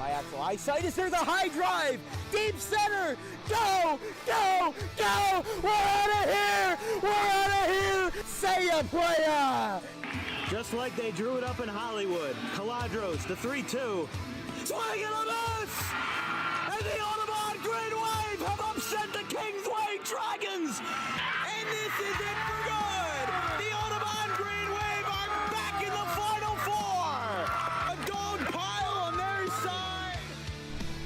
by Axel Eyesight. There's a high drive, deep center, go, go, go, we're out of here, say ya, playa. Just like they drew it up in Hollywood, Caladros, the 3-2, swing and a miss! And the Audubon Green Wave have upset the Kingsway Dragons! And this is it for good! The Audubon Green Wave are back in the Final Four! A gold pile on their side!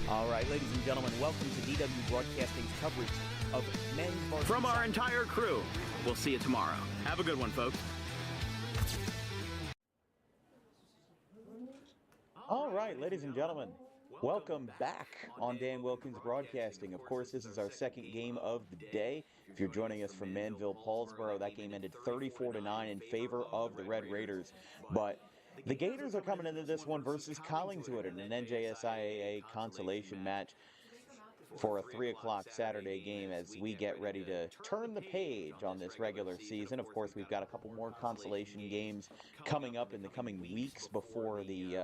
All right, ladies and gentlemen, welcome to DW Broadcasting's coverage of men's varsity. From our entire crew, we'll see you tomorrow. Have a good one, folks. All right, ladies and gentlemen, welcome back on Dan Wilkins Broadcasting. Of course, this is our second game of the day. If you're joining us from Manville-Paulsboro, that game ended 34-9 in favor of the Red Raiders. But the Gators are coming into this one versus Collingswood in an NJSIAA consolation match for a 3 o'clock Saturday game as we get ready to turn the page on this regular season. Of course, we've got a couple more consolation games coming up in the coming weeks before the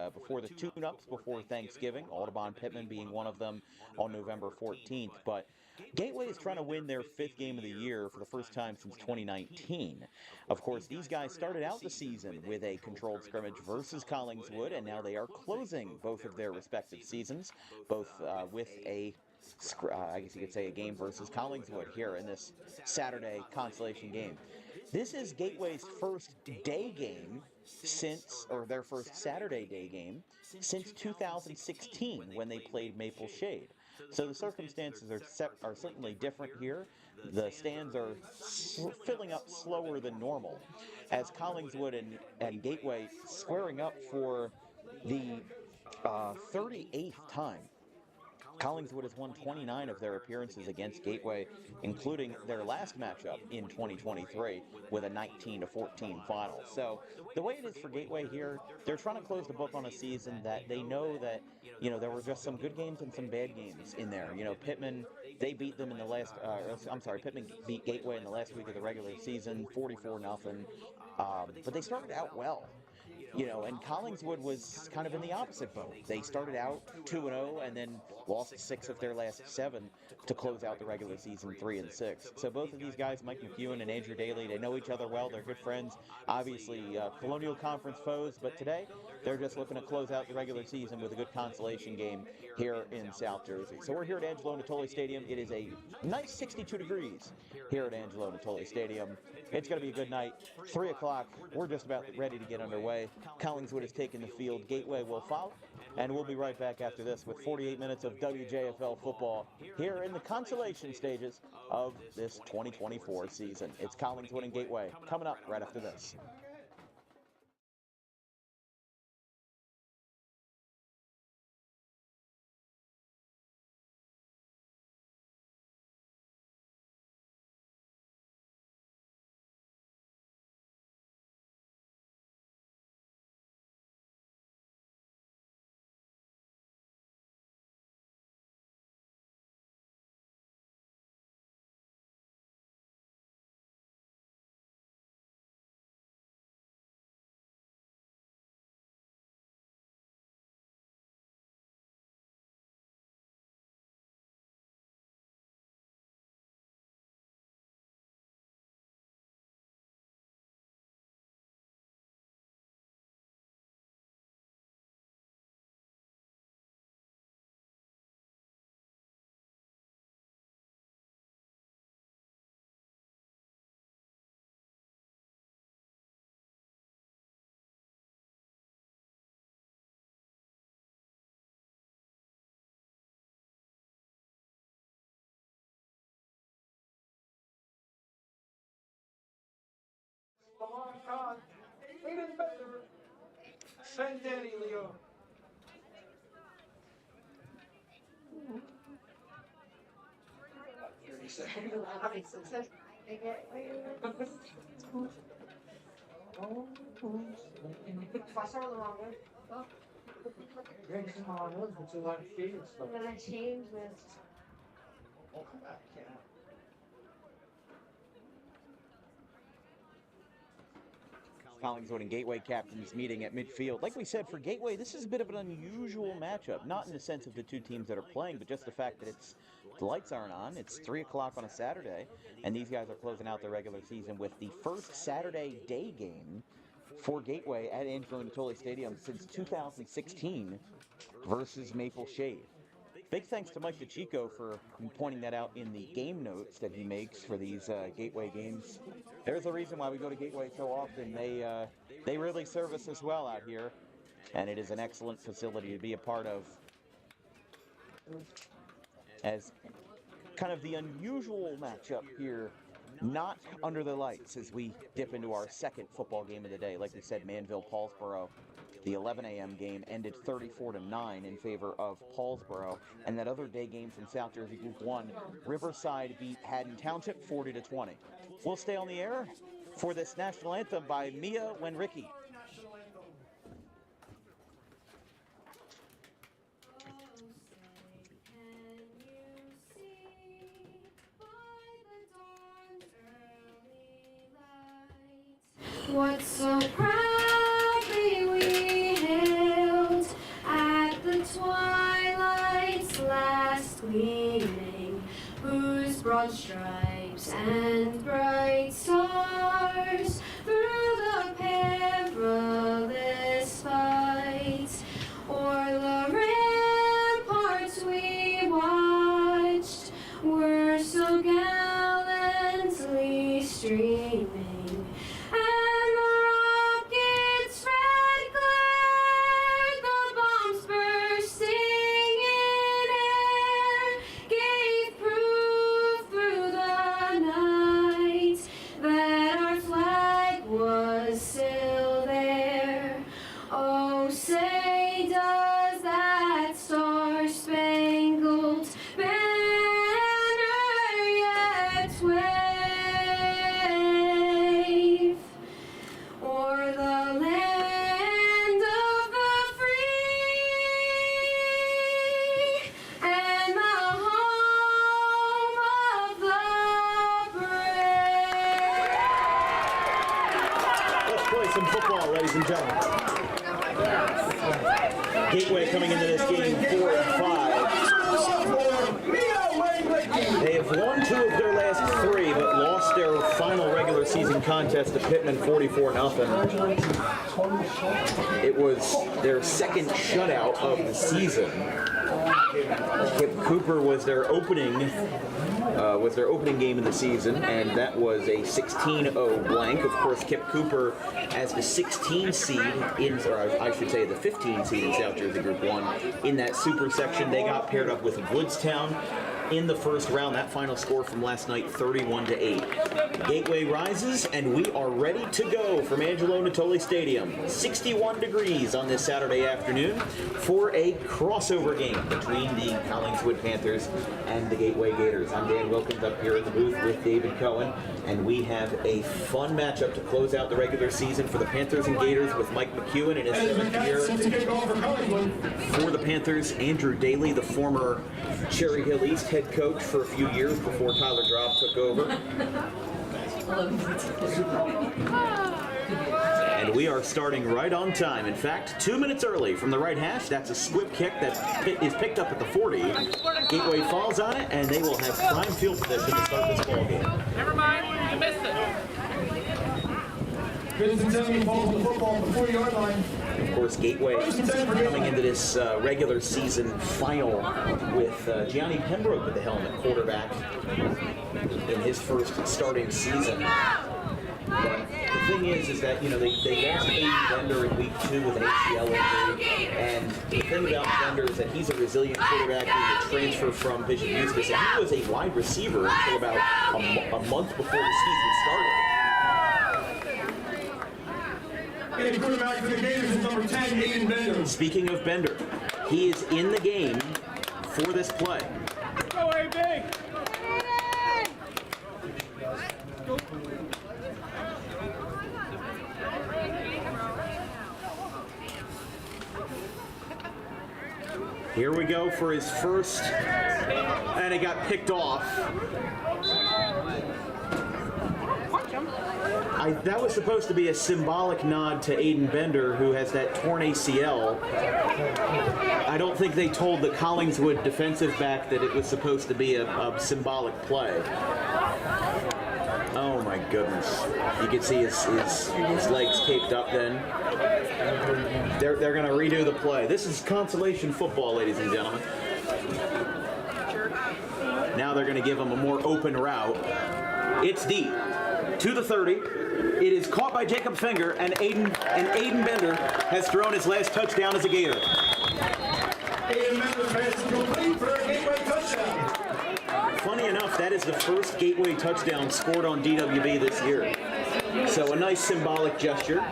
tune-ups, before Thanksgiving. Audubon Pittman being one of them on November 14th. But Gateway is trying to win their 5th game of the year for the first time since 2019. Of course, these guys started out the season with a controlled scrimmage versus Collingswood, and now they are closing both of their respective seasons, both with I guess you could say a game versus Collingswood here in this Saturday consolation game. This is Gateway's first day game their first Saturday day game since 2016 when they played Maple Shade. So the circumstances are certainly different here. The stands are filling up slower than normal as Collingswood and Gateway squaring up for the 38th time. Collingswood has won 29 of their appearances against Gateway, including their last matchup in 2023 with a 19-14 final. So the way it is for Gateway here, they're trying to close the book on a season that they know that, there were just some good games and some bad games in there. Pittman, they beat them in the last, Pittman beat Gateway in the last week of the regular season, 44-0. But they started out well. And Collingswood was kind of in the opposite boat. They started out 2-0 and then lost 6 of their last 7 to close out the regular season 3-6. So both of these guys, Mike McEwen and Andrew Daly, they know each other well. They're good friends. Obviously, Colonial Conference foes, but today they're just looking to close out the regular season with a good consolation game here in South Jersey. So we're here at Angelo Natoli Stadium. It is a nice 62 degrees here at Angelo Natoli Stadium. It's going to be a good night. 3 o'clock. We're just about ready to get underway. Collingswood has taken the field. Gateway will follow. And we'll be right back after this with 48 minutes of WJFL football here in the consolation stages of this 2024 season. It's Collingswood and Gateway coming up right after this. Come on, God. Even better. Send Danny, Leo. I started the wrong way. Oh. Drink some hot milk, but you like feet and stuff. And then I changed this. Oh, come back, yeah. Collingswood and Gateway captains meeting at midfield. Like we said, for Gateway, this is a bit of an unusual matchup. Not in the sense of the two teams that are playing, but just the fact that the lights aren't on. It's 3 o'clock on a Saturday, and these guys are closing out their regular season with the first Saturday day game for Gateway at Angelo Natoli Stadium since 2016 versus Maple Shade. Big thanks to Mike DeChico for pointing that out in the game notes that he makes for these Gateway games. There's a reason why we go to Gateway so often. They really serve us as well out here, and it is an excellent facility to be a part of. As kind of the unusual matchup here, not under the lights as we dip into our second football game of the day. Like we said, Manville-Paulsboro. The 11 a.m. game ended 34-9 in favor of Paulsboro. And that other day game from South Jersey Group 1, Riverside beat Haddon Township 40-20. We'll stay on the air for this national anthem by Mia Wenricki. What so proudly we hailed at the twilight's last gleaming, whose broad stripes and bright stars through the perilous fight o'er the ramparts we watched were so gallantly streaming. Some football, ladies and gentlemen. Gateway coming into this game 4-5. They have won 2 of their last 3, but lost their final regular season contest to Pittman 44-0. It was their second shutout of the season. Kip Cooper was their opening game of the season, and that was a 16-0 blank. Of course, Kip Cooper as the 16 seed or I should say the 15 seed in South Jersey Group 1 in that super section. They got paired up with Woodstown in the first round. That final score from last night, 31-8. Gateway rises, and we are ready to go from Angelo Natoli Stadium. 61 degrees on this Saturday afternoon for a crossover game between the Collingswood Panthers and the Gateway Gators. I'm Dan Wilkins up here in the booth with David Cohen, and we have a fun matchup to close out the regular season for the Panthers and Gators with Mike McEwen in his 7th year. For the Panthers, Andrew Daly, the former Cherry Hill East head coach for a few years before Tyler Drobb took over. And we are starting right on time. In fact, 2 minutes early from the right hash. That's a squib kick that is picked up at the 40. Gateway falls on it, and they will have prime field position to start this ball game. Never mind, you missed it. Balls the football at the 40-yard line. Of course, Gateway coming into this regular season final with Gianni Pembroke at the helm at quarterback in his first starting season. But the thing is that, you know, they lost Aiden Bender in week 2 with an ACL injury. And the thing about Bender is that he's a resilient quarterback. He was a transfer from Bishop Eustace, and he was a wide receiver until about a month before the season started. And the quarterback for the Gators is number 10, Aiden Bender. Speaking of Bender, he is in the game for this play. Go, AB! Here we go for his first, and it got picked off. that was supposed to be a symbolic nod to Aiden Bender, who has that torn ACL. I don't think they told the Collingswood defensive back that it was supposed to be a symbolic play. Oh my goodness. You can see his legs taped up then. They're going to redo the play. This is consolation football, ladies and gentlemen. Now they're going to give him a more open route. It's deep to the 30. It is caught by Jacob Finger, and Aiden Bender has thrown his last touchdown as a Gator. Aiden Bender's pass is complete for a Gateway touchdown. Funny enough, that is the first Gateway touchdown scored on DWB this year. So a nice symbolic gesture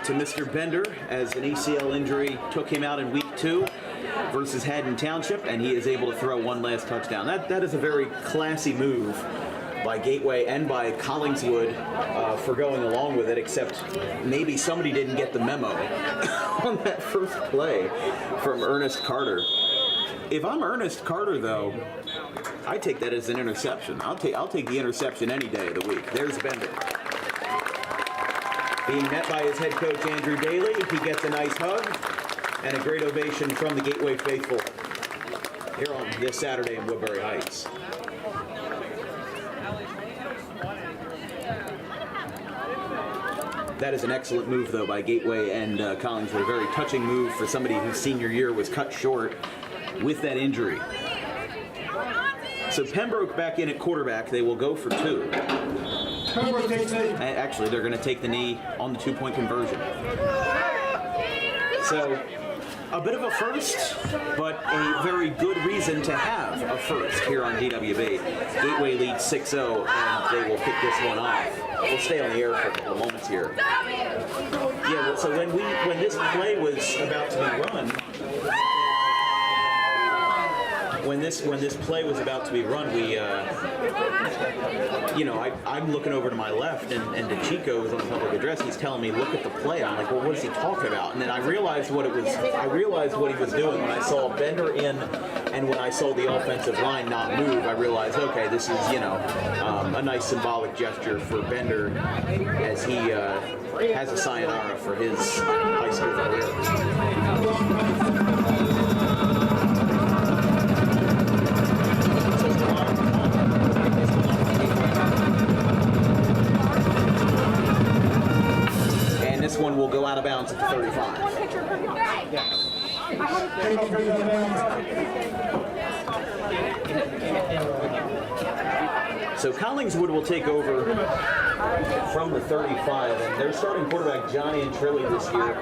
to Mr. Bender, as an ACL injury took him out in week 2 versus Haddon Township, and he is able to throw one last touchdown. That is a very classy move by Gateway and by Collingswood for going along with it, except maybe somebody didn't get the memo on that first play from Ernest Carter. If I'm Ernest Carter, though, I take that as an interception. I'll take the interception any day of the week. There's Bender. Being met by his head coach, Andrew Daly. He gets a nice hug and a great ovation from the Gateway faithful here on this Saturday in Woodbury Heights. That is an excellent move, though, by Gateway and Collingswood. A very touching move for somebody whose senior year was cut short with that injury. So Pembroke back in at quarterback. They will go for 2. Actually, they're going to take the knee on the 2-point conversion. So, a bit of a first, but a very good reason to have a first here on DWB. Gateway leads 6-0, and they will kick this one off. We'll stay on the air for a couple of moments here. Yeah, well, so when this play was about to be run, when this play was about to be run, we, I'm looking over to my left, and DeChico was on the public address. He's telling me, look at the play. I'm like, well, what is he talking about? And then I realized what he was doing when I saw Bender in, and when I saw the offensive line not move. I realized, okay, this is a nice symbolic gesture for Bender as he has a sayonara for his high school career. This one will go out of bounds at the 35. So Collingswood will take over from the 35, and their starting quarterback, Johnny Antrilli, this year.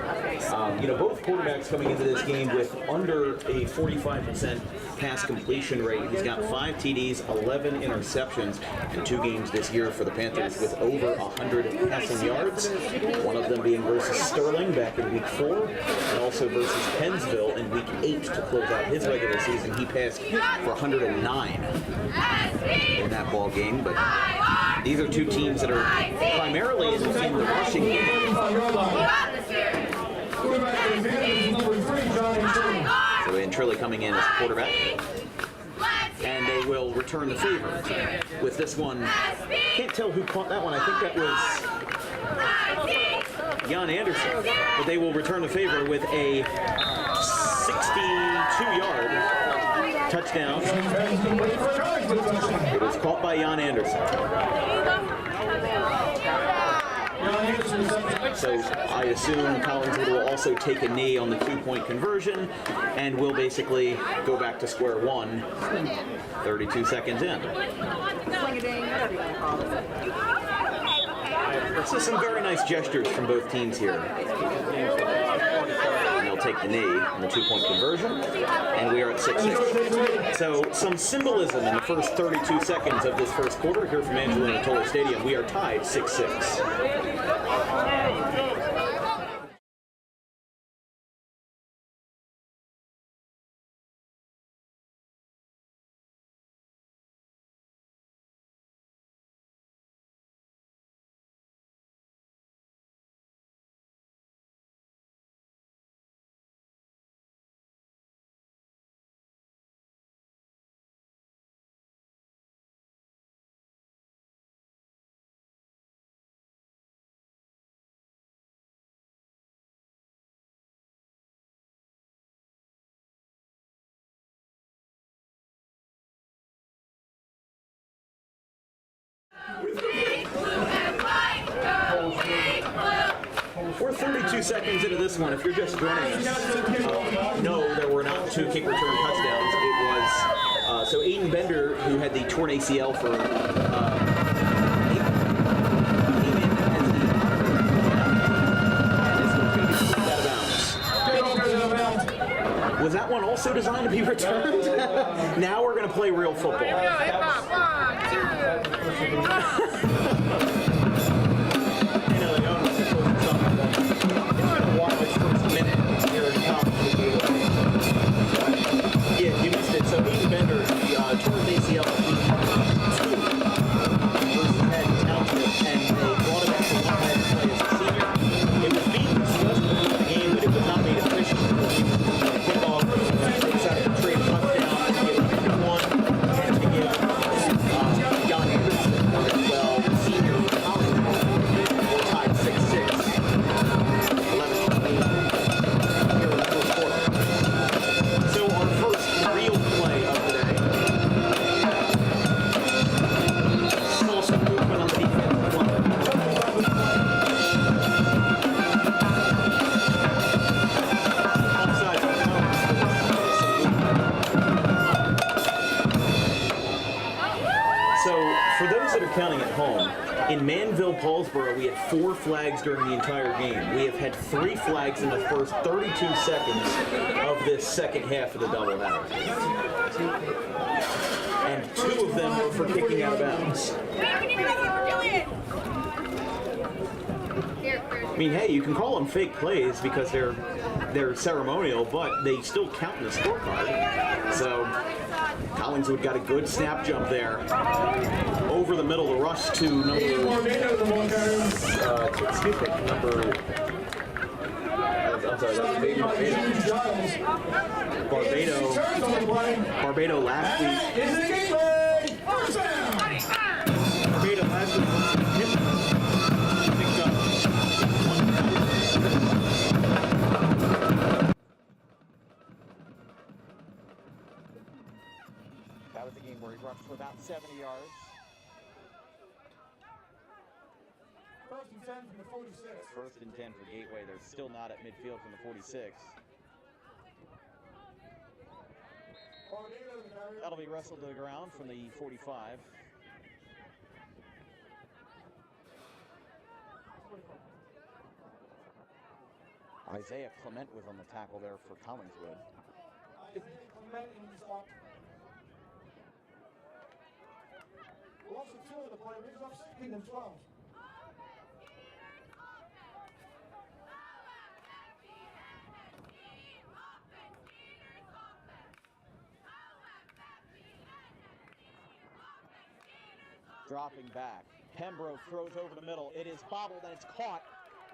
Both quarterbacks coming into this game with under a 45% pass completion rate. He's got 5 TDs, 11 interceptions in 2 games this year for the Panthers with over 100 passing yards. One of them being versus Sterling back in week 4, and also versus Pennsville in week 8 to close out his regular season. He passed for 109 in that ball game. But these are 2 teams that are primarily in the rushing game. So Antrilli coming in as quarterback. And they will return the favor with this one. Can't tell who caught that one. I think that was Jan Anderson. But they will return the favor with a 62-yard touchdown. It was caught by Jan Anderson. So I assume Collingswood will also take a knee on the 2-point conversion, and will basically go back to square one 32 seconds in. So some very nice gestures from both teams here. And they'll take the knee on the 2-point conversion, and we are at 6-6. So some symbolism in the first 32 seconds of this first quarter here from Angelina Toller Stadium. We are tied 6-6. We're 32 seconds into this one. If you're just joining us, no, there were not 2 kick return touchdowns. It was so Aiden Bender, who had the torn ACL for was that one also designed to be returned? Now we're going to play real football. Yeah, you missed it. So Aiden Bender, tore his ACL versus Head Township, and they brought him back to one to play as a senior. It was being discussed before the game, but it was not made official. Kickoff, they decided to trade a touchdown to give one and to give Jan Anderson as well, the senior from Collingswood. We're tied 6-6. 11-28 here in the fourth quarter. So our first real play of the day. Still some movement on the defensive line. Offside on Cones. So for those that are counting at home, in Manville, Paulsboro, we had 4 flags during the entire game. We have had 3 flags in the first 32 seconds of this second half of the doubleheader. And 2 of them were for kicking out of bounds. I mean, hey, you can call them fake plays because they're ceremonial, but they still count in the scorecard. So Collingswood got a good snap jump there. Over the middle, the rush to number Barbado last week. Barbado last week picked up 1. That was a game where he rushed for about 70 yards. First and 10 from the 46. First and 10 for Gateway. They're still not at midfield from the 46. That'll be wrestled to the ground from the 45. Isaiah Clement was on the tackle there for Collingswood. Lost 2 of the play, brings up 2nd and 12. Dropping back. Pembroke throws over the middle. It is bobbled and it's caught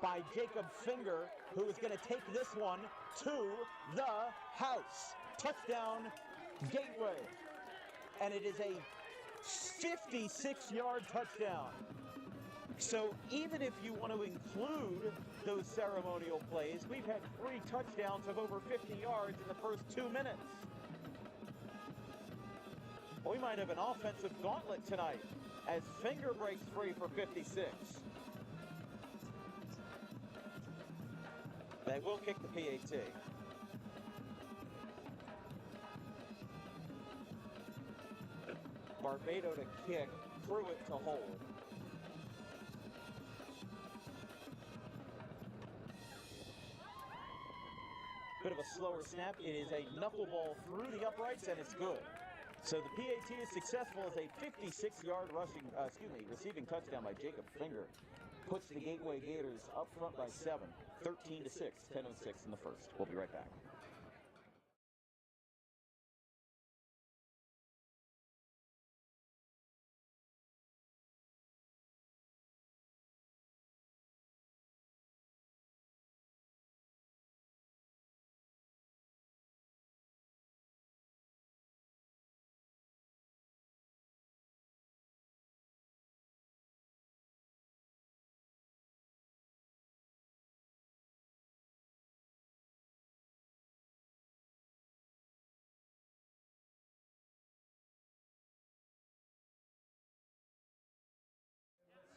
by Jacob Finger, who is going to take this one to the house. Touchdown, Gateway. And it is a 56-yard touchdown. So even if you want to include those ceremonial plays, we've had 3 touchdowns of over 50 yards in the first 2 minutes. We might have an offensive gauntlet tonight as Finger breaks free for 56. They will kick the PAT. Barbado to kick, threw it to hold. Bit of a slower snap. It is a knuckleball through the uprights, and it's good. So the PAT is successful as a 56-yard receiving touchdown by Jacob Finger. Puts the Gateway Gators up front by 7, 13-6, 10:06 in the first. We'll be right back.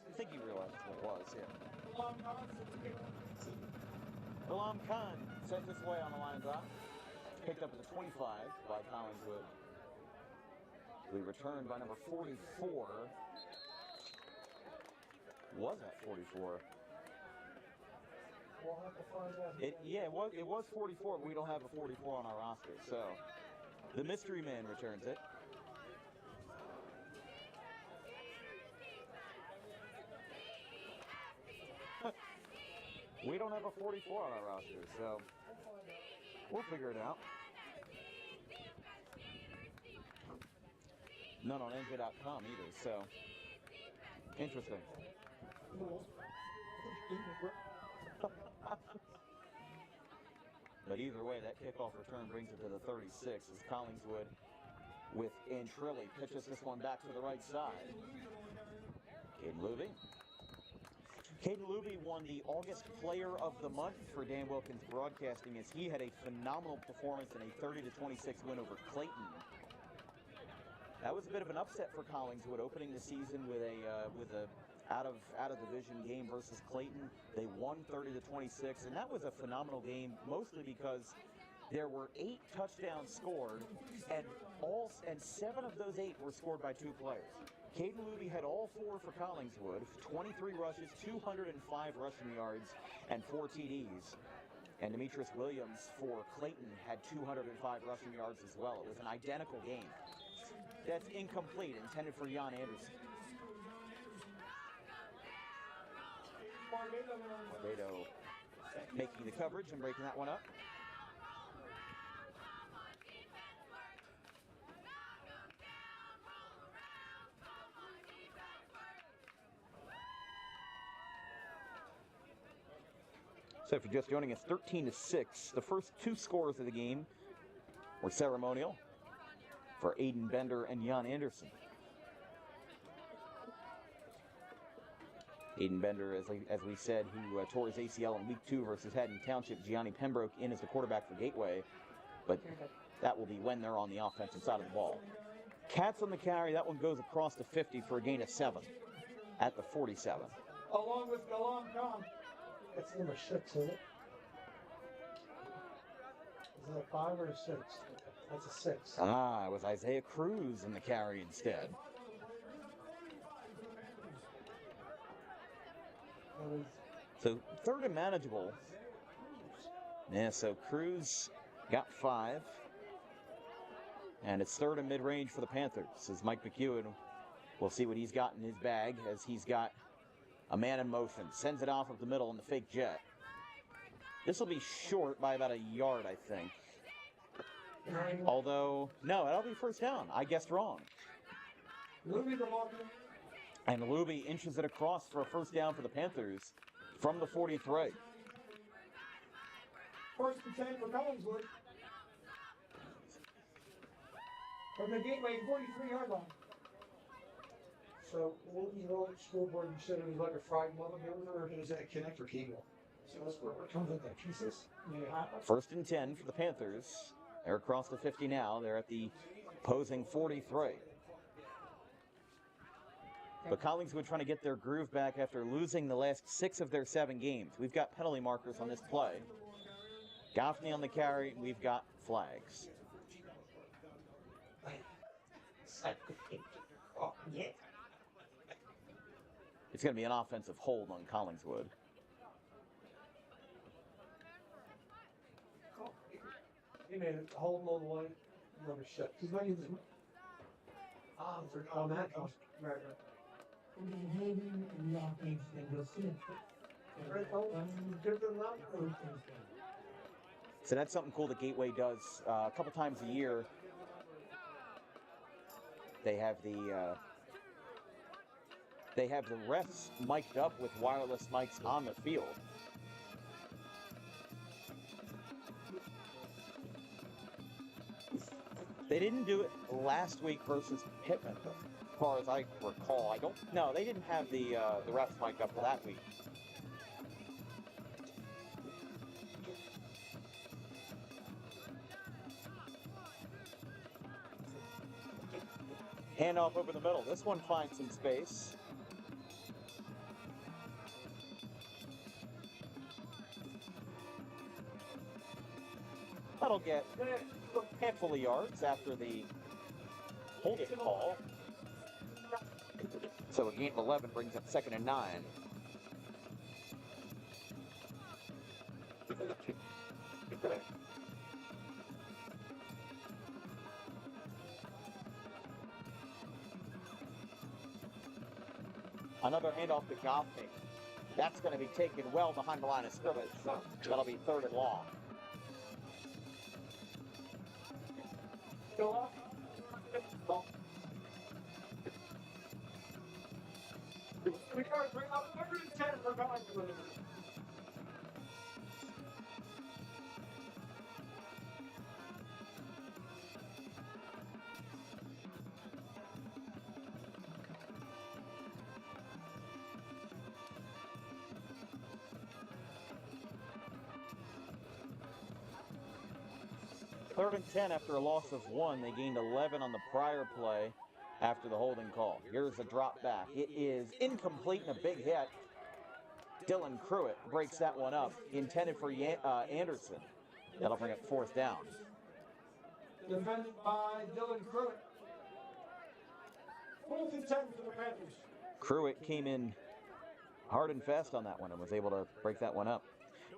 I think he realized what it was, yeah. Salam Khan sent this way on the line drop. Picked up at the 25 by Collingswood. We returned by number 44. Was that 44? We'll have to find out. It was 44, but we don't have a 44 on our roster. So the mystery man returns it. We don't have a 44 on our roster, so we'll figure it out. None on NJ.com either, so interesting. But either way, that kickoff return brings it to the 36 as Collingswood with Antrilli pitches this one back to the right side. Caden Luby. Caden Luby won the August Player of the Month for Dan Wilkins Broadcasting as he had a phenomenal performance in a 30-26 win over Clayton. That was a bit of an upset for Collingswood, opening the season with a out of division game versus Clayton. They won 30-26, and that was a phenomenal game, mostly because there were 8 touchdowns scored, and 7 of those 8 were scored by 2 players. Caden Luby had all 4 for Collingswood, 23 rushes, 205 rushing yards, and 4 TDs. And Demetrius Williams for Clayton had 205 rushing yards as well. It was an identical game. That's incomplete, intended for Jan Anderson. Barbato making the coverage and breaking that one up. So if you're just joining us, 13-6. The first 2 scores of the game were ceremonial for Aiden Bender and Jan Anderson. Aiden Bender, as we said, who tore his ACL in week 2 versus Haddon Township. Gianni Pembroke in as the quarterback for Gateway, but that will be when they're on the offensive side of the ball. Cats on the carry, that one goes across the 50 for a gain of 7 at the 47. Along with Galan Khan. That's number 6, isn't it? Is it a 5 or a 6? That's a 6. Ah, it was Isaiah Cruz in the carry instead. So 3rd and manageable. Yeah, so Cruz got 5. And it's 3rd and mid-range for the Panthers. As Mike McEwen, we'll see what he's got in his bag as he's got a man in motion. Sends it off of the middle in the fake jet. This will be short by about a yard, I think. Although, no, that'll be first down. I guessed wrong. And Luby inches it across for a first down for the Panthers from the 43. 1st and 10 for Collingswood. From the Gateway, 43-yard line. So, you know, school board, you said it was like a fried mother or is that a connector cable? So that's where it comes in the pieces. Yeah. 1st and 10 for the Panthers. They're across the 50 now. They're at the opposing 43. But Collingswood trying to get their groove back after losing the last 6 of their 7 games. We've got penalty markers on this play. Goffney on the carry. We've got flags. It's going to be an offensive hold on Collingswood. He made it hold all the way. Never shut. He's not using on that comes right. So that's something cool that Gateway does a couple times a year. They have the refs mic'd up with wireless mics on the field. They didn't do it last week versus Pittman, as far as I recall. No, they didn't have the refs mic'd up for that week. Handoff over the middle. This one finds some space. That'll get a handful of yards after the holding call. So a gain of 11 brings up 2nd and 9. Another handoff to Goffney. That's going to be taken well behind the line of scrimmage. That'll be 3rd and long. Bring up 3rd and 10 for Collingswood. Third and 10 after a loss of 1. They gained 11 on the prior play after the holding call. Here's a drop back. It is incomplete and a big hit. Dylan Pruitt breaks that one up, intended for Anderson. That'll bring up 4th down. Defended by Dylan Pruitt. 4th and 10 for the Panthers. Pruitt came in hard and fast on that one and was able to break that one up.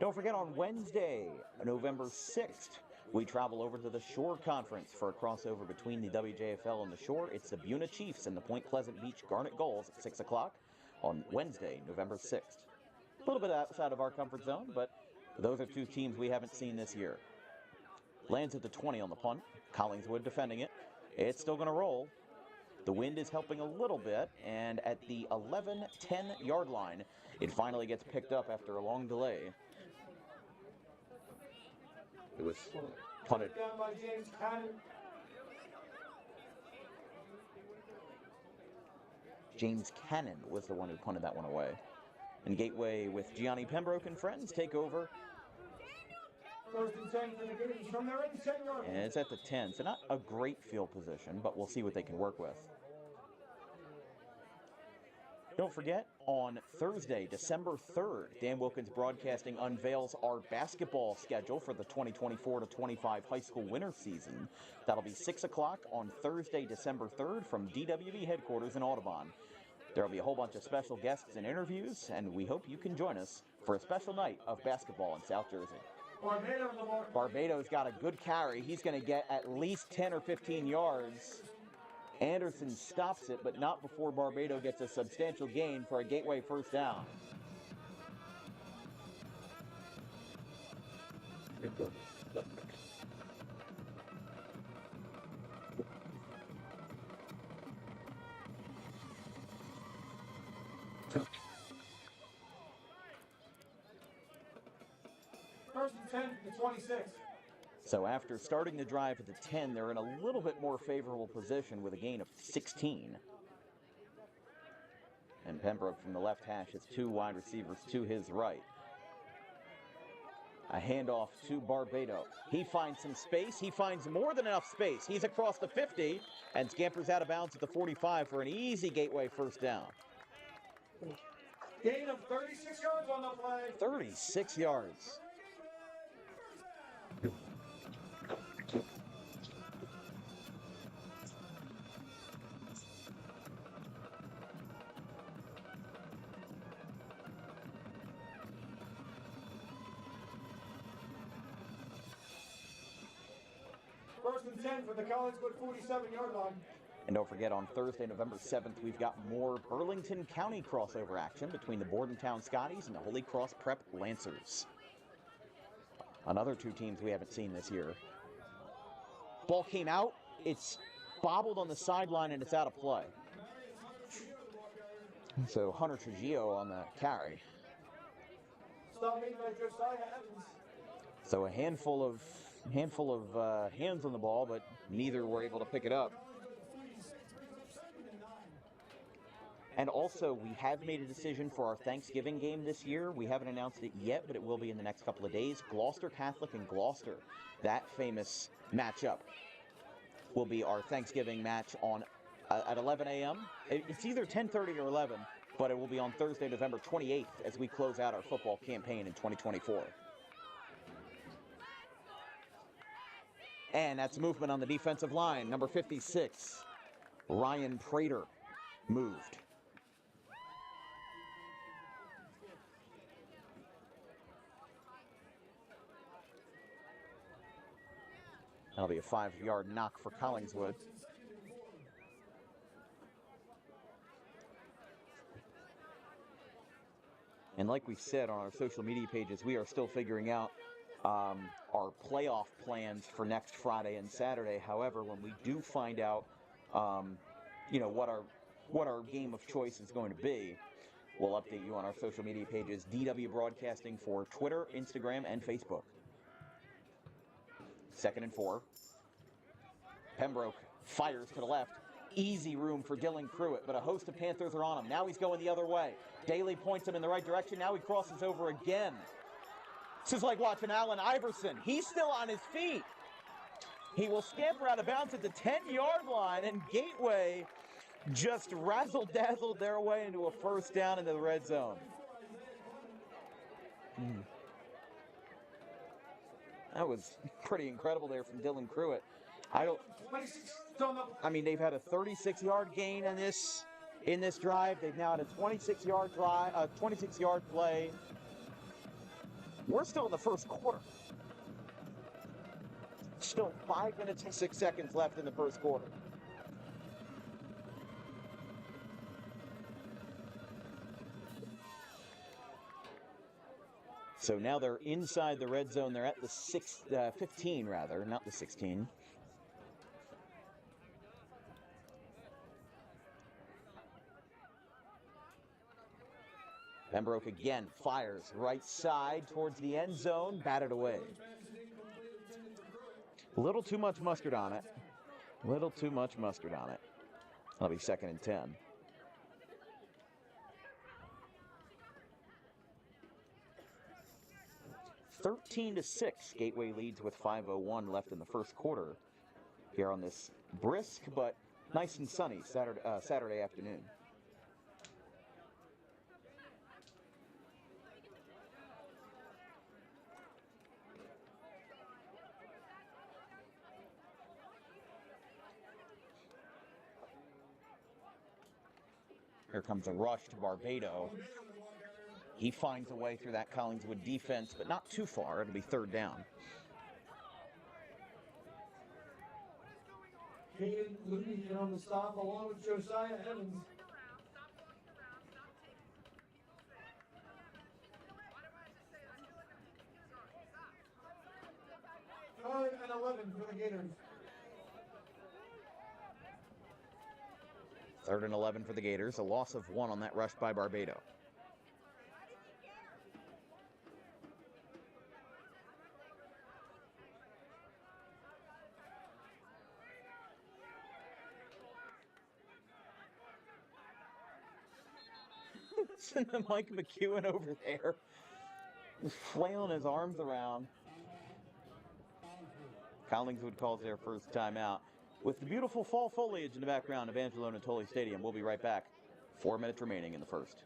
Don't forget, on Wednesday, November 6th, we travel over to the Shore Conference for a crossover between the WJFL and the Shore. It's the Buna Chiefs and the Point Pleasant Beach Garnet Gulls at 6 o'clock on Wednesday, November 6th. A little bit outside of our comfort zone, but those are two teams we haven't seen this year. Lands at the 20 on the punt. Collingswood defending it. It's still going to roll. The wind is helping a little bit, and at the 11-10 yard line, it finally gets picked up after a long delay. It was punted. Down by James Cannon. James Cannon was the one who punted that one away. And Gateway with Gianni Pembroke and friends take over. 1st and 10 for the Gators from their own 10-yard And it's at the 10, so not a great field position, but we'll see what they can work with. Don't forget, on Thursday, December 3rd, Dan Wilkins Broadcasting unveils our basketball schedule for the 2024-25 high school winter season. That'll be 6 o'clock on Thursday, December 3rd from DWB headquarters in Audubon. There'll be a whole bunch of special guests and interviews, and we hope you can join us for a special night of basketball in South Jersey. Barbados got a good carry. He's going to get at least 10 or 15 yards. Anderson stops it, but not before Barbado gets a substantial gain for a Gateway 1st down. First and 10 to 26. So after starting the drive at the 10, they're in a little bit more favorable position with a gain of 16. And Pembroke from the left hash has 2 wide receivers to his right. A handoff to Barbado. He finds some space. He finds more than enough space. He's across the 50 and scampers out of bounds at the 45 for an easy Gateway 1st down. Gain of 36 yards on the play. 36 yards. First and 10 for the Collingswood 47-yard line. And don't forget, on Thursday, November 7th, we've got more Burlington County crossover action between the Bordentown Scotties and the Holy Cross Prep Lancers. Another 2 teams we haven't seen this year. Ball came out, it's bobbled on the sideline, and it's out of play. So Hunter Trujillo on the carry. Stop made by Josiah Evans. So a handful of hands on the ball, but neither were able to pick it up. And also, we have made a decision for our Thanksgiving game this year. We haven't announced it yet, but it will be in the next couple of days. Gloucester Catholic and Gloucester, that famous matchup, will be our Thanksgiving match on at 11 a.m. It's either 10:30 or 11, but it will be on Thursday, November 28th, as we close out our football campaign in 2024. And that's movement on the defensive line. Number 56, Ryan Prater, moved. That'll be a 5-yard knock for Collingswood. And like we said on our social media pages, we are still figuring out our playoff plans for next Friday and Saturday. However, when we do find out, what our game of choice is going to be, we'll update you on our social media pages. DW Broadcasting for Twitter, Instagram, and Facebook. 2nd and 4. Pembroke fires to the left. Easy room for Dylan Pruitt, but a host of Panthers are on him. Now he's going the other way. Daly points him in the right direction. Now he crosses over again. This is like watching Allen Iverson. He's still on his feet. He will scamper out of bounds at the 10-yard line, and Gateway just razzle-dazzled their way into a first down into the red zone. That was pretty incredible there from Dylan Pruitt. They've had a 36-yard gain in this drive. They've now had a 26-yard play. We're still in the first quarter. Still 5 minutes and 6 seconds left in the first quarter. So now they're inside the red zone. They're at the 15, rather, not the 16. Pembroke again fires right side towards the end zone, batted away. A little too much mustard on it. That'll be 2nd and 10. (13-6). Gateway leads with 5:01 left in the first quarter here on this brisk but nice and sunny Saturday afternoon. Here comes a rush to Barbado. He finds a way through that Collingswood defense, but not too far. It'll be 3rd down. Hayden Looney on the stop along with Josiah Evans. Third and 11 for the Gators. 3rd and 11 for the Gators. A loss of 1 on that rush by Barbado. Mike McEwen over there, flailing his arms around. Collingswood calls their first timeout. With the beautiful fall foliage in the background of Angelo Natoli Stadium, we'll be right back. 4 minutes remaining in the first.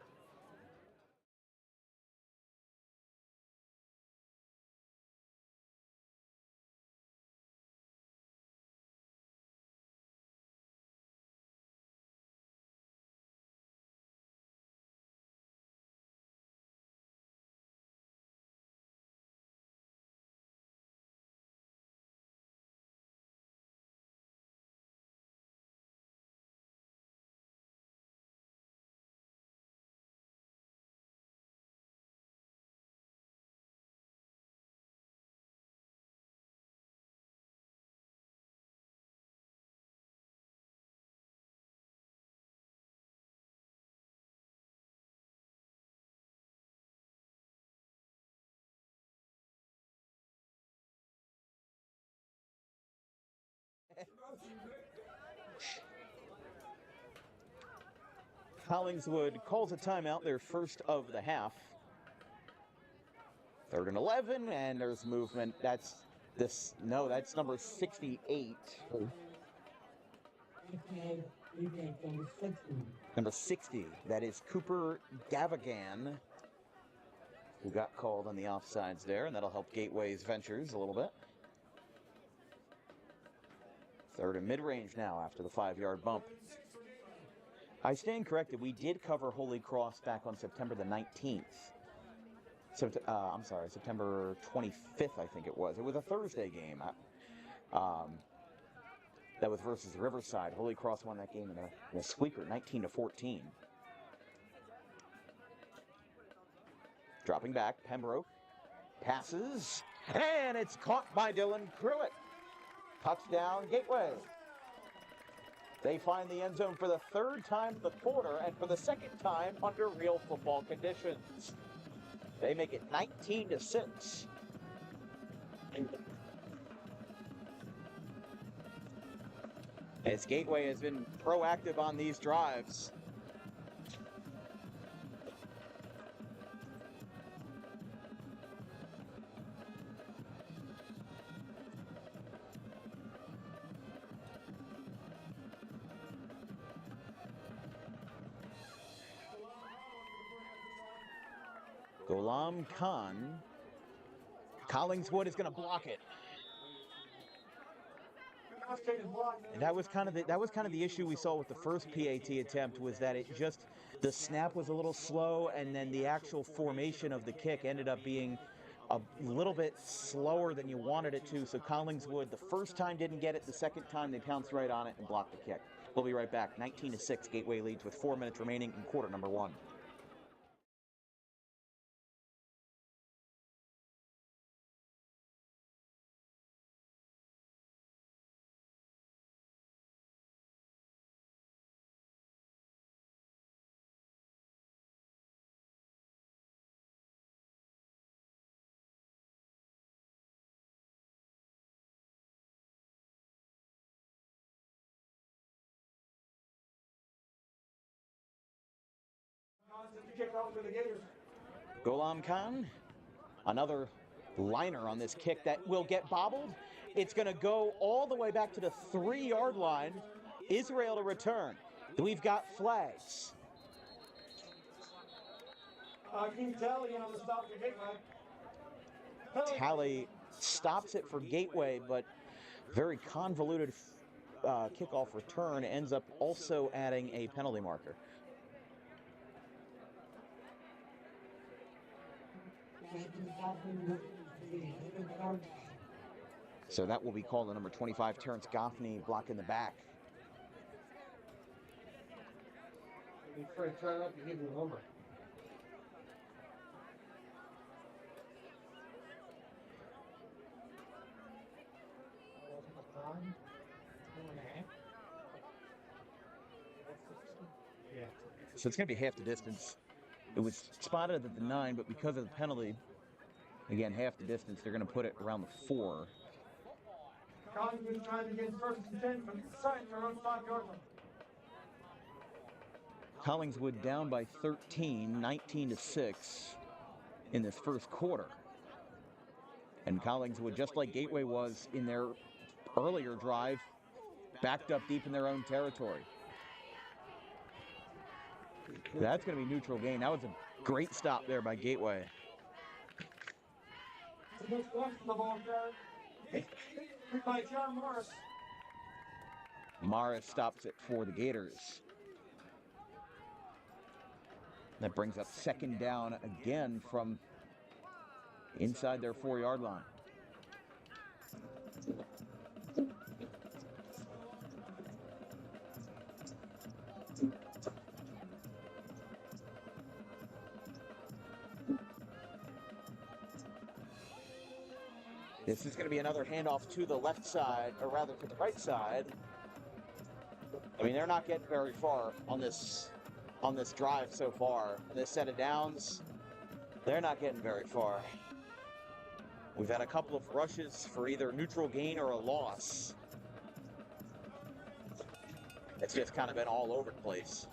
Collingswood calls a timeout, their first of the half. 3rd and 11, and there's movement. That's number 68. Number 60, that is Cooper Gavagan, who got called on the offsides there, and that'll help Gateway's ventures a little bit. Third and mid-range now after the 5-yard bump. I stand corrected. We did cover Holy Cross back on September the 19th. So, I'm sorry, September 25th, I think it was. It was a Thursday game. That was versus Riverside. Holy Cross won that game in a squeaker, 19-14. Dropping back, Pembroke passes, and it's caught by Dylan Pruitt. Touchdown, Gateway. They find the end zone for the third time in the quarter and for the second time under real football conditions. They make it 19-6. As Gateway has been proactive on these drives. Ghulam Khan. Collingswood is going to block it. And that was kind of the issue we saw with the first PAT attempt, was that the snap was a little slow, and then the actual formation of the kick ended up being a little bit slower than you wanted it to. So Collingswood, the first time didn't get it, the second time they pounced right on it and blocked the kick. We'll be right back. 19-6, Gateway leads with 4 minutes remaining in quarter number 1. Ghulam Khan, another liner on this kick that will get bobbled. It's going to go all the way back to the 3-yard line. Israel to return. We've got flags. Tally stops it for Gateway, but very convoluted kickoff return ends up also adding a penalty marker. So that will be called on number 25, Terrence Goffney, blocking the back. So it's going to be half the distance. It was spotted at the 9, but because of the penalty, again, half the distance, they're going to put it around the 4. Collingswood down by 13, 19-6 in this first quarter. And Collingswood, just like Gateway was in their earlier drive, backed up deep in their own territory. That's going to be neutral gain. That was a great stop there by Gateway. Morris stops it for the Gators. That brings up second down again from inside their 4-yard line. This is going to be another handoff to the left side, or rather to the right side. I mean, they're not getting very far on this drive so far. This set of downs, they're not getting very far. We've had a couple of rushes for either neutral gain or a loss. It's just kind of been all over the place.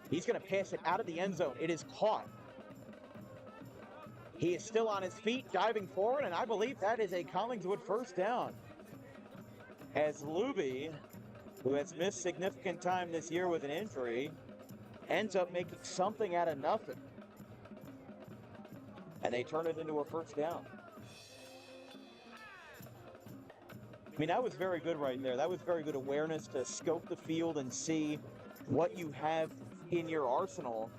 He's going to pass it out of the end zone. It is caught. He is still on his feet, diving forward, and I believe that is a Collingswood first down. As Luby, who has missed significant time this year with an injury, ends up making something out of nothing. And they turn it into a first down. I mean, that was very good right there. That was very good awareness to scope the field and see what you have in your arsenal.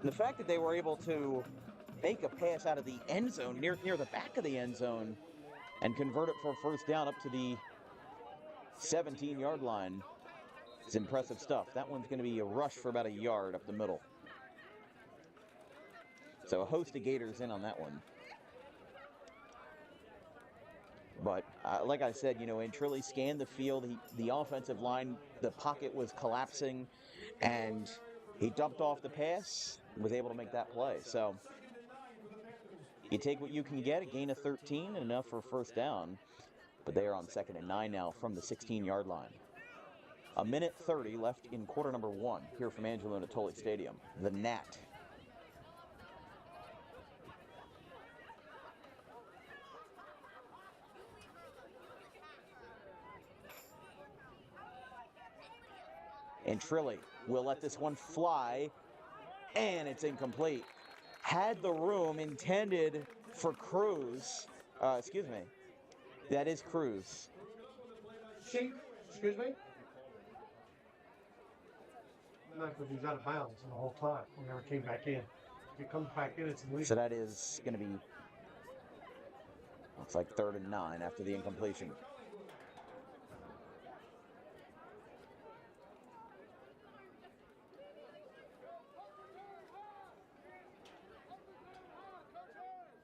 And the fact that they were able to make a pass out of the end zone, near the back of the end zone, and convert it for a first down up to the 17-yard line is impressive stuff. That one's going to be a rush for about a yard up the middle. So a host of Gators in on that one. But like I said, and Trilly scanned the field. The offensive line, the pocket was collapsing, and he dumped off the pass, was able to make that play. So you take what you can get, a gain of 13, and enough for a first down. But they are on 2nd and 9 now from the 16-yard line. A minute 30 left in quarter number 1 here from Angelo Natoli Stadium. The Nat. And Trilly will let this one fly, and it's incomplete. Had the room intended for Cruz. Excuse me. That is Cruz. Shink, excuse me? No, because he's out of bounds the whole time. He never came back in. If he comes back in, it's illegal. So that is going to be, looks like 3rd and 9 after the incompletion.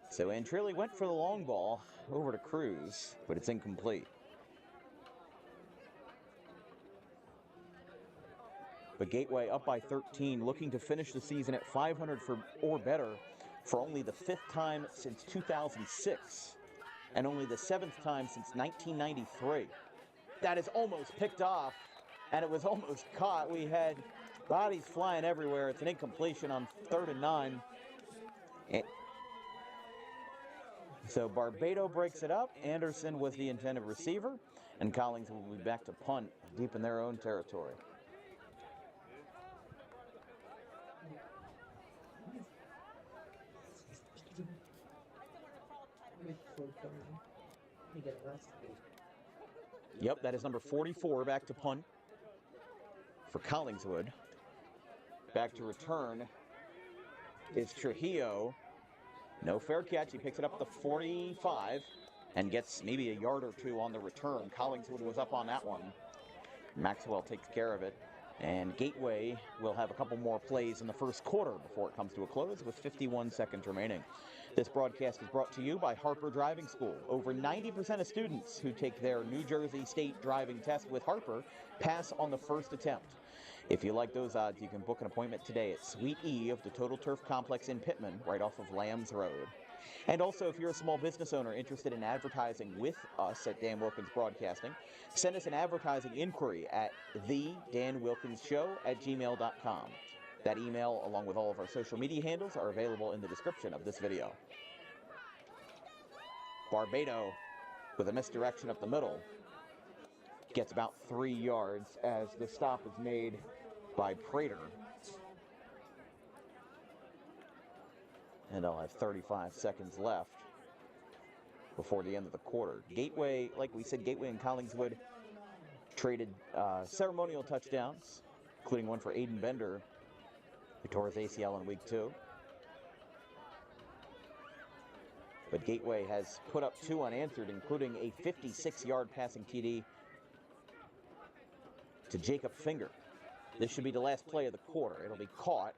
So Antrilli went for the long ball over to Cruz, but it's incomplete. But Gateway up by 13, looking to finish the season at 500 or better for only the 5th time since 2006 and only the 7th time since 1993. That is almost picked off, and it was almost caught. We had bodies flying everywhere. It's an incompletion on 3rd and 9. So Barbado breaks it up. Anderson was the intended receiver, and Collins will be back to punt deep in their own territory. Yep, that is number 44 back to punt for Collingswood. Back to return is Trujillo. No fair catch. He picks it up at the 45 and gets maybe a yard or two on the return. Collingswood was up on that one. Maxwell takes care of it. And Gateway will have a couple more plays in the first quarter before it comes to a close with 51 seconds remaining. This broadcast is brought to you by Harper Driving School. Over 90% of students who take their New Jersey State driving test with Harper pass on the first attempt. If you like those odds, you can book an appointment today at Suite E of the Total Turf Complex in Pittman, right off of Lambs Road. And also, if you're a small business owner interested in advertising with us at Dan Wilkins Broadcasting, send us an advertising inquiry at thedanwilkinsshow@gmail.com. That email, along with all of our social media handles, are available in the description of this video. Barbado, with a misdirection up the middle, gets about 3 yards as the stop is made by Prater. And I'll have 35 seconds left before the end of the quarter. Gateway, like we said, Gateway and Collingswood traded ceremonial touchdowns, including one for Aiden Bender, who tore his ACL in week 2. But Gateway has put up 2 unanswered, including a 56-yard passing TD to Jacob Finger. This should be the last play of the quarter. It'll be caught.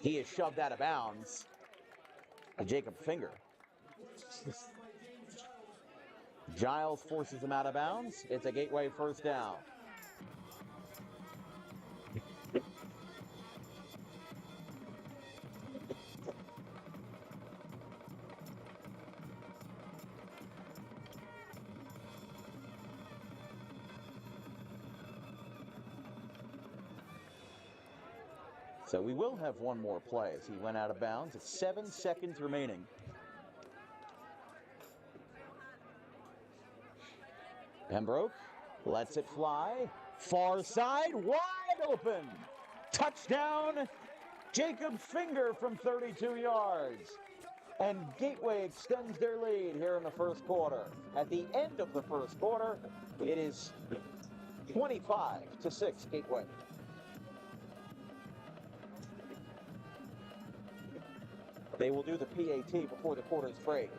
He is shoved out of bounds to Jacob Finger. Giles forces him out of bounds. It's a Gateway first down. So we will have one more play as he went out of bounds. It's 7 seconds remaining. Pembroke lets it fly. Far side, wide open. Touchdown, Jacob Finger from 32 yards. And Gateway extends their lead here in the first quarter. At the end of the first quarter, it is 25-6 Gateway. They will do the PAT before the quarters break.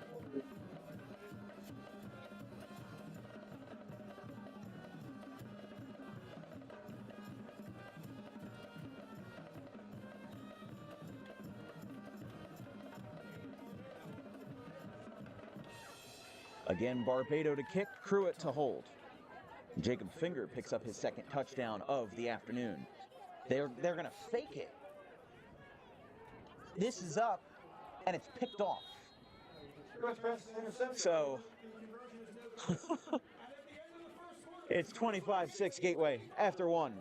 Again, Barbado to kick, Pruitt to hold. Jacob Finger picks up his second touchdown of the afternoon. They're going to fake it. This is up, and it's picked off. So, it's 25-6 Gateway after one.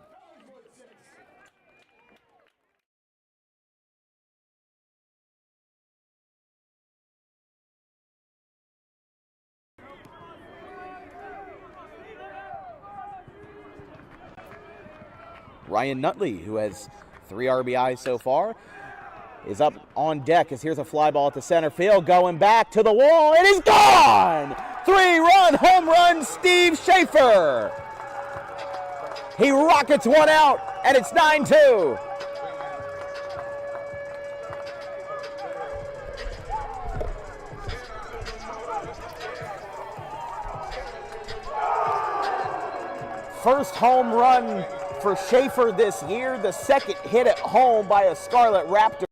Ryan Nutley, who has 3 RBIs so far, is up on deck as here's a fly ball at the center field, going back to the wall. It is gone! 3-run home run, Steve Schaefer. He rockets one out, and it's 9-2. First home run for Schaefer this year, the second hit at home by a Scarlet Raptor.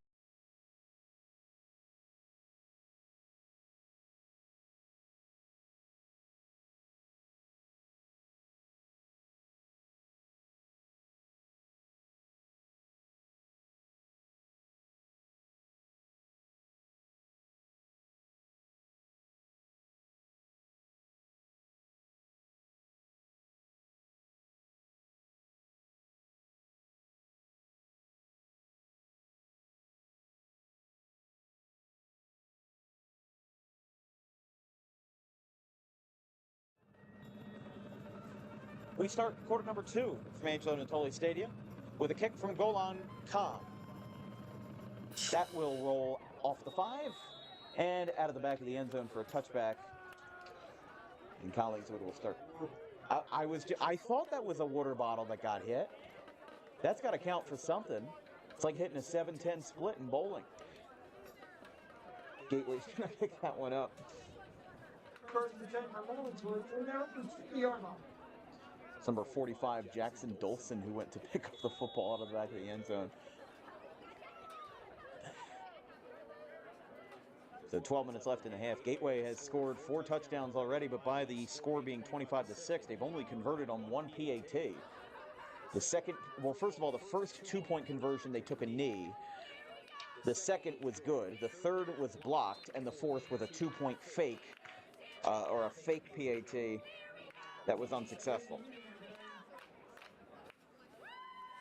We start quarter number 2 from Angelo Natoli Stadium with a kick from Golan Khan. That will roll off the 5 and out of the back of the end zone for a touchback. And Collingswood will start. I thought that was a water bottle that got hit. That's got to count for something. It's like hitting a 7-10 split in bowling. Gateway's going to pick that one up. First and 10 for Collingswood. We're now from 50-yard line. It's number 45, Jackson Dolson, who went to pick up the football out of the back of the end zone. So 12 minutes left in the half. Gateway has scored 4 touchdowns already, but by the score being 25-6, they've only converted on 1 PAT. The second, well, first of all, the first 2-point conversion, they took a knee. The second was good. The third was blocked, and the fourth was a 2-point fake, or a fake PAT that was unsuccessful.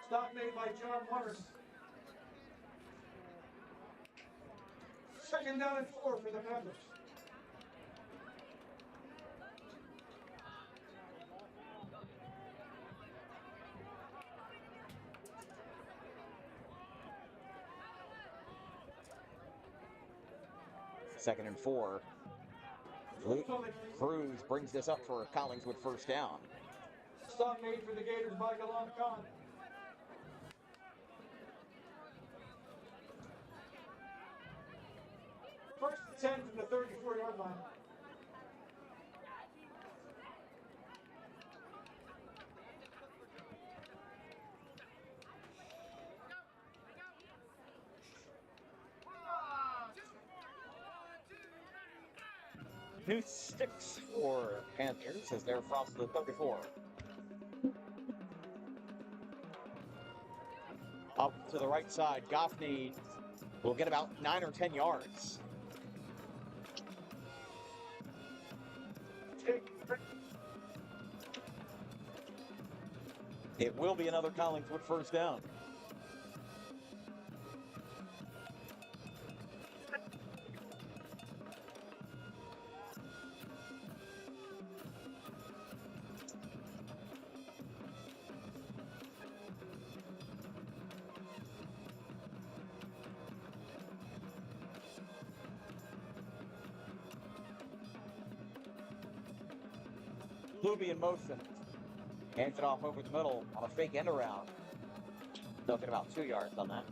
Stop made by John Morris. Second down and 4 for the Panthers. Second and 4. Cruz brings this up for Collingswood first down. Stop made for the Gators by Golan Khan. First and 10 from the 34-yard line. New sticks for Panthers as they're from the 34. Up to the right side, Goffney will get about 9 or 10 yards. It will be another Collingswood first down. Luby in motion. Hands it off over the middle on a fake end around. Looking about 2 yards on that.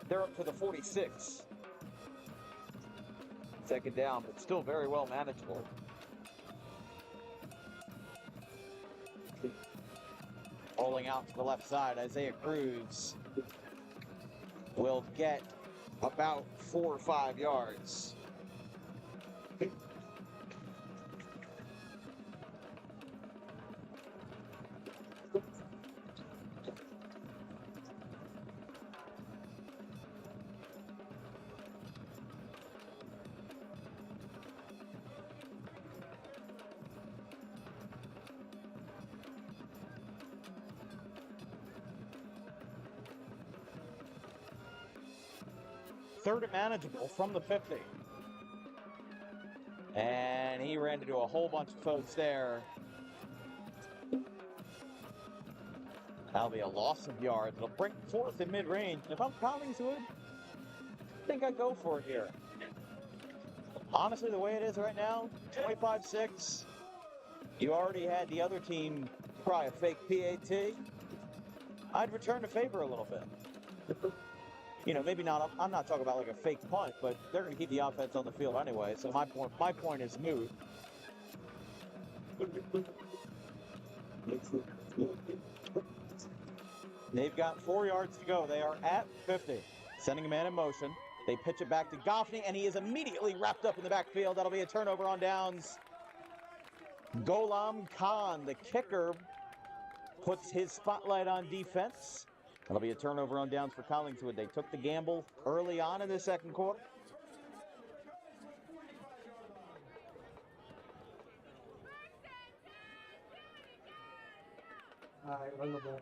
They're up to the 46. Second down, but still very well manageable. Rolling out to the left side, Isaiah Cruz will get about 4 or 5 yards. Third and manageable from the 50. And he ran into a whole bunch of folks there. That'll be a loss of yards. It'll bring fourth in mid-range. If I'm Collingswood, I think I'd go for it here. Honestly, the way it is right now, 25-6. You already had the other team try a fake PAT. I'd return the favor a little bit. You know, maybe not. I'm not talking about like a fake punt, but they're going to keep the offense on the field anyway. So my point is moot. They've got 4 yards to go. They are at 50. Sending a man in motion. They pitch it back to Goffney, and he is immediately wrapped up in the backfield. That'll be a turnover on downs. Gholam Khan, the kicker, puts his spotlight on defense. That'll be a turnover on downs for Collingswood. They took the gamble early on in the second quarter. All right, run the ball.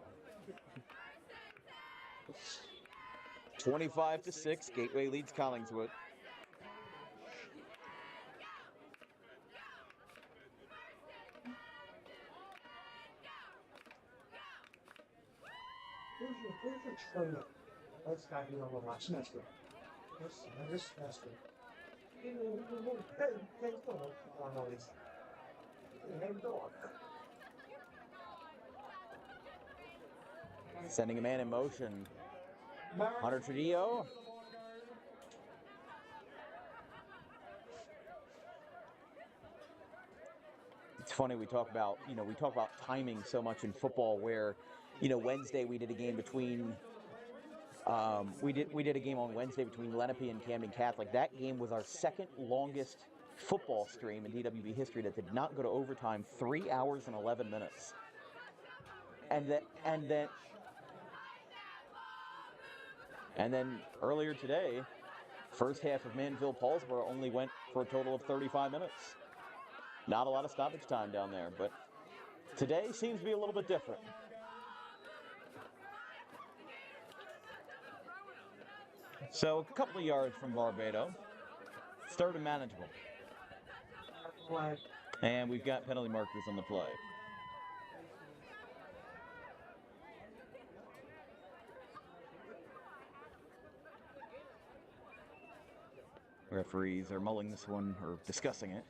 25-6, Gateway leads Collingswood. Where's your trainer? That's got you on the watch. That's good. That's good. Hey, go on all these. Hey, dog. Sending a man in motion. Hunter Trujillo. It's funny we talk about timing so much in football where, Wednesday we did a game between we did a game on Wednesday between Lenape and Camden Catholic. That game was our second longest football stream in DWB history that did not go to overtime, 3 hours and 11 minutes. And then earlier today, first half of Manville-Paulsboro only went for a total of 35 minutes. Not a lot of stoppage time down there, but today seems to be a little bit different. So a couple of yards from Barbado. It's third and manageable. And we've got penalty markers on the play. Referees are mulling this one, or discussing it.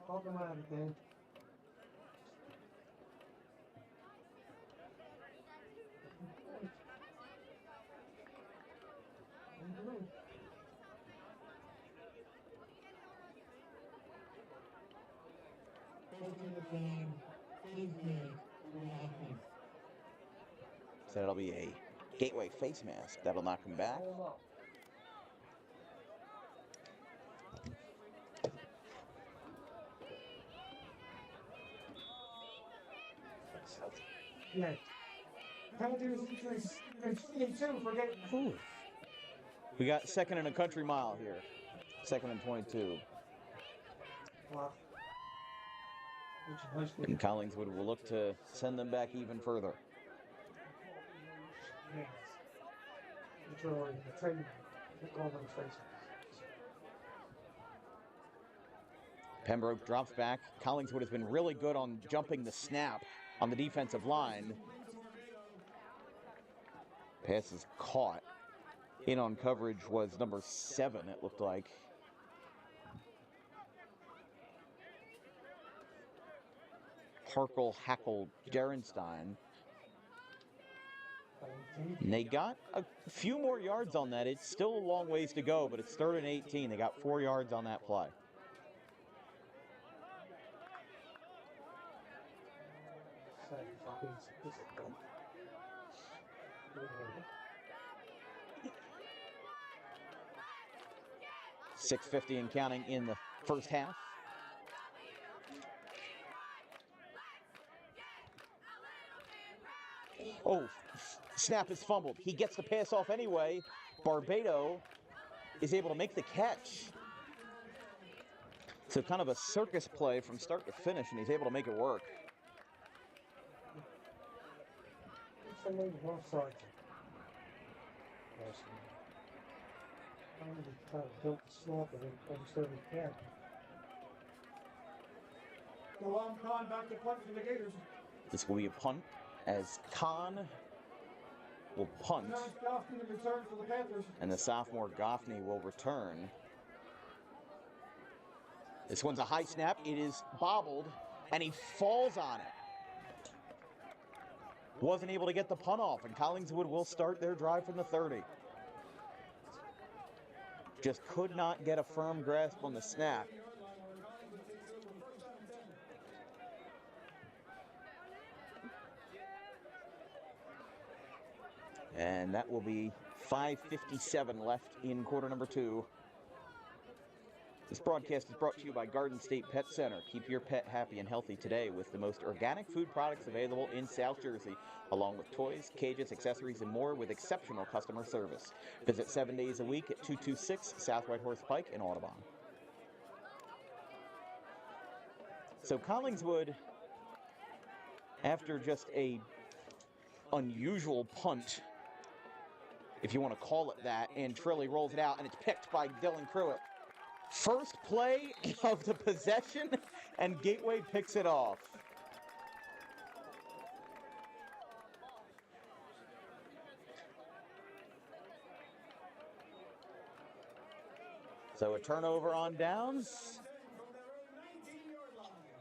Call them out again. So it'll be a Gateway face mask. That'll knock him back. Yeah. Penalties for getting. We got second and a country mile here. Second and 22. Wow. Which is nice. And Collingswood will look to send them back even further. Literally, the training, all over the face. Pembroke drops back. Collingswood has been really good on jumping the snap on the defensive line. Pass is caught. In on coverage was number 7, it looked like. Harkle Hackle Derenstein. And they got a few more yards on that. It's still a long ways to go, but it's 3rd and 18. They got 4 yards on that play. $6:50 and counting in the first half. Oh, snap is fumbled. He gets the pass off anyway. Barbado is able to make the catch. So kind of a circus play from start to finish, and he's able to make it work. Go on, Con, back to punt for the Gators. This will be a punt as Kahn will punt, Nice Goffney in return for the Panthers. and the sophomore Goffney will return. This one's a high snap. It is bobbled, and he falls on it. Wasn't able to get the punt off, and Collingswood will start their drive from the 30. Just could not get a firm grasp on the snap. And that will be 5:57 left in quarter number 2. This broadcast is brought to you by Garden State Pet Center. Keep your pet happy and healthy today with the most organic food products available in South Jersey, along with toys, cages, accessories, and more with exceptional customer service. Visit 7 days a week at 226 South White Horse Pike in Audubon. So Collingswood, after just a unusual punt, if you want to call it that, and Trilly rolls it out, and it's picked by Dylan Pruitt. First play of the possession, and Gateway picks it off. So a turnover on downs,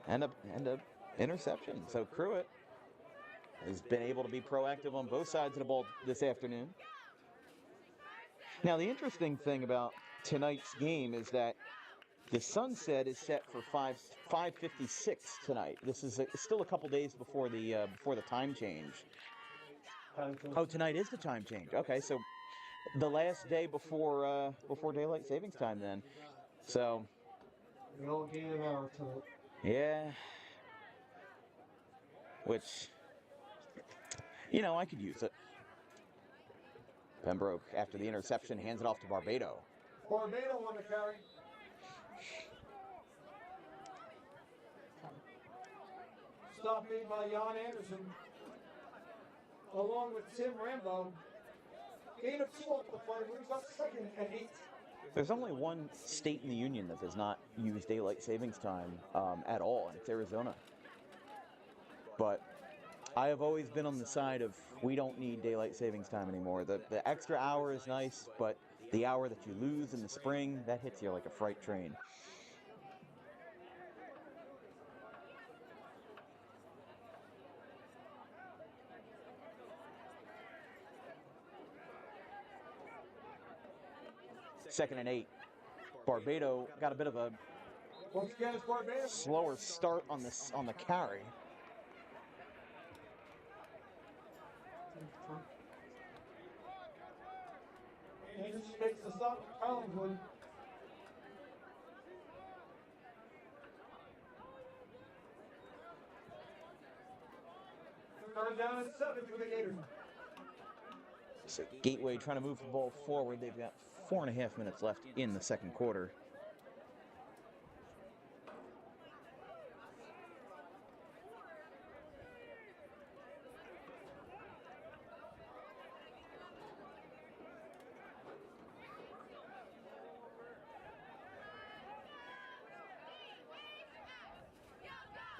and a interception. So Pruitt has been able to be proactive on both sides of the ball this afternoon. Now, the interesting thing about tonight's game is that the sunset is set for 5:56 tonight. This is still a couple days before the time change. Oh, tonight is the time change. Okay, so the last day before daylight savings time then. So We all gain an hour to it. yeah, which, you know, I could use it. Pembroke, after the interception, hands it off to Barbado. Barbado on the carry. Stop made by Jan Anderson, along with Tim Rambo. Gain of 2 off the play, brings up 2nd and 8. There's only one state in the union that does not use daylight savings time at all, and it's Arizona. But I have always been on the side of we don't need daylight savings time anymore. The extra hour is nice, but the hour that you lose in the spring, that hits you like a freight train. Second and 8. Barbado got a bit of a Once again, it's Barbado. slower start on the carry. Anderson makes the stop to Collingswood. Third down and 7 for the Gators. So Gateway trying to move the ball forward. They've got 4.5 minutes left in the second quarter.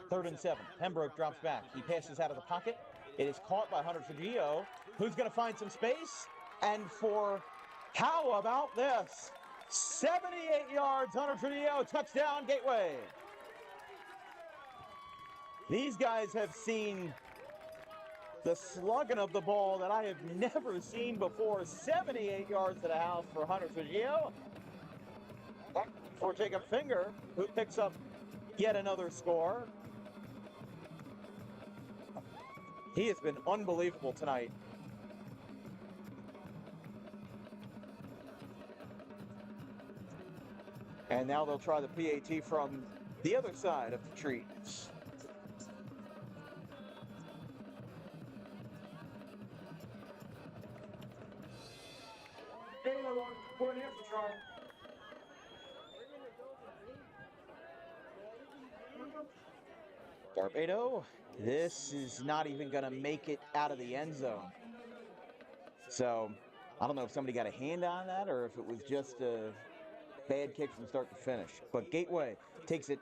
3rd and 7. Pembroke drops back. He passes out of the pocket. It is caught by Hunter Trujillo, who's going to find some space. And how about this? 78 yards, Hunter Trujillo, touchdown, Gateway. These guys have seen the slugging of the ball that I have never seen before. 78 yards to the house for Hunter Trujillo. For Jacob Finger, who picks up yet another score. He has been unbelievable tonight. And now they'll try the PAT from the other side of the trees. Darbedo, this is not even going to make it out of the end zone. So, I don't know if somebody got a hand on that or if it was just a bad kick from start to finish. But Gateway takes it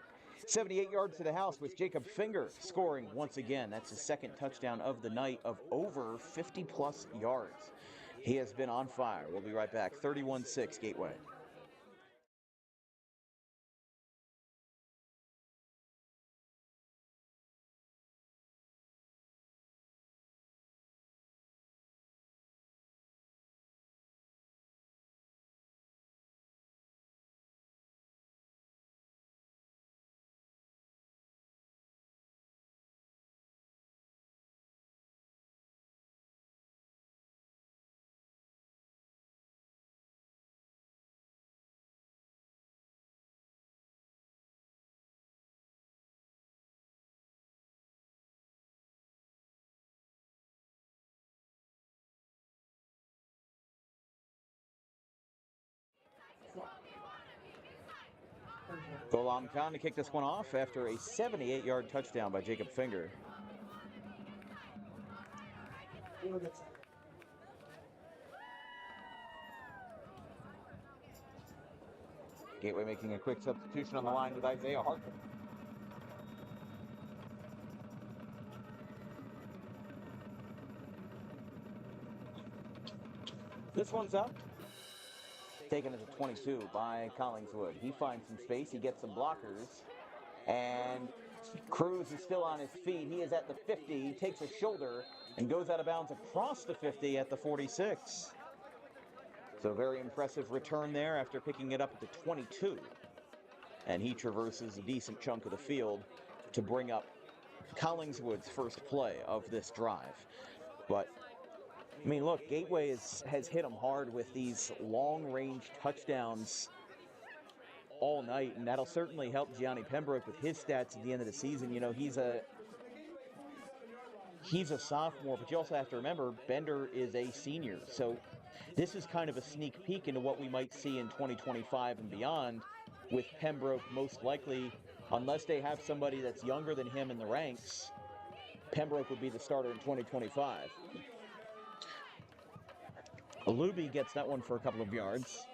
78 yards to the house with Jacob Finger scoring once again. That's his second touchdown of the night of over 50-plus yards. He has been on fire. We'll be right back. 31-6 Gateway. Ghulam Khan to kick this one off after a 78-yard touchdown by Jacob Finger. Gateway making a quick substitution on the line with Isaiah Hartman. This one's up. Taken as a 22 by Collingswood. He finds some space. He gets some blockers. And Cruz is still on his feet. He is at the 50. He takes a shoulder and goes out of bounds across the 50 at the 46. So very impressive return there after picking it up at the 22. And he traverses a decent chunk of the field to bring up Collingswood's first play of this drive. But I mean, look, Gateway has hit them hard with these long-range touchdowns all night, and that'll certainly help Gianni Pembroke with his stats at the end of the season. You know, he's a sophomore, but you also have to remember Bender is a senior. So this is kind of a sneak peek into what we might see in 2025 and beyond, with Pembroke most likely, unless they have somebody that's younger than him in the ranks, Pembroke would be the starter in 2025. Alubi gets that one for a couple of yards.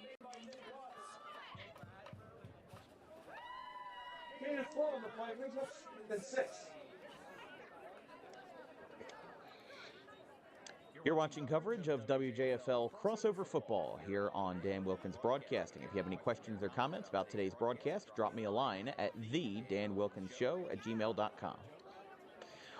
You're watching coverage of WJFL crossover football here on Dan Wilkins Broadcasting. If you have any questions or comments about today's broadcast, drop me a line at thedanwilkinsshow@gmail.com.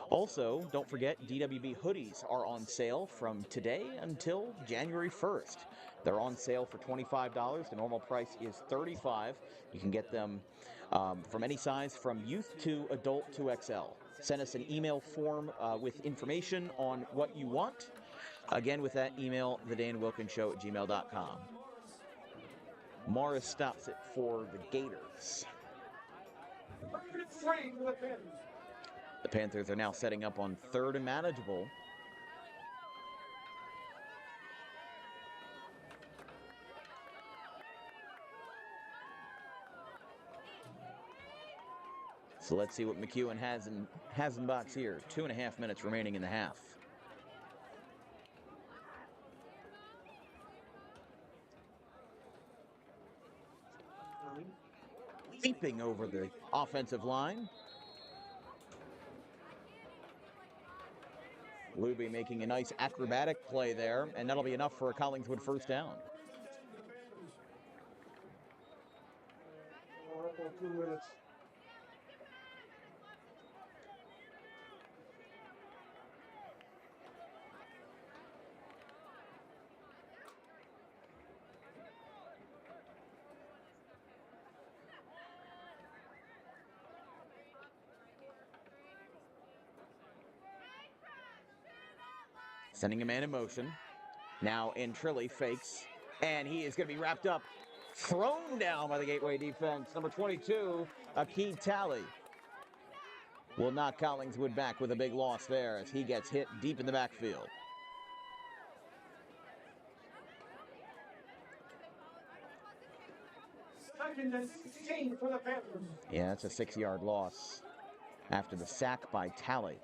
Also, don't forget, DWB hoodies are on sale from today until January 1st. They're on sale for $25. The normal price is $35. You can get them from any size, from youth to adult to XL. Send us an email form with information on what you want. Again, with that email, thedanwilkinsshow@gmail.com. Morris stops it for the Gators. The Panthers are now setting up on 3rd and manageable. So let's see what McEwen has in box here. 2.5 minutes remaining in the half. Leaping over the offensive line. Luby making a nice acrobatic play there, and that'll be enough for a Collingswood first down. About 2 minutes. Sending a man in motion. Now in Trilly fakes, and he is going to be wrapped up, thrown down by the Gateway defense. Number 22, Akeem Talley, will knock Collingswood back with a big loss there as he gets hit deep in the backfield. Second and 16 for the Panthers. Yeah, that's a 6-yard loss after the sack by Talley.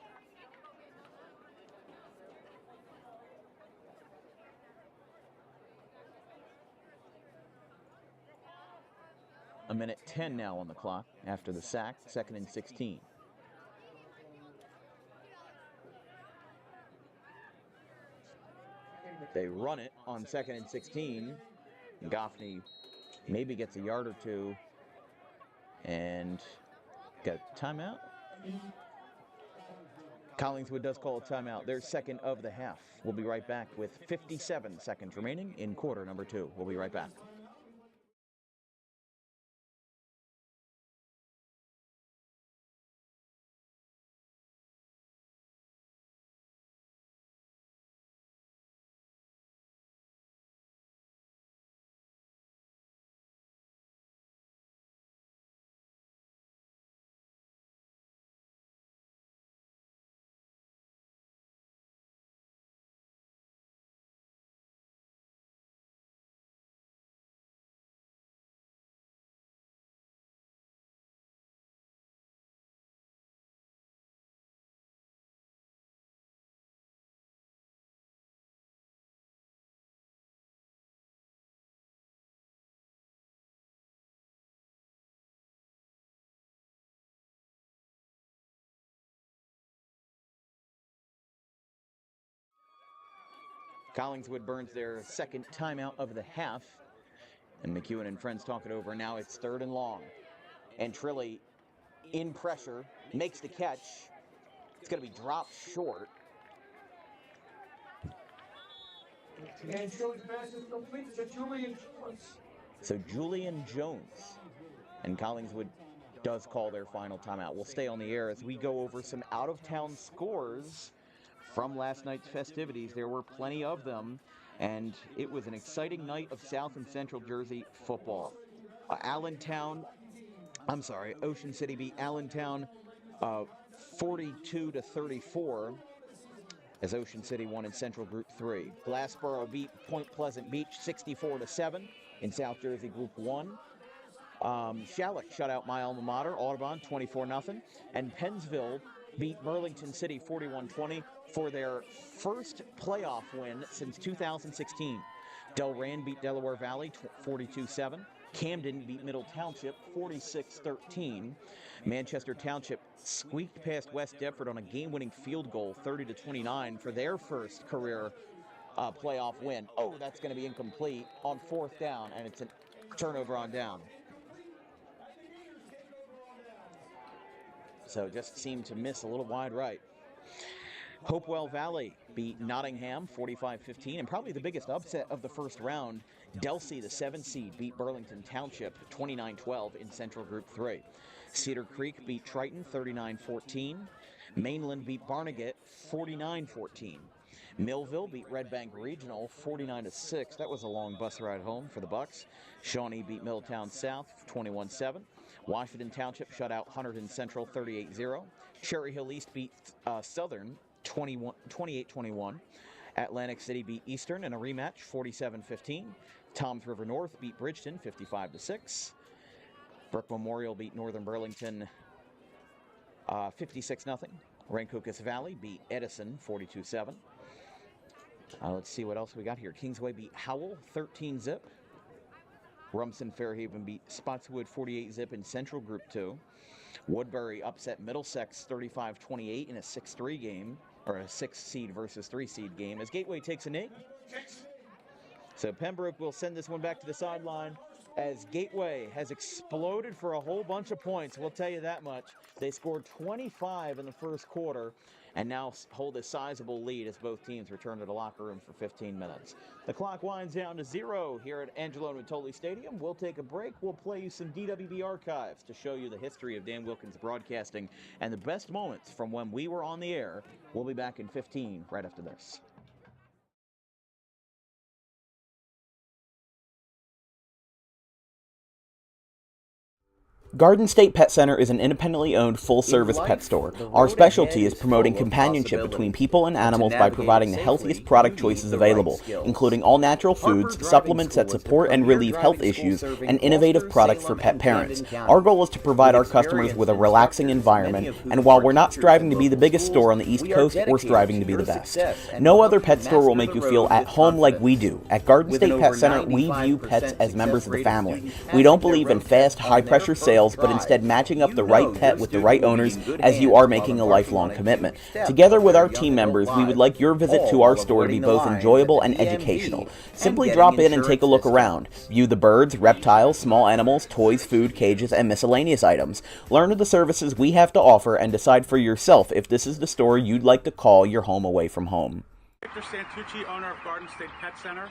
A minute 10 now on the clock after the sack, 2nd and 16. They run it on 2nd and 16. Goffney maybe gets a yard or two and got a timeout. Collingswood does call a timeout. Their second of the half. We'll be right back with 57 seconds remaining in quarter number 2. We'll be right back. Collingswood burns their second timeout of the half. And McEwen and friends talk it over. Now it's 3rd and long. And Trilly in pressure, makes the catch. It's going to be dropped short. And Trilly's pass is complete to Julian Jones. So Julian Jones. And Collingswood does call their final timeout. We'll stay on the air as we go over some out-of-town scores from last night's festivities. There were plenty of them, and it was an exciting night of South and Central Jersey football. Ocean City beat Allentown 42-34 as Ocean City won in Central Group 3. Glassboro beat Point Pleasant Beach 64-7 in South Jersey Group 1. Shalleck shut out my alma mater, Audubon, 24-0. And Pennsville beat Burlington City 41-20 for their first playoff win since 2016. Delran beat Delaware Valley 42-7. Camden beat Middle Township 46-13. Manchester Township squeaked past West Deptford on a game-winning field goal 30-29 for their first career playoff win. Oh, that's going to be incomplete on 4th down, and it's a turnover on down. So just seemed to miss a little wide right. Hopewell Valley beat Nottingham 45-15, and probably the biggest upset of the first round, Delsea, the 7th seed, beat Burlington Township 29-12 in Central Group 3. Cedar Creek beat Triton 39-14. Mainland beat Barnegat 49-14. Millville beat Red Bank Regional 49-6. That was a long bus ride home for the Bucks. Shawnee beat Middletown South 21-7. Washington Township shut out Hunterdon Central 38-0. Cherry Hill East beat Southern 28-21. Atlantic City beat Eastern in a rematch 47-15. Toms River North beat Bridgeton 55-6. Brook Memorial beat Northern Burlington 56-0. Rancocas Valley beat Edison 42-7. Let's see what else we got here. Kingsway beat Howell 13-0. Rumson Fairhaven beat Spotswood 48-0 in Central Group 2. Woodbury upset Middlesex 35-28 in a 6-3 game. or a 6th seed versus 3 seed game as Gateway takes a knee. So Pembroke will send this one back to the sideline as Gateway has exploded for a whole bunch of points. We'll tell you that much. They scored 25 in the first quarter and now hold a sizable lead as both teams return to the locker room for 15 minutes. The clock winds down to 0 here at Angelo Natoli Stadium. We'll take a break. We'll play you some DWB archives to show you the history of Dan Wilkins Broadcasting and the best moments from when we were on the air. We'll be back in 15 right after this. Garden State Pet Center is an independently owned full-service pet store. Our specialty is promoting companionship between people and animals by providing the healthiest product choices available, including all-natural foods, supplements that support and relieve health issues, and innovative products for pet parents. Our goal is to provide our customers with a relaxing environment, and while we're not striving to be the biggest store on the East Coast, we're striving to be the best. No other pet store will make you feel at home like we do. At Garden State Pet Center, we view pets as members of the family. We don't believe in fast, high-pressure sales, but instead matching up the right pet with the right owners as you are making a lifelong commitment. Together with our team members, we would like your visit to our store to be both enjoyable and educational. Simply drop in and take a look around. View the birds, reptiles, small animals, toys, food, cages, and miscellaneous items. Learn of the services we have to offer and decide for yourself if this is the store you'd like to call your home away from home. Victor Santucci, owner of Garden State Pet Center.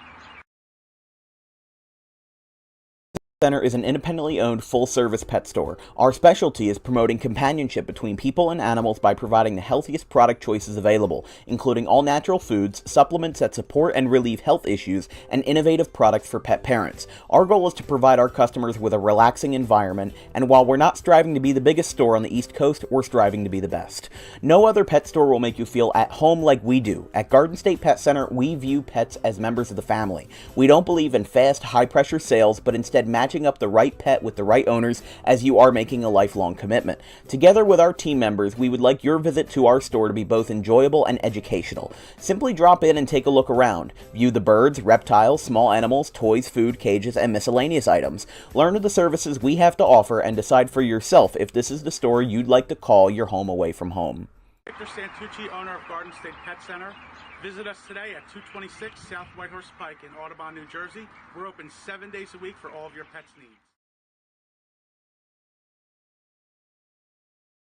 Center is an independently owned full-service pet store. Our specialty is promoting companionship between people and animals by providing the healthiest product choices available, including all-natural foods, supplements that support and relieve health issues, and innovative products for pet parents. Our goal is to provide our customers with a relaxing environment, and while we're not striving to be the biggest store on the East Coast, we're striving to be the best. No other pet store will make you feel at home like we do. At Garden State Pet Center, we view pets as members of the family. We don't believe in fast, high-pressure sales, but instead matching up the right pet with the right owners as you are making a lifelong commitment. Together with our team members, we would like your visit to our store to be both enjoyable and educational. Simply drop in and take a look around. View the birds, reptiles, small animals, toys, food, cages, and miscellaneous items. Learn of the services we have to offer and decide for yourself if this is the store you'd like to call your home away from home. Victor Santucci, owner of Garden State Pet Center. Visit us today at 226 South Whitehorse Pike in Audubon, New Jersey. We're open 7 days a week for all of your pets'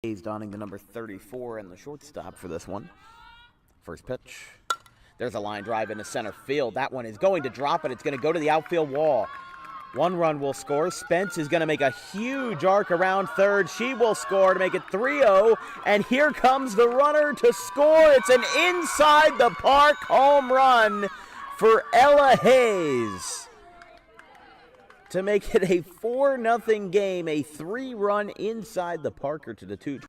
needs. Donning the number 34 and the shortstop for this one. First pitch. There's a line drive into center field. That one is going to drop it. It's going to go to the outfield wall. One run will score. Spence is going to make a huge arc around third. She will score to make it 3-0. And here comes the runner to score. It's an inside the park home run for Ella Hayes to make it a 4-0 game, a 3-run inside the Parker to the 2.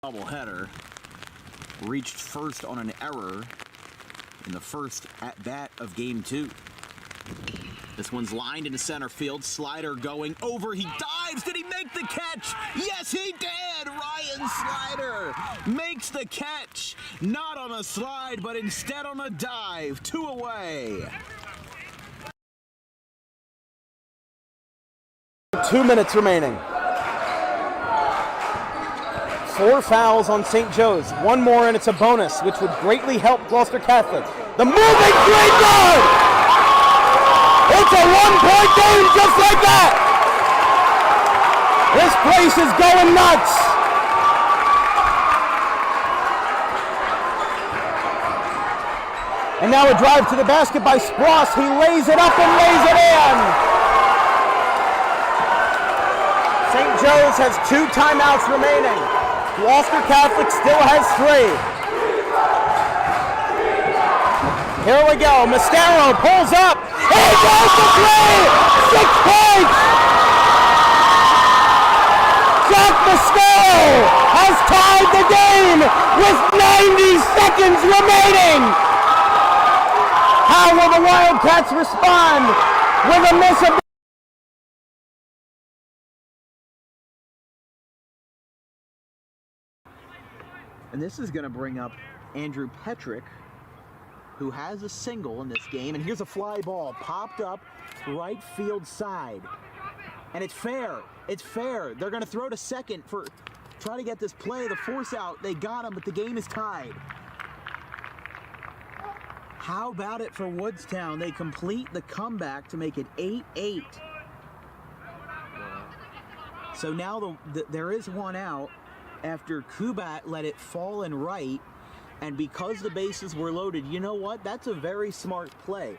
Doubleheader reached first on an error in the first at-bat of Game 2. This one's lined into center field. Slider going over. He dives. Did he make the catch? Yes, he did. Ryan Slider makes the catch. Not on a slide, but instead on a dive. 2 away. 2 minutes remaining. 4 fouls on St. Joe's. 1 more and it's a bonus, which would greatly help Gloucester Catholic. The moving green guard! It's a 1-point game just like that! This place is going nuts! And now a drive to the basket by Spross. He lays it up and lays it in! St. Joe's has 2 timeouts remaining. Gloucester Catholic still has 3. Here we go. Mastero pulls up. He goes to 3. 6 points. Jack Mastero has tied the game with 90 seconds remaining. How will the Wildcats respond with a miss of And this is going to bring up Andrew Petrick, who has a single in this game. And here's a fly ball popped up right field side. And it's fair. It's fair. They're going to throw to second for try to get this play, the force out. They got him, but the game is tied. How about it for Woodstown? They complete the comeback to make it 8-8. So now there is one out after Kubat let it fall in right, and because the bases were loaded, you know what? That's a very smart play.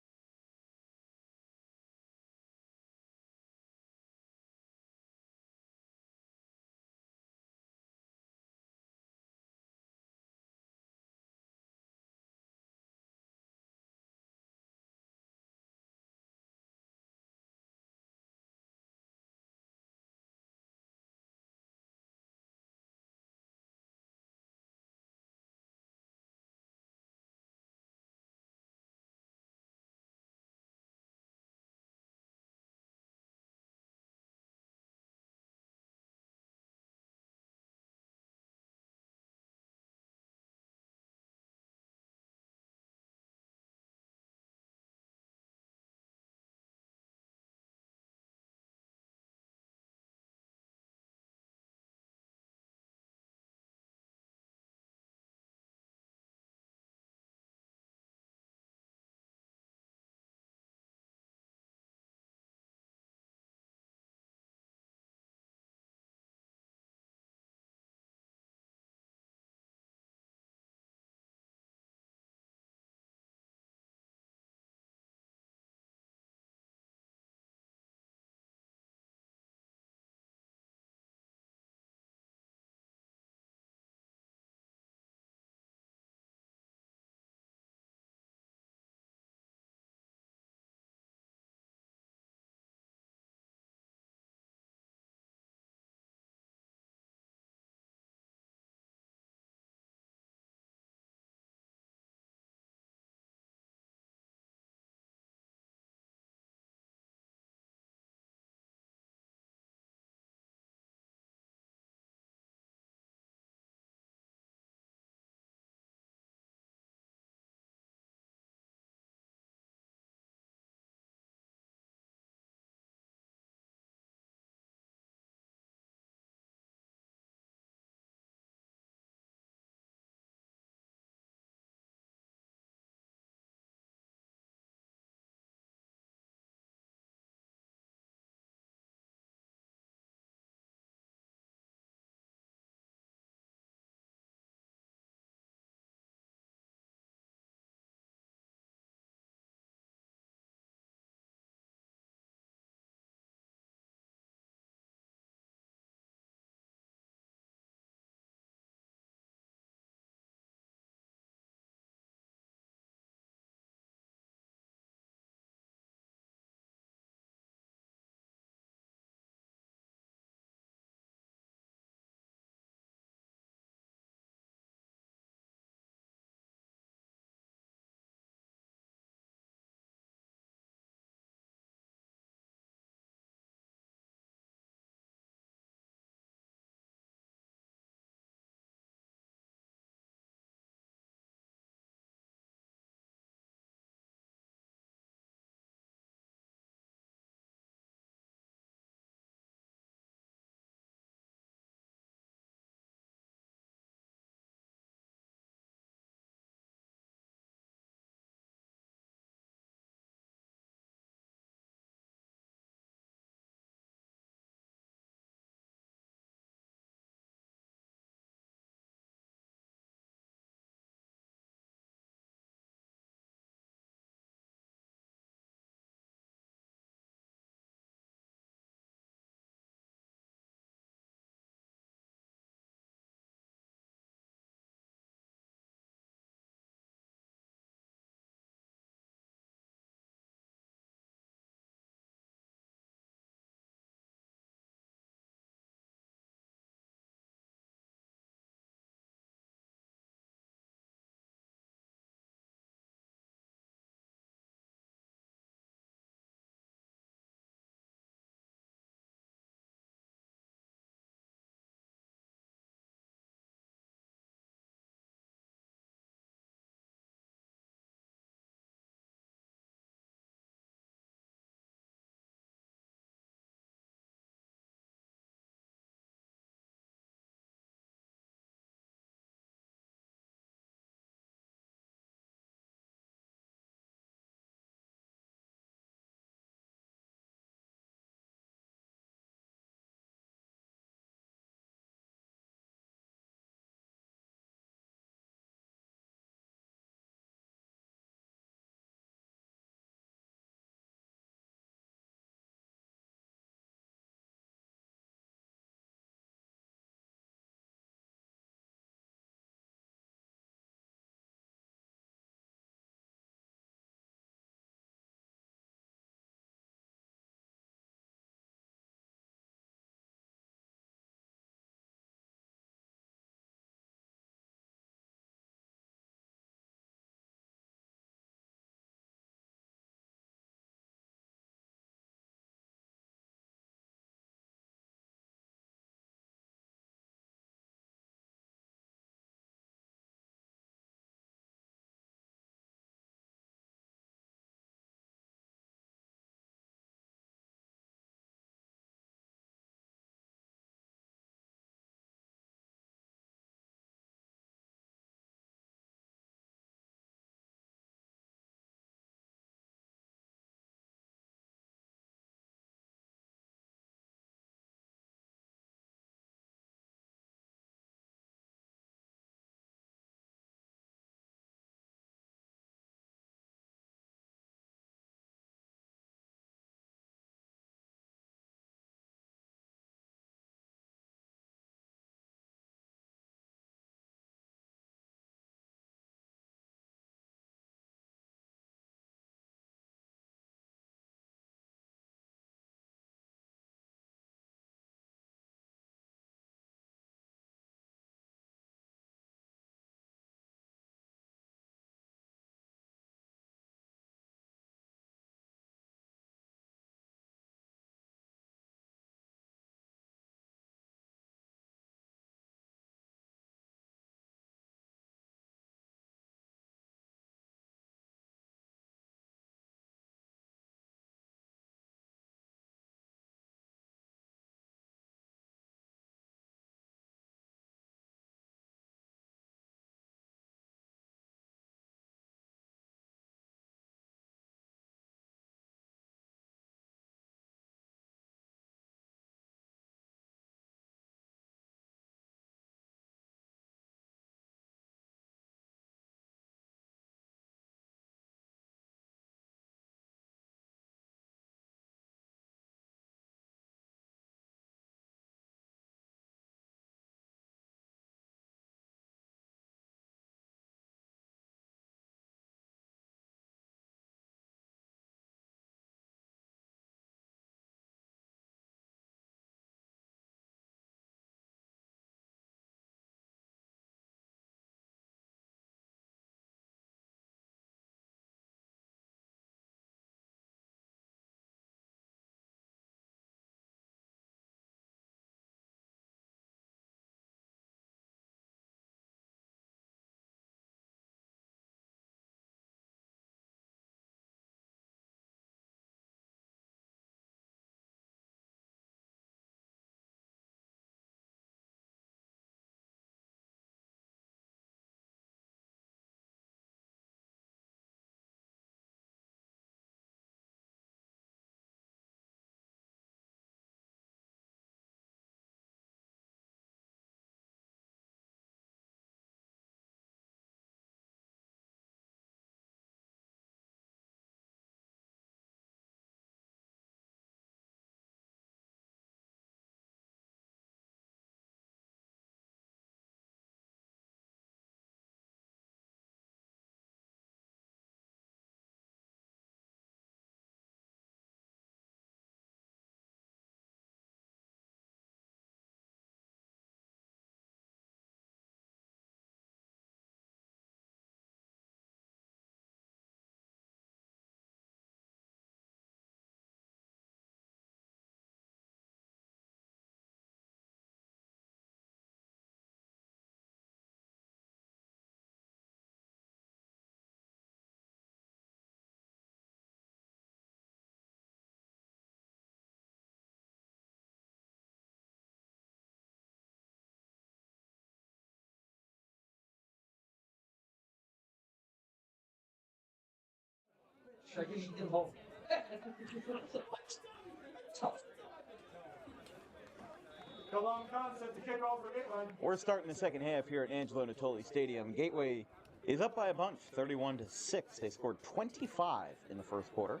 Come on, concept to kick off for Gateway. We're starting the second half here at Angelo Natoli Stadium. Gateway is up by a bunch, 31-6. They scored 25 in the first quarter.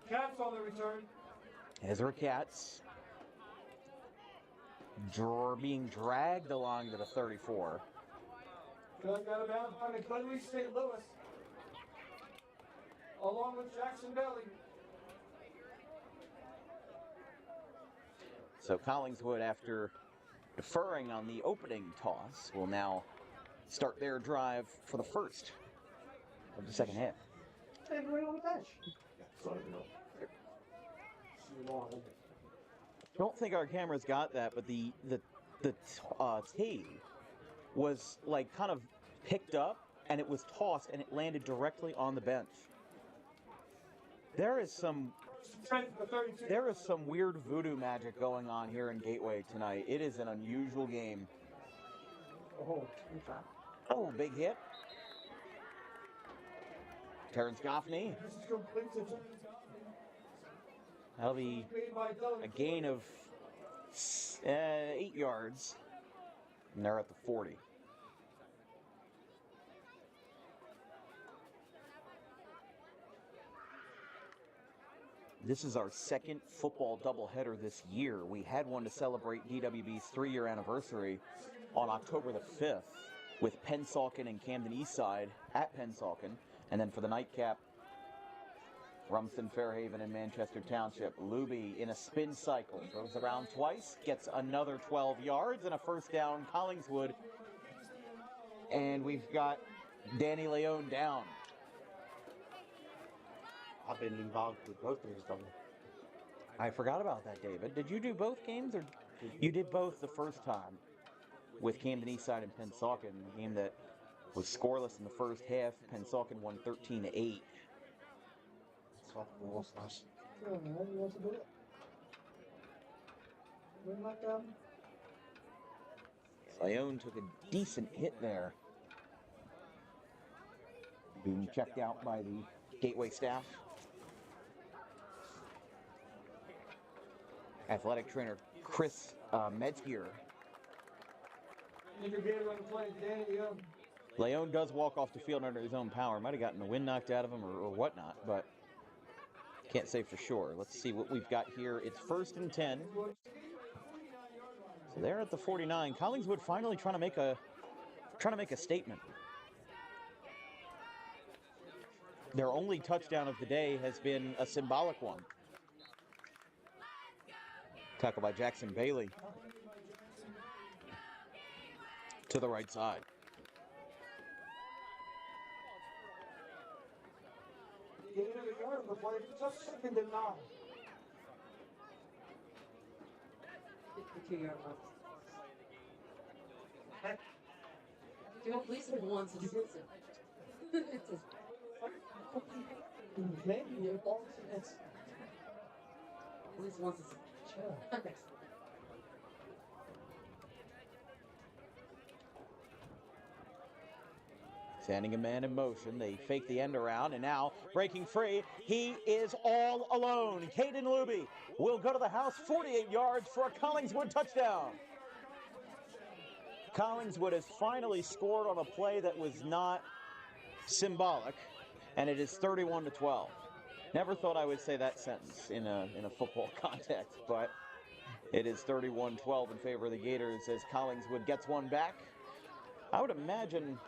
Cats on the return. Ezra Katz being dragged along to the 34. Got a bound by McClinley St. Louis. Along with Jackson Bailey. So Collingswood, after deferring on the opening toss, will now start their drive for the first of the second half. Everybody on the bench. Don't think our cameras got that, but the tape was like kind of picked up and it was tossed and it landed directly on the bench. There is some weird voodoo magic going on here in Gateway tonight. It is an unusual game. Oh, big hit. Terrence Goffney. That'll be a gain of 8 yards. And they're at the 40. This is our second football doubleheader this year. We had one to celebrate DWB's 3-year anniversary on October the 5th with Pennsauken and Camden Eastside at Pennsauken. And then for the nightcap, Rumsden, Fairhaven, and Manchester Township. Luby in a spin cycle, goes around twice, gets another 12 yards and a first down. Collingswood. And we've got Danny Leone down. I've been involved with both of them. I forgot about that, David. Did you do both games, or you did both the first time with Camden Eastside and Pennsauken, a game that was scoreless in the first half. Pennsauken won 13-8. Leone took a decent hit there, being checked out by the Gateway staff. Athletic trainer Chris Metzger. Leone does walk off the field under his own power. Might have gotten the wind knocked out of him or whatnot, but can't say for sure. Let's see what we've got here. It's 1st and 10. So they're at the 49. Collingswood finally trying to make a statement. Their only touchdown of the day has been a symbolic one. Tackle by Jackson Bailey. To the right side. At least once it's maybe your balls it's at least once it's okay. Sending a man in motion. They fake the end around, and now breaking free. He is all alone. Caden Luby will go to the house, 48 yards for a Collingswood touchdown. Collingswood has finally scored on a play that was not symbolic, and it is 31-12. Never thought I would say that sentence in a football context, but it is 31-12 in favor of the Gators as Collingswood gets one back. I would imagine,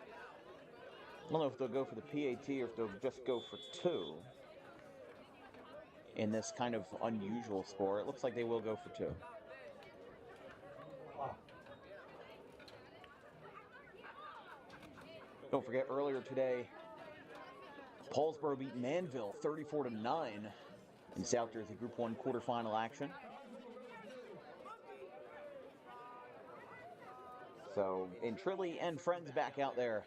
I don't know if they'll go for the PAT or if they'll just go for 2 in this kind of unusual score. It looks like they will go for 2. Don't forget, earlier today, Paulsboro beat Manville 34-9 in South Jersey Group 1 quarterfinal action. So, Intrilli and friends back out there.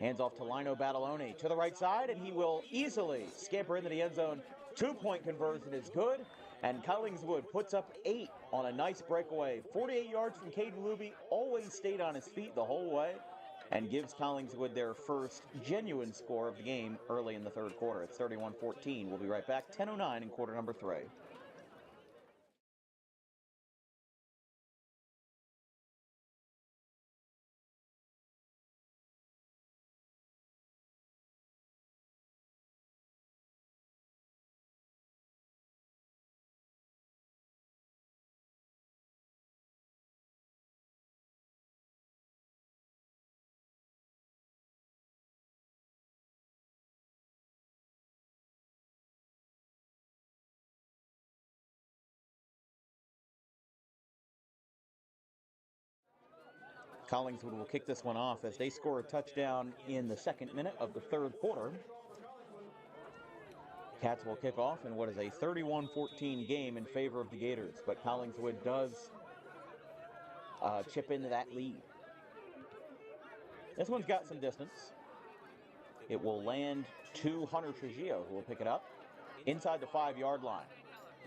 Hands off to Lino Battaloni to the right side, and he will easily scamper into the end zone. 2-point conversion is good, And Collingswood puts up 8 on a nice breakaway. 48 yards from Caden Luby, always stayed on his feet the whole way, and gives Collingswood their first genuine score of the game early in the third quarter. It's 31-14. We'll be right back. 10:09 in quarter number 3. Collingswood will kick this one off as they score a touchdown in the second minute of the third quarter. Cats will kick off in what is a 31-14 game in favor of the Gators, but Collingswood does chip into that lead. This one's got some distance. It will land to Hunter Trujillo, who will pick it up inside the 5-yard line.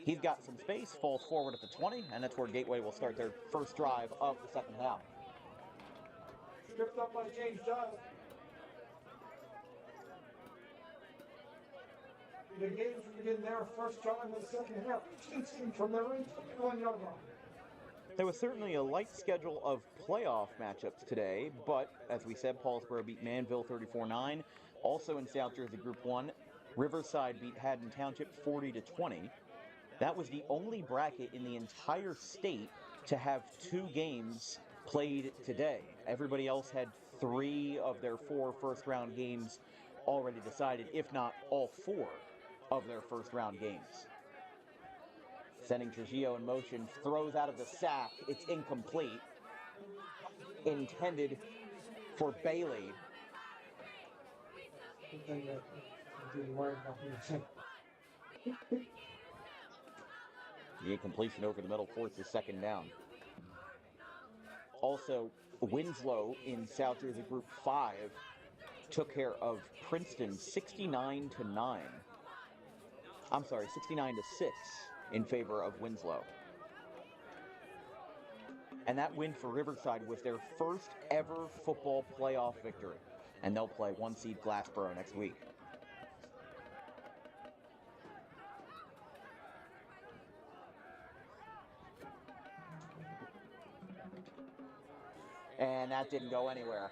He's got some space, falls forward at the 20, and that's where Gateway will start their first drive of the second half. Stripped up by James Giles. The Gators will begin their first drive of the second half, 16 from their own 21-yard line. There was certainly a light schedule of playoff matchups today, but as we said, Paulsboro beat Manville 34-9. Also in South Jersey Group 1, Riverside beat Haddon Township 40-20. That was the only bracket in the entire state to have 2 games played today. Everybody else had 3 of their 4 first-round games already decided, if not all 4 of their first-round games. Sending Trujillo in motion, throws out of the sack. It's incomplete. Intended for Bailey. The incompletion over the middle forces second down. Also, Winslow in South Jersey Group 5 took care of Princeton 69-9. I'm sorry, 69-6 in favor of Winslow. And that win for Riverside was their first ever football playoff victory. And they'll play 1 seed Glassboro next week. And that didn't go anywhere.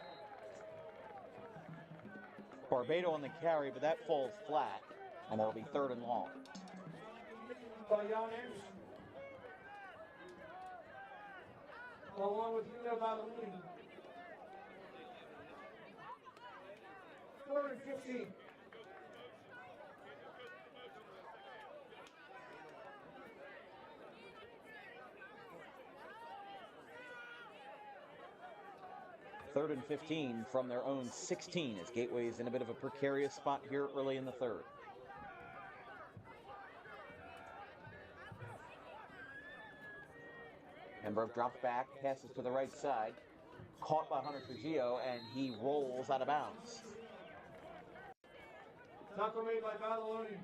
Barbado on the carry, but that falls flat. And it'll be 3rd and long. By Jan Anderson. Along with Nino Ballerini. 3rd and 15. Third and 15 from their own 16 as Gateway is in a bit of a precarious spot here early in the third. Pembroke drops back, passes to the right side, caught by Hunter Trujillo, and he rolls out of bounds. Tackle made by Ballerini.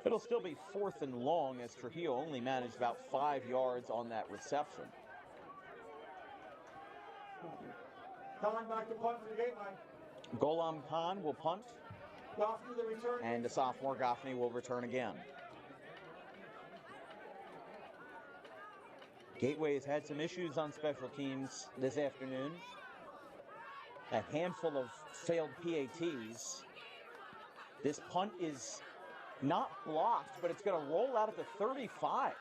It'll still be 4th and long as Trujillo only managed about 5 yards on that reception. Coming back to punt for the Gateway. Golam Khan will punt, Goffney the return. and the sophomore Goffney will return again. Gateway has had some issues on special teams this afternoon. A handful of failed PATs. This punt is not blocked, but it's going to roll out at the 35.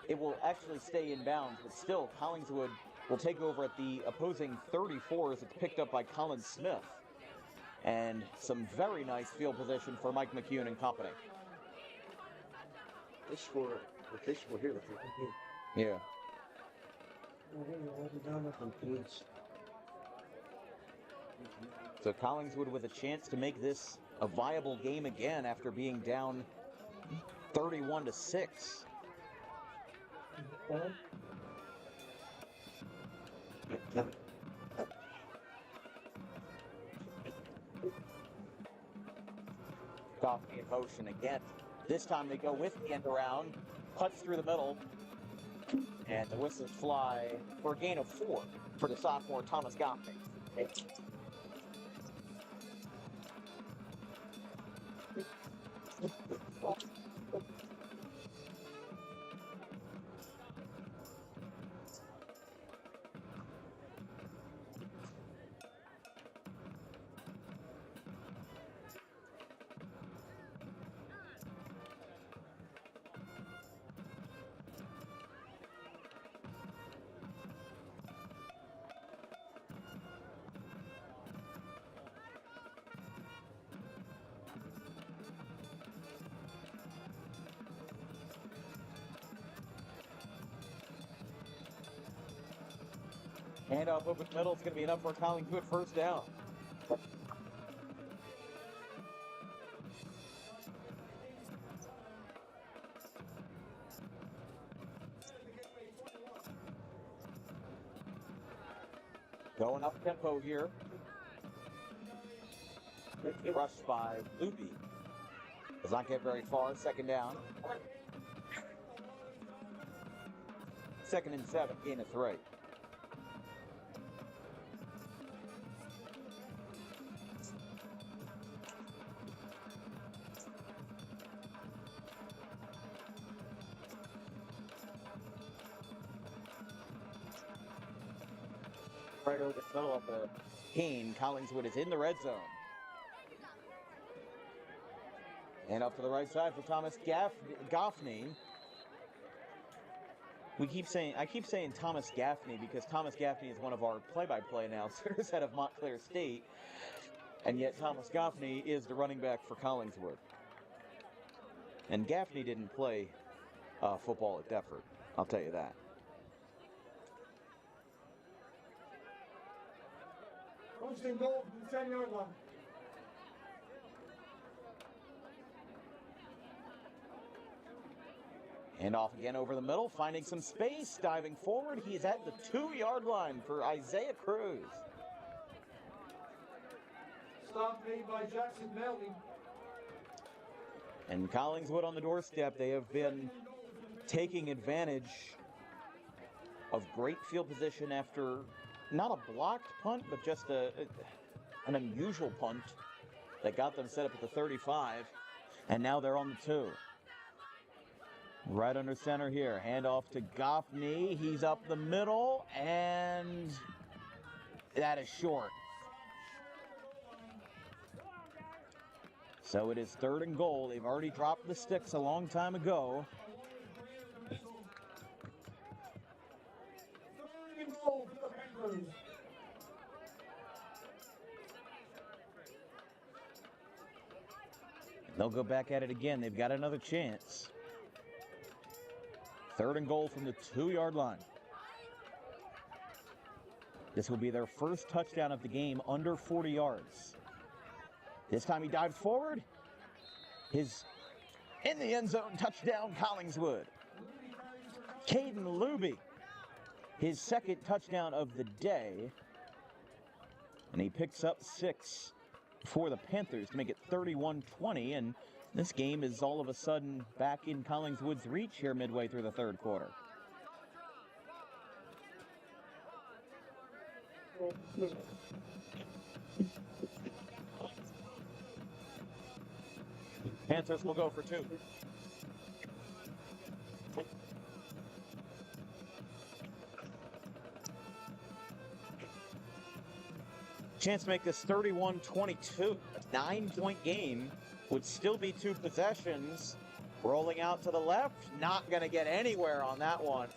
It will actually stay in bounds, but still, Collingswood will take over at the opposing 34 as it's picked up by Colin Smith. And some very nice field position for Mike McCune and company. They score here. Yeah. So Collingswood with a chance to make this a viable game again after being down 31-6. Goffney in motion again. This time they go with the end around, cuts through the middle, and the whistles fly for a gain of 4 for the sophomore Thomas Goffney. Handoff over the middle is going to be enough for a Collingswood first down. Going up tempo here. Rushed by Luby. Does not get very far. Second down. 2nd and 7. Gain of 3. Right over the middle of the cane. Collingswood is in the red zone. And up to the right side for Thomas Goffney. I keep saying Thomas Gaffney because Thomas Gaffney is one of our play-by-play announcers out of Montclair State. And yet Thomas Goffney is the running back for Collingswood. And Gaffney didn't play football at Deptford, I'll tell you that. First and goal from the 10-yard line. And off again over the middle, finding some space, diving forward. He's at the 2-yard line for Isaiah Cruz. Stop made by Jackson Melly. And Collingswood on the doorstep. They have been taking advantage of great field position after not a blocked punt, but just an unusual punt that got them set up at the 35. And now they're on the 2. Right under center here. Handoff to Goffney. He's up the middle, and that is short. So it is 3rd and goal. They've already dropped the sticks a long time ago. They'll go back at it again. They've got another chance. 3rd and goal from the 2-yard line. This will be their first touchdown of the game under 40 yards. This time he dived forward. His in the end zone touchdown, Collingswood. Caden Luby, his 2nd touchdown of the day. And he picks up 6 for the Panthers to make it 31-20. And this game is all of a sudden back in Collingswood's reach here midway through the 3rd quarter. Panthers will go for 2. Chance to make this 31-22. 9-point game. Would still be 2 possessions. Rolling out to the left. Not going to get anywhere on that one.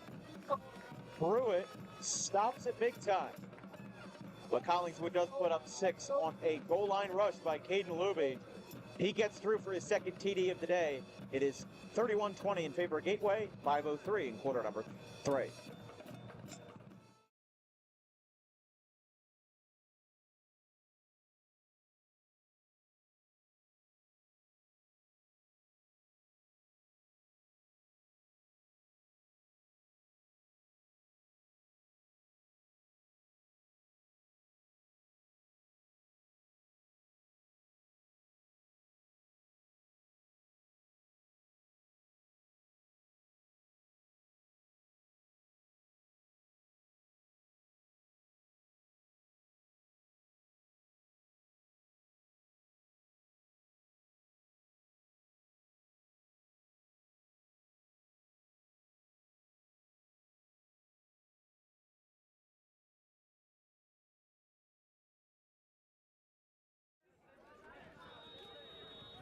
Pruitt stops it big time. But Collingswood does put up 6 on a goal line rush by Caden Luby. He gets through for his 2nd TD of the day. It is 31-20 in favor of Gateway. 5:03 in quarter number 3.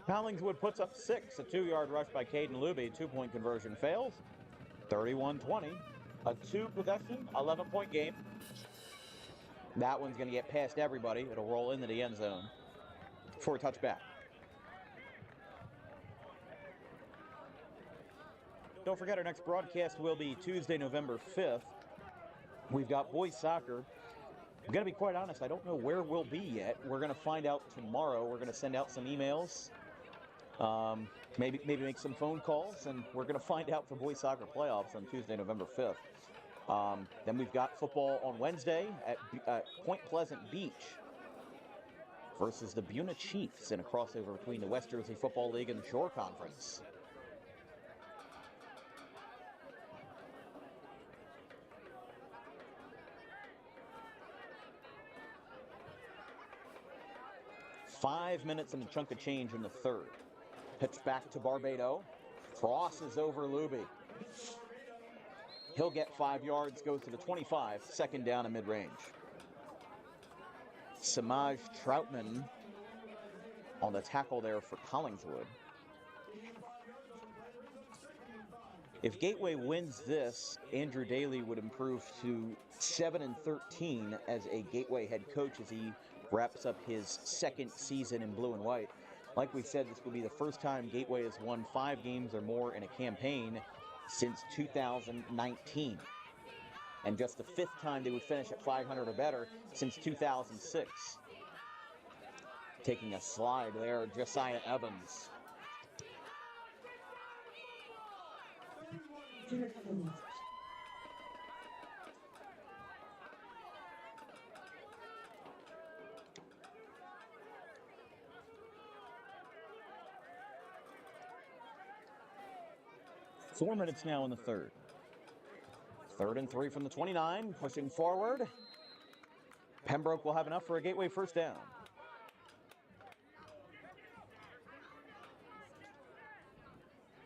Collingswood puts up 6. A 2-yard rush by Caden Luby. 2-point conversion fails. 31-20. A 2-possession, 11-point game. That one's going to get past everybody. It'll roll into the end zone for a touchback. Don't forget, our next broadcast will be Tuesday, November 5th. We've got boys soccer. I'm going to be quite honest, I don't know where we'll be yet. We're going to find out tomorrow. We're going to send out some emails, maybe make some phone calls, and we're going to find out for boys soccer playoffs on Tuesday, November 5th. Then we've got football on Wednesday at Point Pleasant Beach versus the Buna Chiefs in a crossover between the West Jersey Football League and the Shore Conference. Five minutes and a chunk of change in the third. Pitch back to Barbado. Crosses over Luby. He'll get 5 yards, goes to the 25, second down and mid-range. Samaj Troutman on the tackle there for Collingswood. If Gateway wins this, Andrew Daly would improve to 7-13 as a Gateway head coach as he wraps up his second season in blue and white. Like we said, this will be the first time Gateway has won 5 games or more in a campaign since 2019. And just the 5th time they would finish at 500 or better since 2006. Taking a slide there, Josiah Evans. Four minutes now in the third. 3rd and 3 from the 29, pushing forward. Pembroke will have enough for a Gateway first down.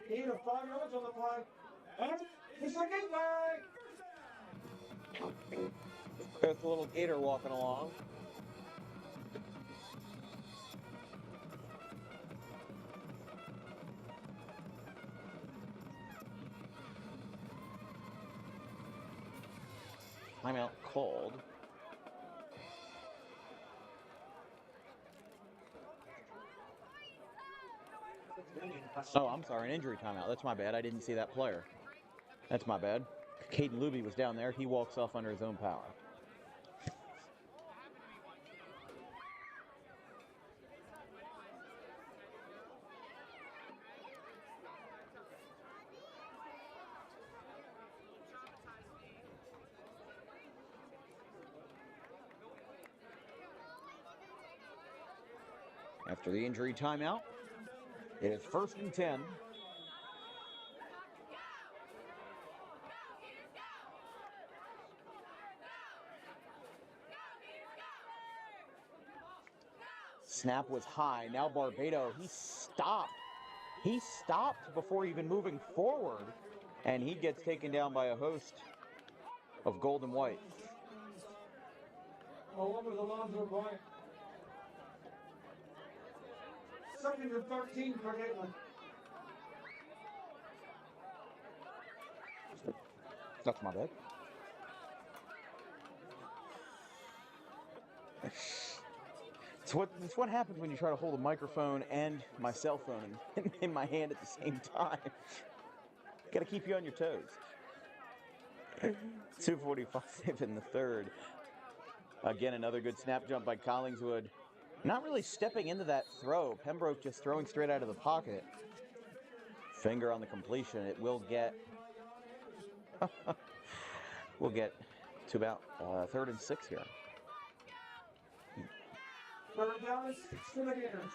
Gain of 5 yards on the play. And it's a Gateway! There's the little Gator walking along. Timeout called. Oh, I'm sorry, an injury timeout. That's my bad. I didn't see that player. That's my bad. Caden Luby was down there. He walks off under his own power. After the injury timeout, it is 1st and 10. Snap was high. Now Barbado, he stopped. He stopped before even moving forward, and he gets taken down by a host of gold and white. All over the Lonzo Bryant. 2nd and 13 for Gateway. That's my bad. It's what happens when you try to hold a microphone and my cell phone in my hand at the same time. Got to keep you on your toes. 2:45 in the third. Again, another good snap jump by Collingswood. Not really stepping into that throw. Pembroke just throwing straight out of the pocket. Finger on the completion. It will get... we'll get to about 3rd and 6 here. 3rd down and 6 for the Gators.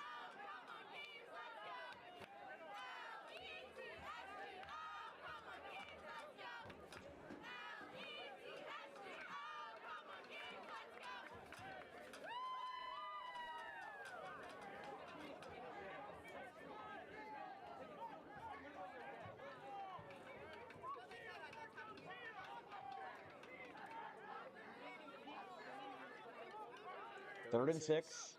Third and 6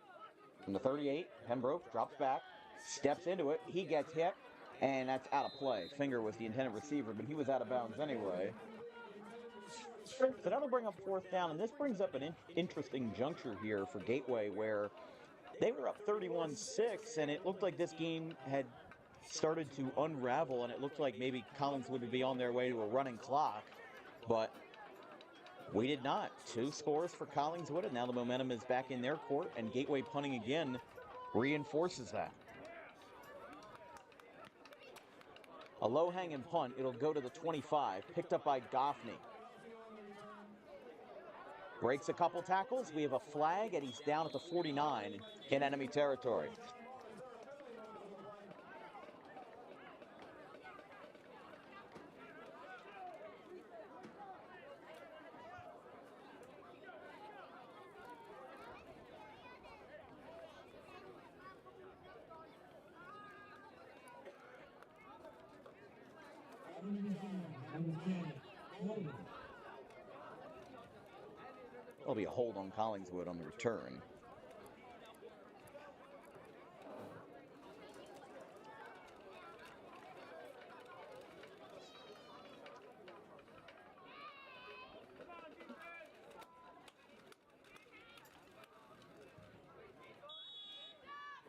from the 38. Pembroke drops back. steps into it. He gets hit, and that's out of play. Finger was the intended receiver, but he was out of bounds anyway. So that'll bring up fourth down, and this brings up an interesting juncture here for Gateway where they were up 31-6, and it looked like this game had started to unravel, and it looked like maybe Collingswood would be on their way to a running clock, but we did not. 2 scores for Collingswood, and now the momentum is back in their court, and Gateway punting again reinforces that. A low-hanging punt. It'll go to the 25, picked up by Goffney. Breaks a couple tackles. We have a flag, and he's down at the 49 in enemy territory. There'll be a hold on Collingswood on the return.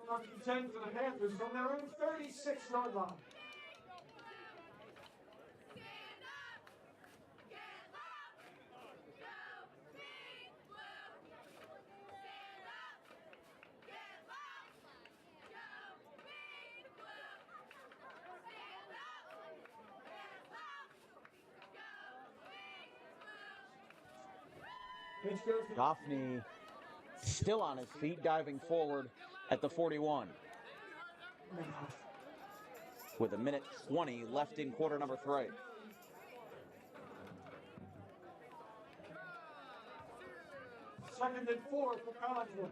Number 10 for the Panthers from their own 36-yard line. Goffney still on his feet, diving forward at the 41. With a minute 20 left in quarter number 3. Second and 4 for Collingswood.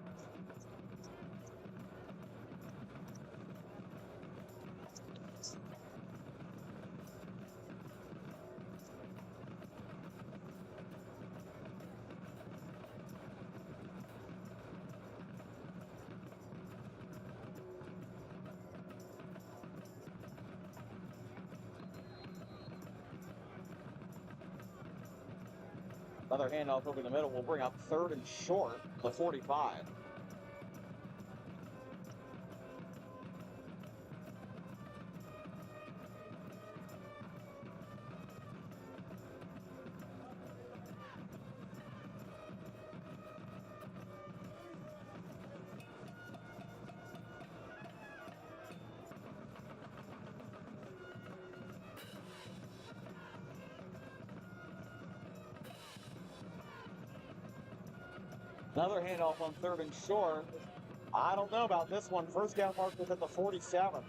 Another handoff over the middle will bring up 3rd and short, the 45. Another handoff on 3rd and short. I don't know about this one. First down mark was at the 47.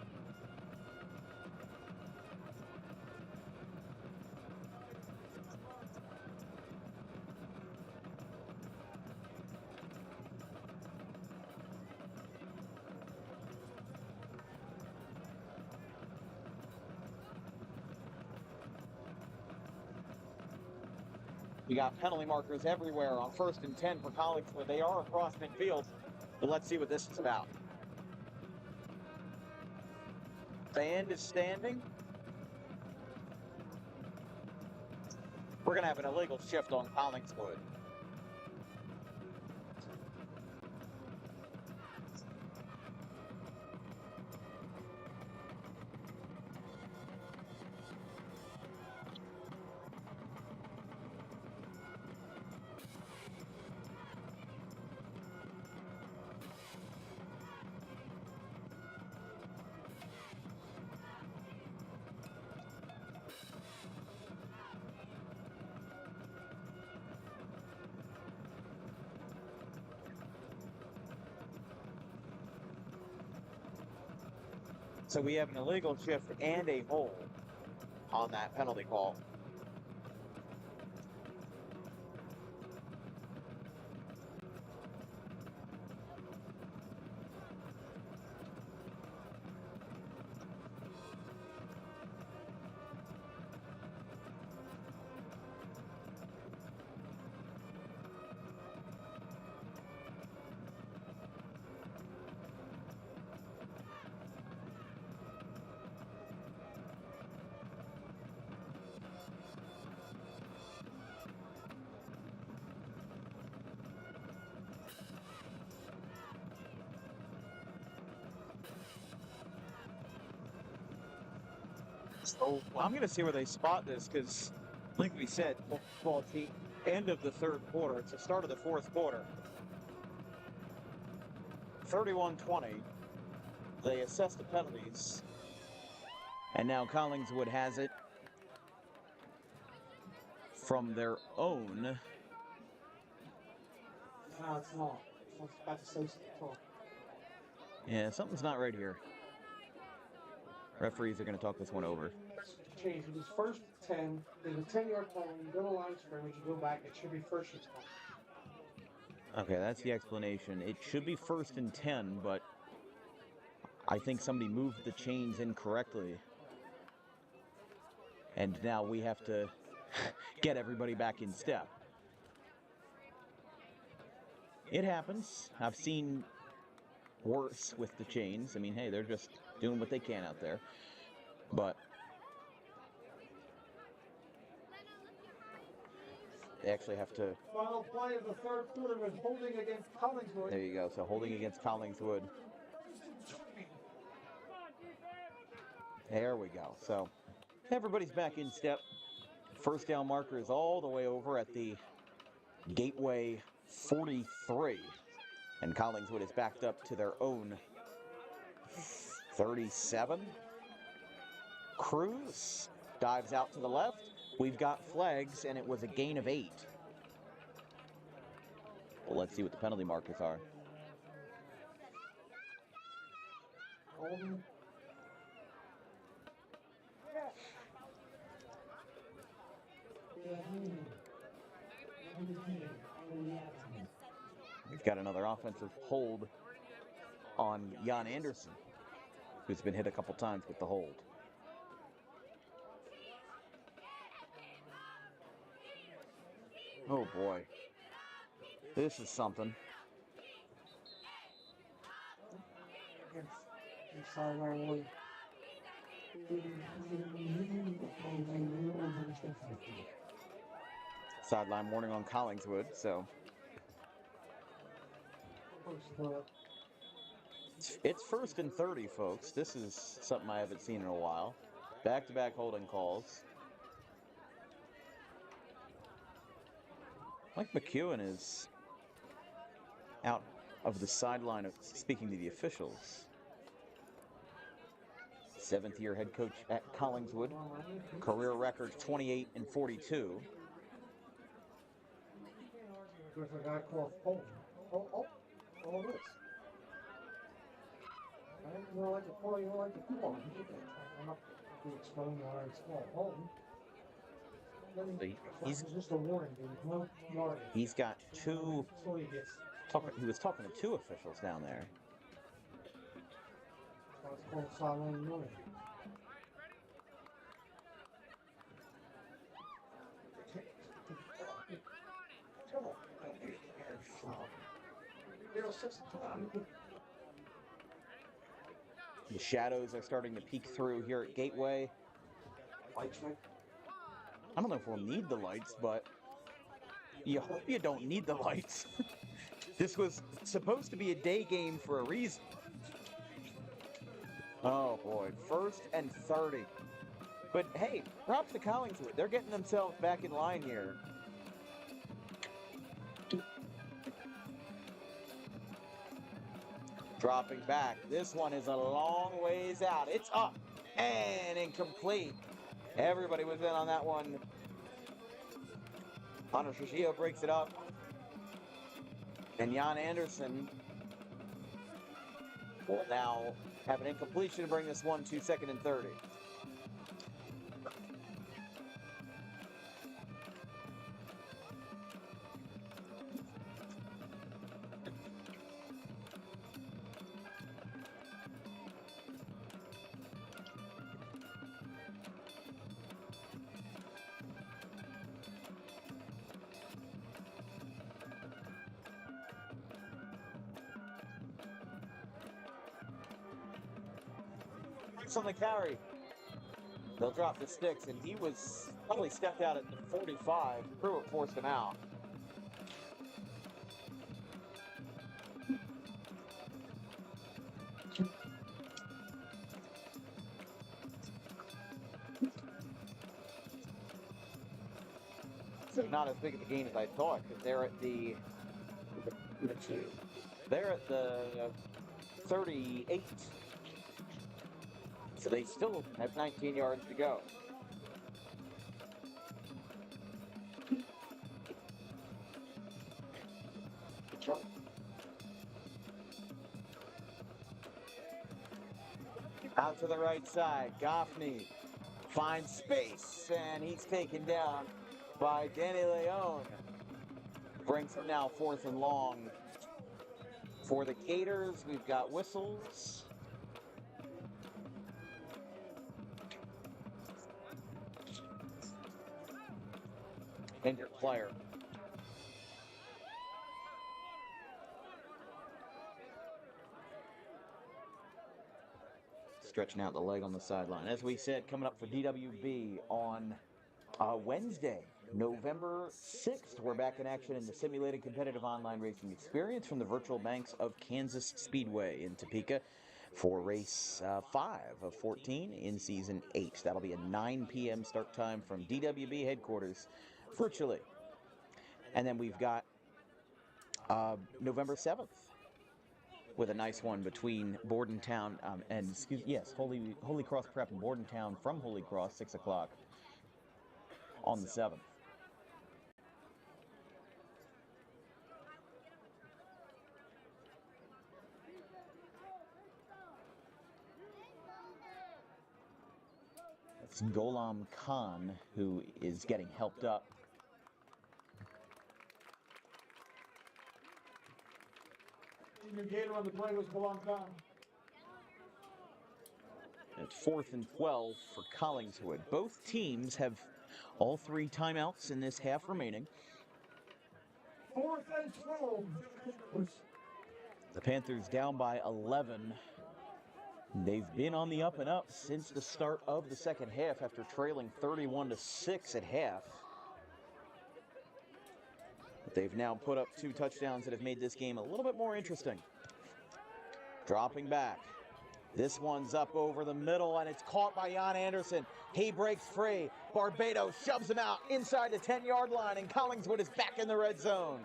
We got penalty markers everywhere on 1st and 10 for Collingswood. They are across midfield, but let's see what this is about. Band is standing. We're going to have an illegal shift on Collingswood. So we have an illegal shift and a hold on that penalty call. So I'm going to see where they spot this because, like we said, well, it's the end of the third quarter. It's the start of the fourth quarter. 31-20. They assess the penalties. And now Collingswood has it from their own. No, it's not. I was about to say something. Yeah, something's not right here. Referees are going to talk this one over. Change. It was first 10. There's a 10-yard penalty. You go to line of scrimmage. You go back. It should be first and 10. Okay, that's the explanation. It should be 1st and 10, but I think somebody moved the chains incorrectly. And now we have to get everybody back in step. It happens. I've seen worse with the chains. I mean, hey, they're just doing what they can out there. But they actually have to. Final play of the third quarter was holding against Collingswood. There you go. So holding against Collingswood. There we go. So everybody's back in step. First down marker is all the way over at the Gateway 43. And Collingswood is backed up to their own 37. Cruz dives out to the left. We've got flags, and it was a gain of 8. Well, let's see what the penalty markers are. We've got another offensive hold on Jan Anderson, who's been hit a couple times with the hold. Oh boy, this is something. Sideline warning on Collingswood, so it's 1st and 30, folks. This is something I haven't seen in a while. Back-to-back holding calls. Mike McEwen is out of the sideline of speaking to the officials. 7th-year head coach at Collingswood. Career record 28 and 42. With a guy called Holden. All this. You don't like the call, you don't like the call. I'm not going to explain why it's called Holden. He's just a warning, dude. No yardage. He's got 2. So he gets. He was talking to 2 officials down there. That's called sideline warning. The shadows are starting to peek through here at Gateway. I don't know if we'll need the lights, but you hope you don't need the lights. This was supposed to be a day game for a reason. Oh boy, 1st and 30. But hey, props to Collingswood. They're getting themselves back in line here. Dropping back. This one is a long ways out. It's up and incomplete. Everybody was in on that one. Hunter Shishio breaks it up. And Jan Anderson will now have an incompletion to bring this one to 2nd and 30. On the carry. They'll drop the sticks, and he was probably stepped out at the 45. Pruitt forced him out. It's not as big of a gain as I thought, because they're at the 38. So they still have 19 yards to go. Out to the right side, Goffney finds space, and he's taken down by Danny Leone. Brings him now 4th and long. For the Gators, we've got whistles. Injured player. Stretching out the leg on the sideline. As we said, coming up for DWB on Wednesday, November 6th, we're back in action in the simulated competitive online racing experience from the virtual banks of Kansas Speedway in Topeka for race 5 of 14 in season 8. That'll be a 9 p.m. start time from DWB headquarters virtually. And then we've got November 7th with a nice one between Bordentown Holy Cross Prep and Bordentown from Holy Cross, 6 o'clock on the 7th. It's Ghulam Khan who is getting helped up. Senior Gator on the play was Ghulam Khan. It's 4th and 12 for Collingswood. Both teams have all 3 timeouts in this half remaining. 4th and 12. The Panthers down by 11. They've been on the up and up since the start of the second half after trailing 31-6 at half. But they've now put up 2 touchdowns that have made this game a little bit more interesting. Dropping back. This one's up over the middle, and it's caught by Jan Anderson. He breaks free. Barbados shoves him out inside the 10-yard line, and Collingswood is back in the red zone.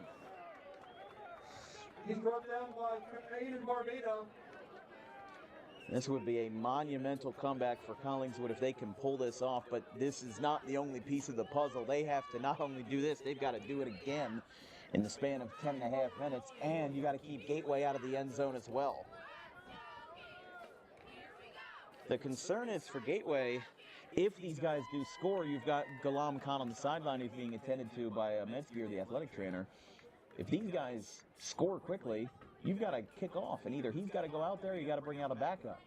He's brought down by Aiden Barbados. This would be a monumental comeback for Collingswood if they can pull this off, but this is not the only piece of the puzzle. They have to not only do this, they've got to do it again in the span of 10.5 minutes, and you got to keep Gateway out of the end zone as well. The concern is for Gateway, if these guys do score, you've got Ghulam Khan on the sideline who's being attended to by Metzger, the athletic trainer. If these guys score quickly, you've got to kick off, and either he's got to go out there or you got to bring out a backup.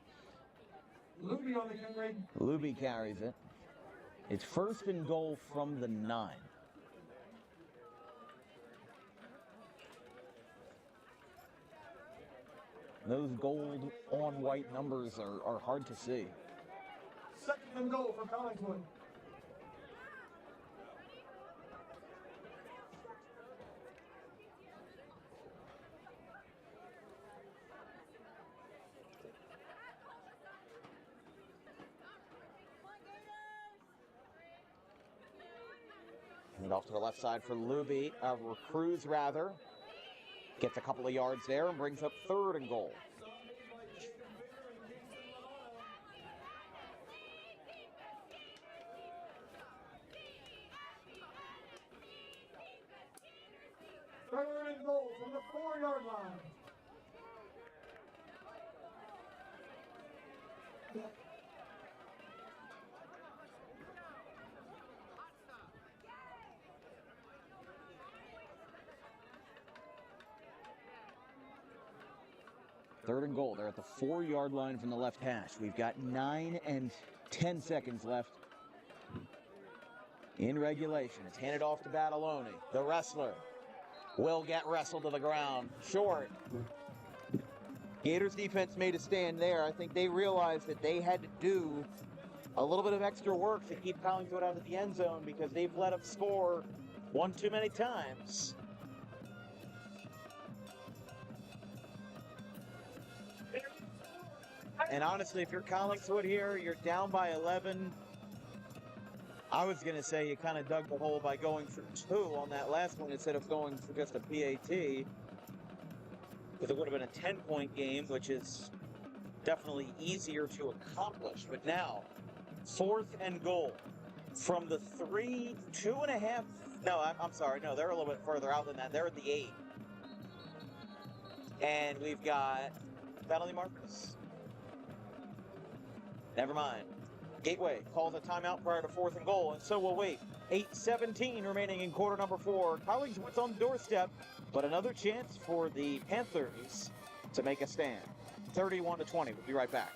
Luby on the carry. Luby carries it. It's 1st and goal from the 9. Those gold on white numbers are hard to see. 2nd and goal for Collingswood. And off to the left side for Luby, Cruz rather. Gets a couple of yards there and brings up 3rd and goal. Third and goal from the 4-yard line. Third and goal. They're at the 4-yard line from the left hash. We've got 9 and 10 seconds left in regulation. It's handed off to Battaloni. The wrestler will get wrestled to the ground. Short. Gators defense made a stand there. I think they realized that they had to do a little bit of extra work to keep Collingswood out of the end zone because they've let them score one too many times. And honestly, if you're Collingswood here, you're down by 11. I was going to say you kind of dug the hole by going for 2 on that last one instead of going for just a PAT. Because it would have been a 10-point game, which is definitely easier to accomplish. But now, 4th and goal from the 2.5. No, I'm sorry. No, they're a little bit further out than that. They're at the 8. And we've got penalty markers. Never mind. Gateway calls a timeout prior to 4th and goal, and so we'll wait. 8:17 remaining in quarter number 4. Collingswood's on the doorstep, but another chance for the Panthers to make a stand. 31-20. We'll be right back.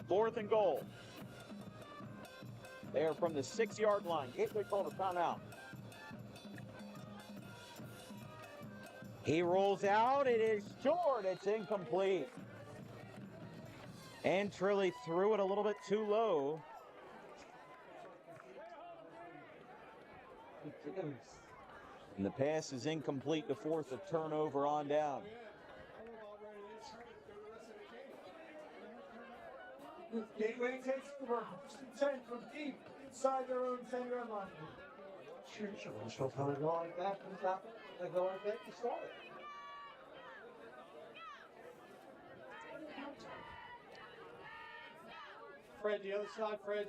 Fourth and goal. They are from the 6-yard line. Gateway called a timeout. He rolls out. It is short. It's incomplete. And Trilly threw it a little bit too low. And the pass is incomplete to force a turnover on down. Gateway takes over. 10 from deep inside their own 10-yard line. Sure, she'll come and go like that from the top. They go like that, you start it. Fred, the other side, Fred.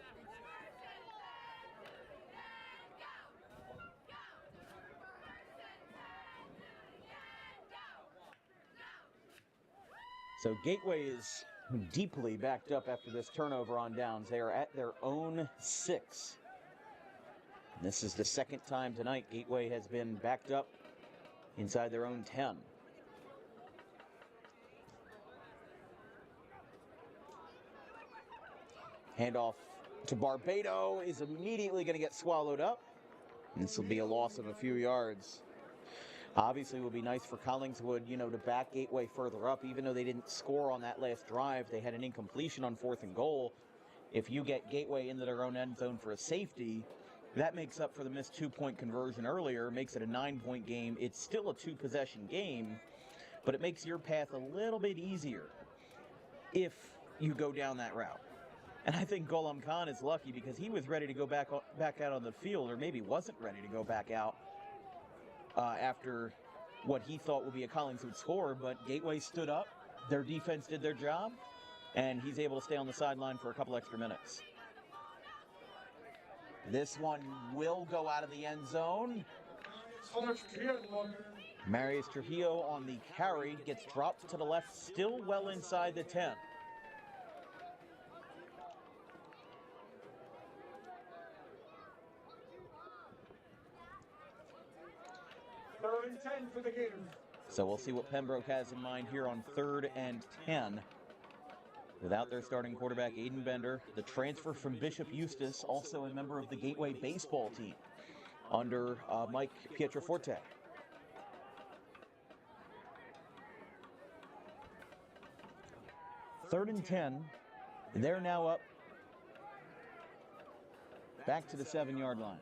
So Gateway is deeply backed up after this turnover on downs. They are at their own 6. And this is the second time tonight Gateway has been backed up inside their own 10. Handoff to Barbado is immediately going to get swallowed up. And this will be a loss of a few yards. Obviously, it would be nice for Collingswood, to back Gateway further up. Even though they didn't score on that last drive, they had an incompletion on 4th and goal. If you get Gateway into their own end zone for a safety, that makes up for the missed 2-point conversion earlier, makes it a 9-point game. It's still a 2-possession game, but it makes your path a little bit easier if you go down that route. And I think Ghulam Khan is lucky because he was ready to go back out on the field, or maybe wasn't ready to go back out after what he thought would be a Collingswood score, but Gateway stood up, their defense did their job, and he's able to stay on the sideline for a couple extra minutes. This one will go out of the end zone. Marius Trujillo on the carry, gets dropped to the left, still well inside the 10. Third and 10 for the Gators. So we'll see what Pembroke has in mind here on 3rd and 10. Without their starting quarterback, Aiden Bender, the transfer from Bishop Eustis, also a member of the Gateway baseball team under Mike Pietroforte. Third and 10. They're now up back to the 7-yard line.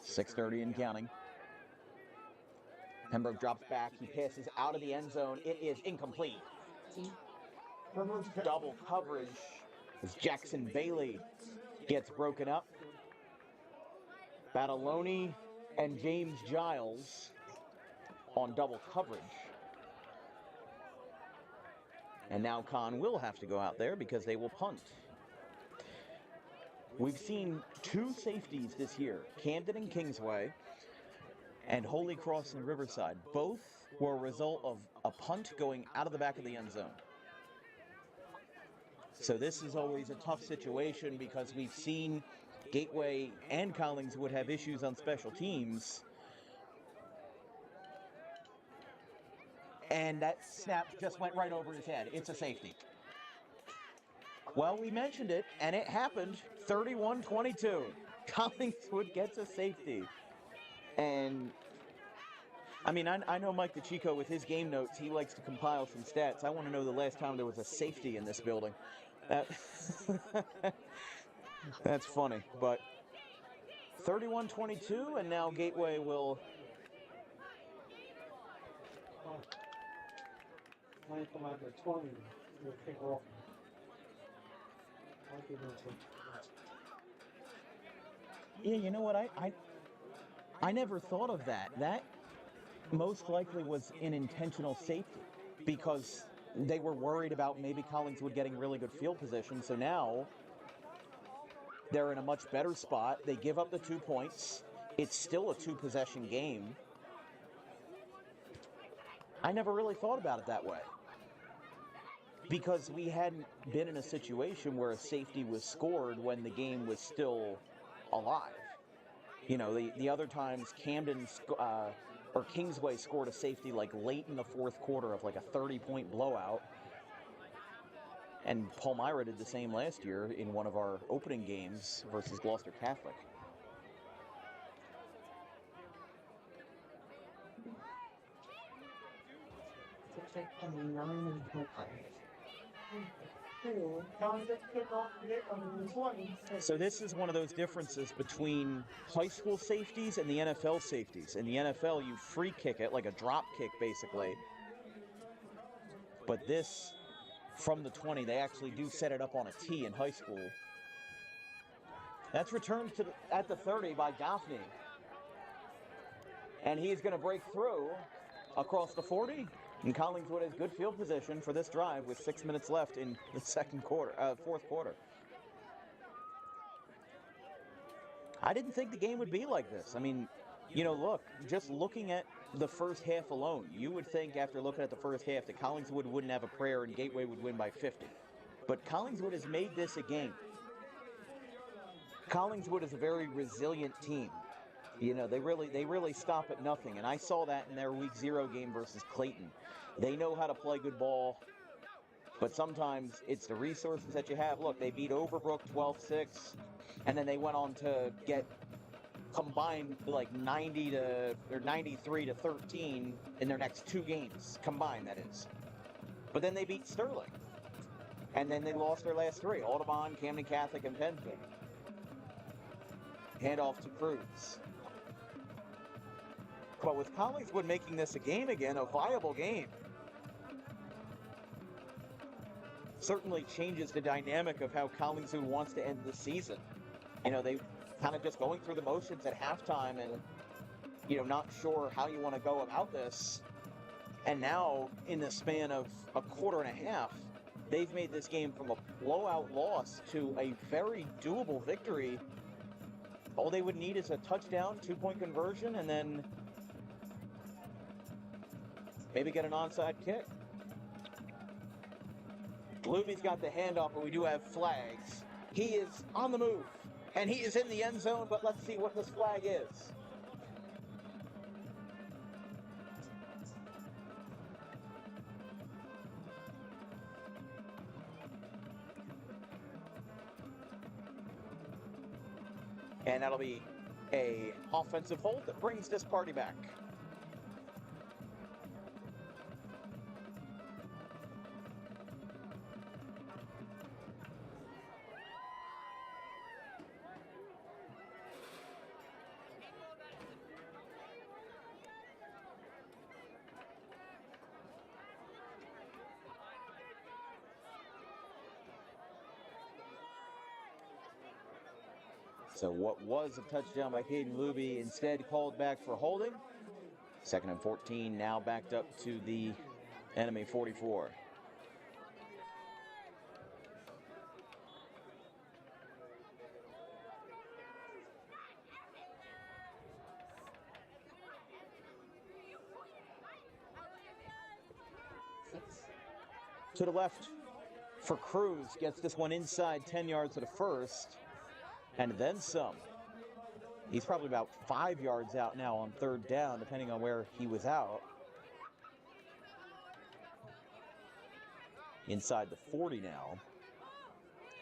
6:30 and counting. Pembroke drops back. He passes out of the end zone. It is incomplete. Double coverage as Jackson Bailey gets broken up. Bataloni and James Giles on double coverage. And now Khan will have to go out there because they will punt. We've seen 2 safeties this year, Camden and Kingsway, and Holy Cross and Riverside. Both were a result of a punt going out of the back of the end zone. So this is always a tough situation because we've seen Gateway and Collingswood have issues on special teams. And that snap just went right over his head. It's a safety. Well, we mentioned it, and it happened. 31-22. Collingswood gets a safety. And, I mean, I know Mike DeChico with his game notes, he likes to compile some stats. I want to know the last time there was a safety in this building. That's funny, but 31-22, and now Gateway will... Come out there, 20, we'll kick off. Yeah, you know what? I never thought of that. That most likely was an intentional safety because they were worried about maybe Collingswood getting really good field position. So now they're in a much better spot. They give up the 2 points. It's still a 2-possession game. I never really thought about it that way because we hadn't been in a situation where a safety was scored when the game was still alive. You know, the other times Camden or Kingsway scored a safety like late in the 4th quarter of like a 30-point blowout. And Palmyra did the same last year in one of our opening games versus Gloucester Catholic. So this is one of those differences between high school safeties and the NFL safeties. In the NFL, you free kick it, like a drop kick, basically. But this, from the 20, they actually do set it up on a tee in high school. That's returned at the 30 by Gaffney. And he's going to break through across the 40. And Collingswood has good field position for this drive with 6 minutes left in the 4th quarter. I didn't think the game would be like this. I mean, you know, look, just looking at the first half alone, you would think after looking at the first half that Collingswood wouldn't have a prayer and Gateway would win by 50. But Collingswood has made this a game. Collingswood is a very resilient team. You know, they really stop at nothing, and I saw that in their Week 0 game versus Clayton. They know how to play good ball, but sometimes it's the resources that you have. Look, they beat Overbrook 12-6, and then they went on to get combined like 93-13 in their next 2 games, combined that is. But then they beat Sterling, and then they lost their last 3, Audubon, Camden Catholic, and Penfield. Handoff to Cruz. But with Collingswood making this a game again, a viable game, certainly changes the dynamic of how Collingswood wants to end the season. You know, they kind of just going through the motions at halftime and, you know, not sure how you want to go about this. And now, in the span of a quarter and a half, they've made this game from a blowout loss to a very doable victory. All they would need is a touchdown, 2-point conversion, and then maybe get an onside kick. Luby's got the handoff, but we do have flags. He is on the move, and he is in the end zone, but let's see what this flag is. And that'll be an offensive hold that brings this party back. So what was a touchdown by Caden Luby instead called back for holding. 2nd and 14, now backed up to the enemy 44. to the left for Cruz. Gets this one inside 10 yards to the first, and then some. He's probably about 5 yards out now on third down, depending on where he was out. Inside the 40 now,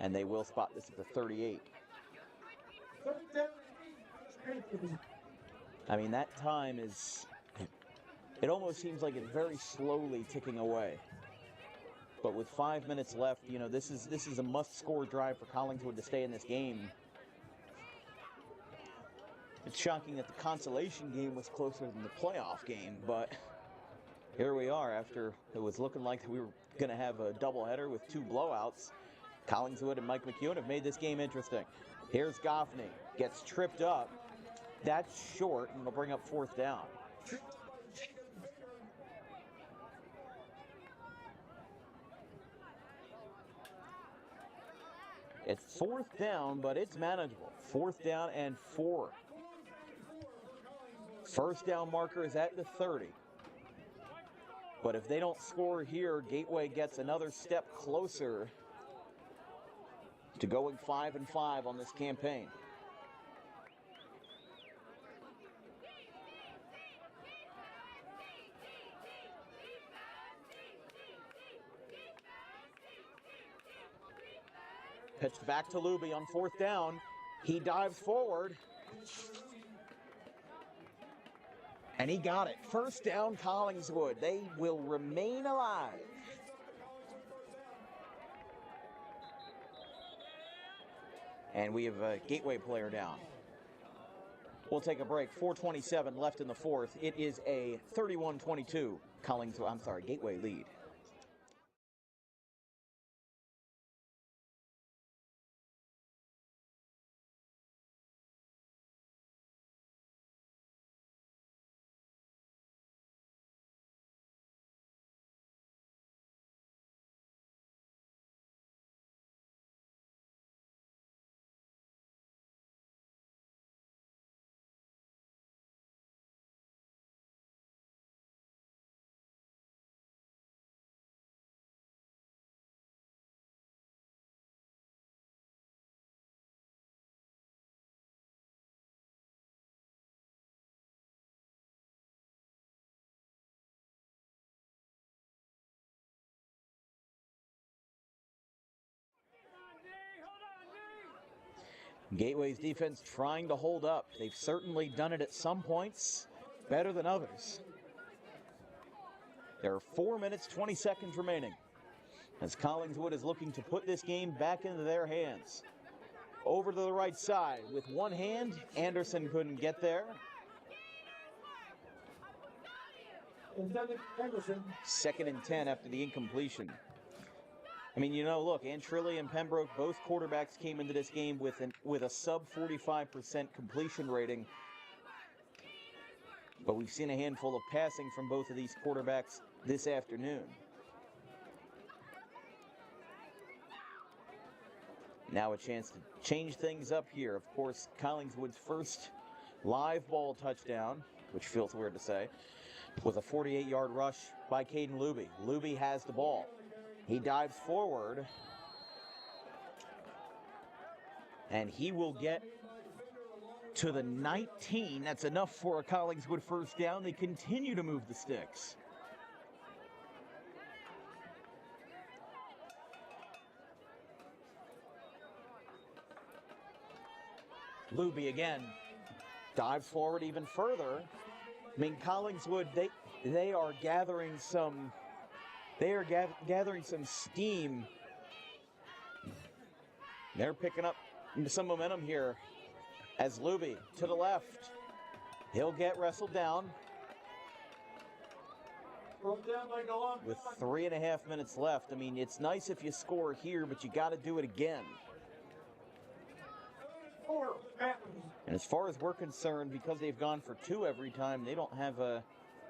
and they will spot this at the 38. I mean, that time is, it almost seems like it's very slowly ticking away. But with 5 minutes left, you know, this is a must-score drive for Collingswood to stay in this game. It's shocking that the consolation game was closer than the playoff game, but here we are after it was looking like we were going to have a doubleheader with 2 blowouts. Collingswood and Mike McEwen have made this game interesting. Here's Goffney, gets tripped up. That's short, and it'll bring up 4th down. It's 4th down, but it's manageable. 4th down and 4. First down marker is at the 30. But if they don't score here, Gateway gets another step closer to going 5-5 on this campaign. Pitched back to Luby on 4th down. He dives forward. And he got it. First down, Collingswood. They will remain alive. And we have a Gateway player down. We'll take a break. 4:27 left in the 4th. It is a 31-22 Gateway lead. Gateway's defense trying to hold up. They've certainly done it at some points, better than others. There are 4 minutes, 20 seconds remaining as Collingswood is looking to put this game back into their hands. Over to the right side with one hand. Anderson couldn't get there. Second and 10 after the incompletion. I mean, you know, look, Antrilli and Pembroke, both quarterbacks came into this game with a sub 45% completion rating. But we've seen a handful of passing from both of these quarterbacks this afternoon. Now a chance to change things up here. Of course, Collingswood's first live ball touchdown, which feels weird to say, was a 48-yard rush by Caden Luby. Luby has the ball. He dives forward, and he will get to the 19. That's enough for a Collingswood first down. They continue to move the sticks. Luby again dives forward even further. I mean, Collingswood, they are gathering some steam. They're picking up some momentum here as Luby to the left. He'll get wrestled down with 3.5 minutes left. I mean, it's nice if you score here, but you got to do it again. And as far as we're concerned, because they've gone for 2 every time, they don't have a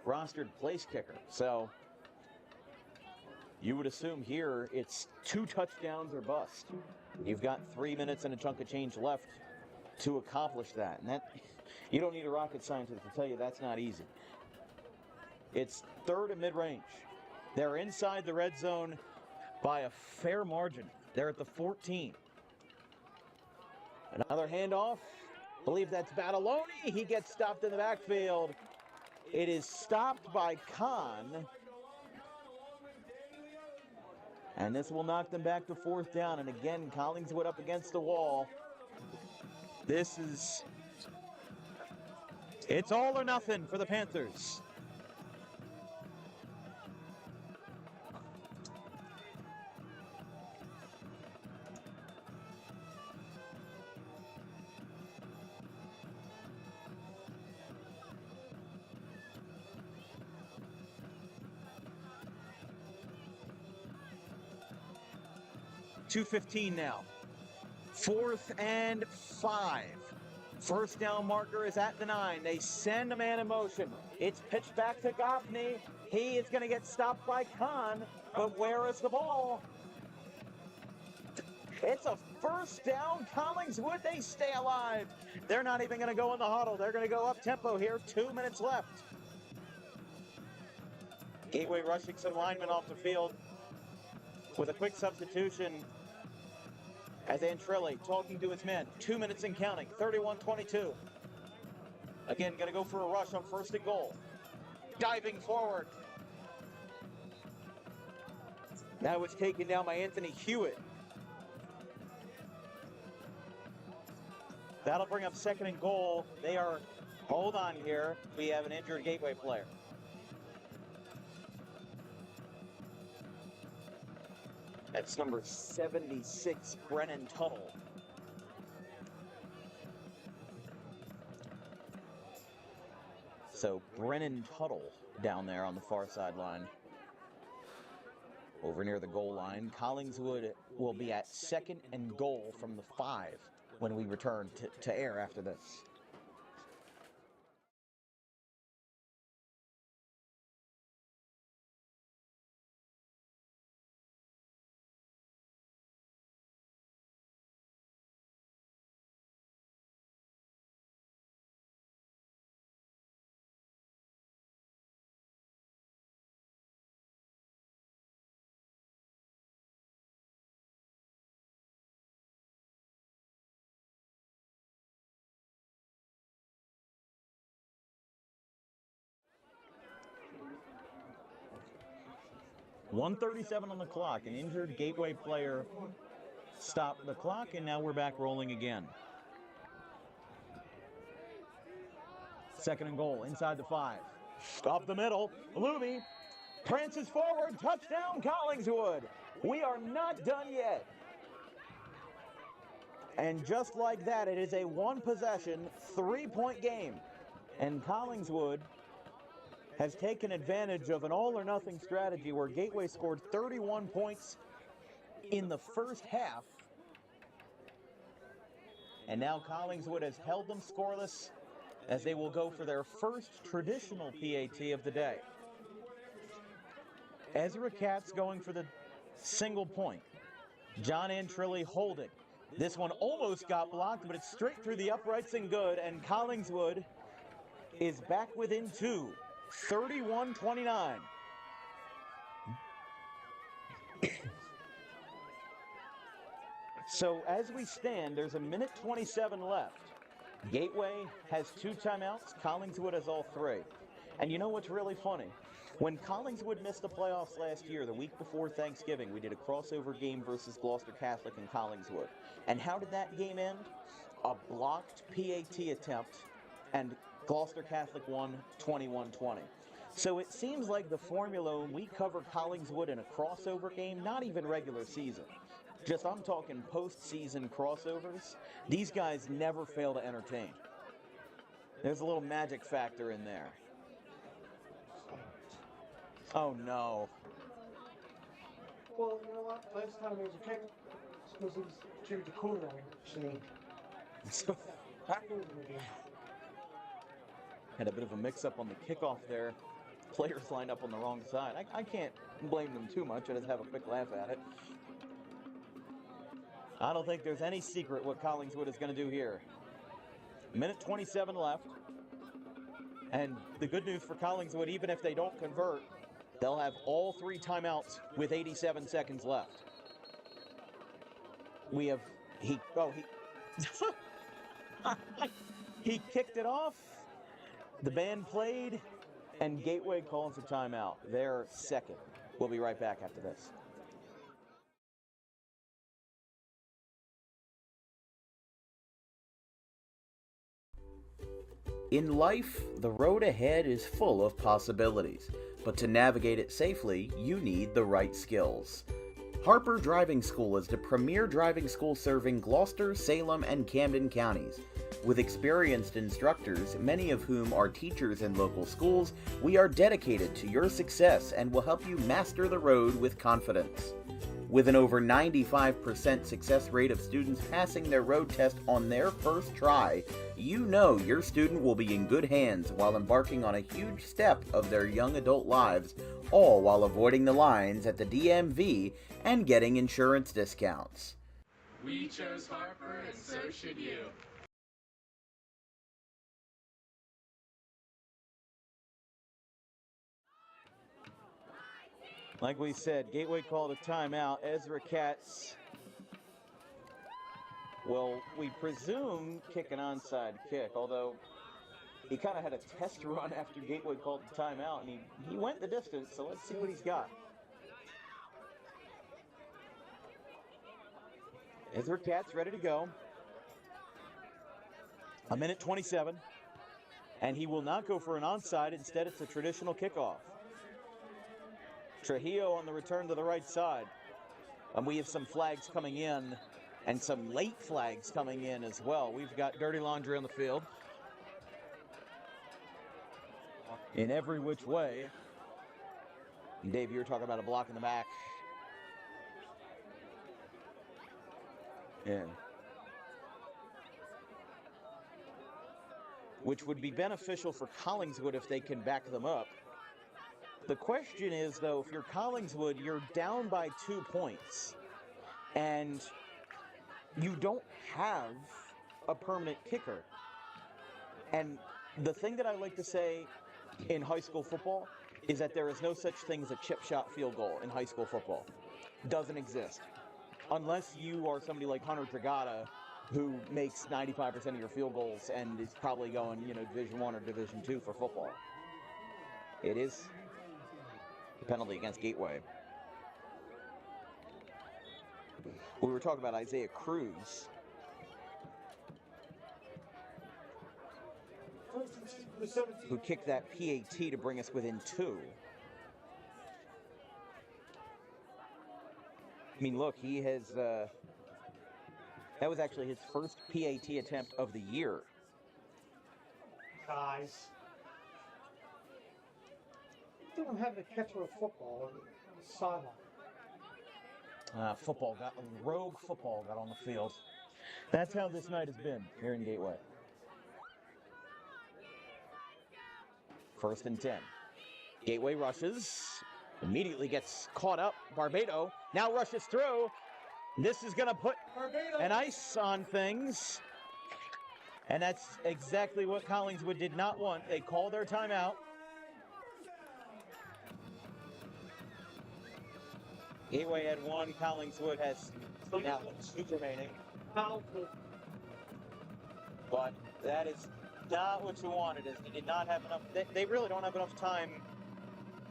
rostered place kicker. So you would assume here it's 2 touchdowns or bust. You've got 3 minutes and a chunk of change left to accomplish that. And that, you don't need a rocket scientist to tell you that's not easy. It's 3rd and mid-range. They're inside the red zone by a fair margin. They're at the 14. Another handoff. I believe that's Bataloni. He gets stopped in the backfield. It is stopped by Khan. And this will knock them back to 4th down. And again, Collingswood up against the wall. It's all or nothing for the Panthers. .215 now. 4th and 5. First down marker is at the 9. They send a man in motion. It's pitched back to Goffney. He is going to get stopped by Khan, but where is the ball? It's a first down. Collingswood, they stay alive. They're not even going to go in the huddle. They're going to go up tempo here. 2 minutes left. Gateway rushing some linemen off the field with a quick substitution as Antrilli talking to his men. 2 minutes and counting. 31-22. Again, going to go for a rush on 1st and goal. Diving forward. That was taken down by Anthony Hewitt. That'll bring up 2nd and goal. Hold on here. We have an injured Gateway player. That's number 76, Brennan Tuttle. So Brennan Tuttle down there on the far sideline. Over near the goal line. Collingswood will be at 2nd and goal from the 5 when we return to air after this. .137 on the clock. An injured Gateway player stopped the clock, and now we're back rolling again. 2nd and goal, inside the 5. Up the middle, Luby prances forward, touchdown Collingswood. We are not done yet. And just like that, it is a 1-possession, 3-point game. And Collingswood has taken advantage of an all-or-nothing strategy where Gateway scored 31 points in the first half. And now Collingswood has held them scoreless as they will go for their first traditional PAT of the day. Ezra Katz going for the single point. John Antrilli holding. This one almost got blocked, but it's straight through the uprights and good, and Collingswood is back within 2. 31-29. So as we stand, there's a minute 27 left. Gateway has 2 timeouts. Collingswood has all 3. And you know what's really funny? When Collingswood missed the playoffs last year, the week before Thanksgiving, we did a crossover game versus Gloucester Catholic and Collingswood. And how did that game end? A blocked PAT attempt, and Gloucester Catholic won 21-20. So it seems like the formula when we cover Collingswood in a crossover game, not even regular season, just I'm talking postseason crossovers, these guys never fail to entertain. There's a little magic factor in there. Oh no. Well, you know what? Last time there was a kick, it's because it was Jim DeCool actually. Had a bit of a mix-up on the kickoff there. Players lined up on the wrong side. I can't blame them too much. I just have a quick laugh at it. I don't think there's any secret what Collingswood is going to do here. Minute 27 left. And the good news for Collingswood, even if they don't convert, They'll have all 3 timeouts with 87 seconds left. He he kicked it off. The band played, and Gateway calling for timeout. They're second. We'll be right back after this. In life, the road ahead is full of possibilities, but to navigate it safely, you need the right skills. Harper Driving School is the premier driving school serving Gloucester, Salem, and Camden counties. With experienced instructors, many of whom are teachers in local schools, we are dedicated to your success and will help you master the road with confidence. With an over 95% success rate of students passing their road test on their first try, you know your student will be in good hands while embarking on a huge step of their young adult lives, all while avoiding the lines at the DMV and getting insurance discounts. We chose Harper, and so should you. Like we said, Gateway called a timeout. Ezra Katz will, we presume, kick an onside kick, although he kind of had a test run after Gateway called the timeout, and he went the distance, so let's see what he's got. Ezra Katz ready to go. 1:27, and he will not go for an onside. Instead, it's a traditional kickoff. Trujillo on the return to the right side. And we have some flags coming in and some late flags coming in as well. We've got dirty laundry on the field in every which way. And Dave, you were talking about a block in the back. Yeah. Which would be beneficial for Collingswood if they can back them up. The question is, though, if you're Collingswood, you're down by 2 points, and you don't have a permanent kicker. And the thing that I like to say in high school football is that there is no such thing as a chip shot field goal in high school football. Doesn't exist. Unless you are somebody like Hunter Dragata, who makes 95% of your field goals and is probably going, Division I or Division II for football. It is penalty against Gateway. We were talking about Isaiah Cruz. Who kicked that PAT to bring us within 2. I mean, look, he has, that was actually his first PAT attempt of the year. Guys. Don't have the catch for a football on the sideline. Rogue football got on the field. That's how this night has been here in Gateway. 1st and 10. Gateway rushes, immediately gets caught up. Barbado now rushes through. This is going to put an ice on things. And that's exactly what Collingswood did not want. They called their timeout. Gateway had 1, Collingswood has now 2 remaining. But that is not what you wanted. Is they did not have enough. They really don't have enough time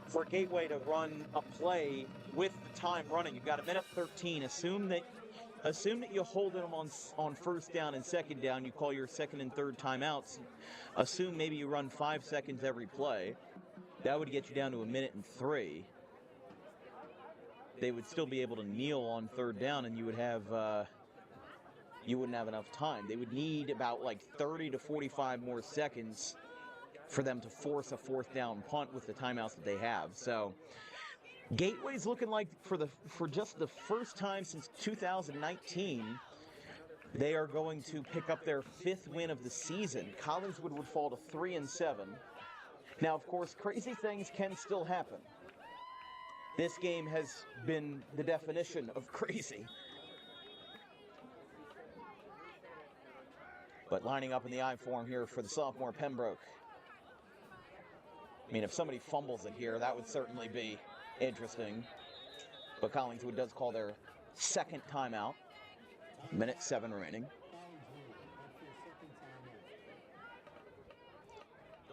for Gateway to run a play with the time running. You've got 1:13. Assume that you hold them on 1st down and 2nd down. You call your 2nd and 3rd timeouts. Assume maybe you run 5 seconds every play. That would get you down to 1:03. They would still be able to kneel on 3rd down, and you would have you wouldn't have enough time. They would need about 30 to 45 more seconds for them to force a 4th down punt with the timeouts that they have. So Gateway's looking like for just the first time since 2019, they are going to pick up their 5th win of the season. Collingswood would fall to 3-7. Now, of course, crazy things can still happen. This game has been the definition of crazy. But lining up in the I form here for the sophomore Pembroke. I mean, if somebody fumbles it here, that would certainly be interesting. But Collingswood does call their second timeout. Minute 7 remaining.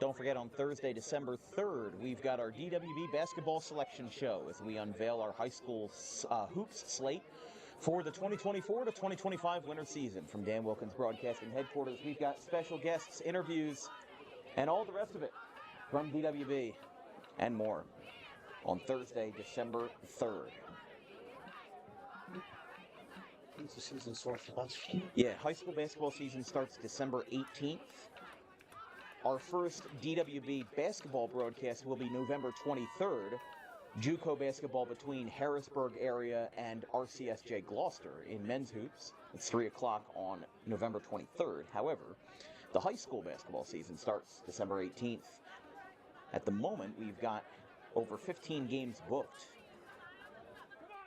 Don't forget, on Thursday, December 3rd, we've got our DWB basketball selection show as we unveil our high school hoops slate for the 2024 to 2025 winter season. From Dan Wilkins Broadcasting headquarters, we've got special guests, interviews, and all the rest of it from DWB and more on Thursday, December 3rd. The season starts. Yeah, high school basketball season starts December 18th. Our first DWB basketball broadcast will be November 23rd. JUCO basketball between Harrisburg area and RCSJ Gloucester in men's hoops. It's 3 o'clock on November 23rd. However, the high school basketball season starts December 18th. At the moment, we've got over 15 games booked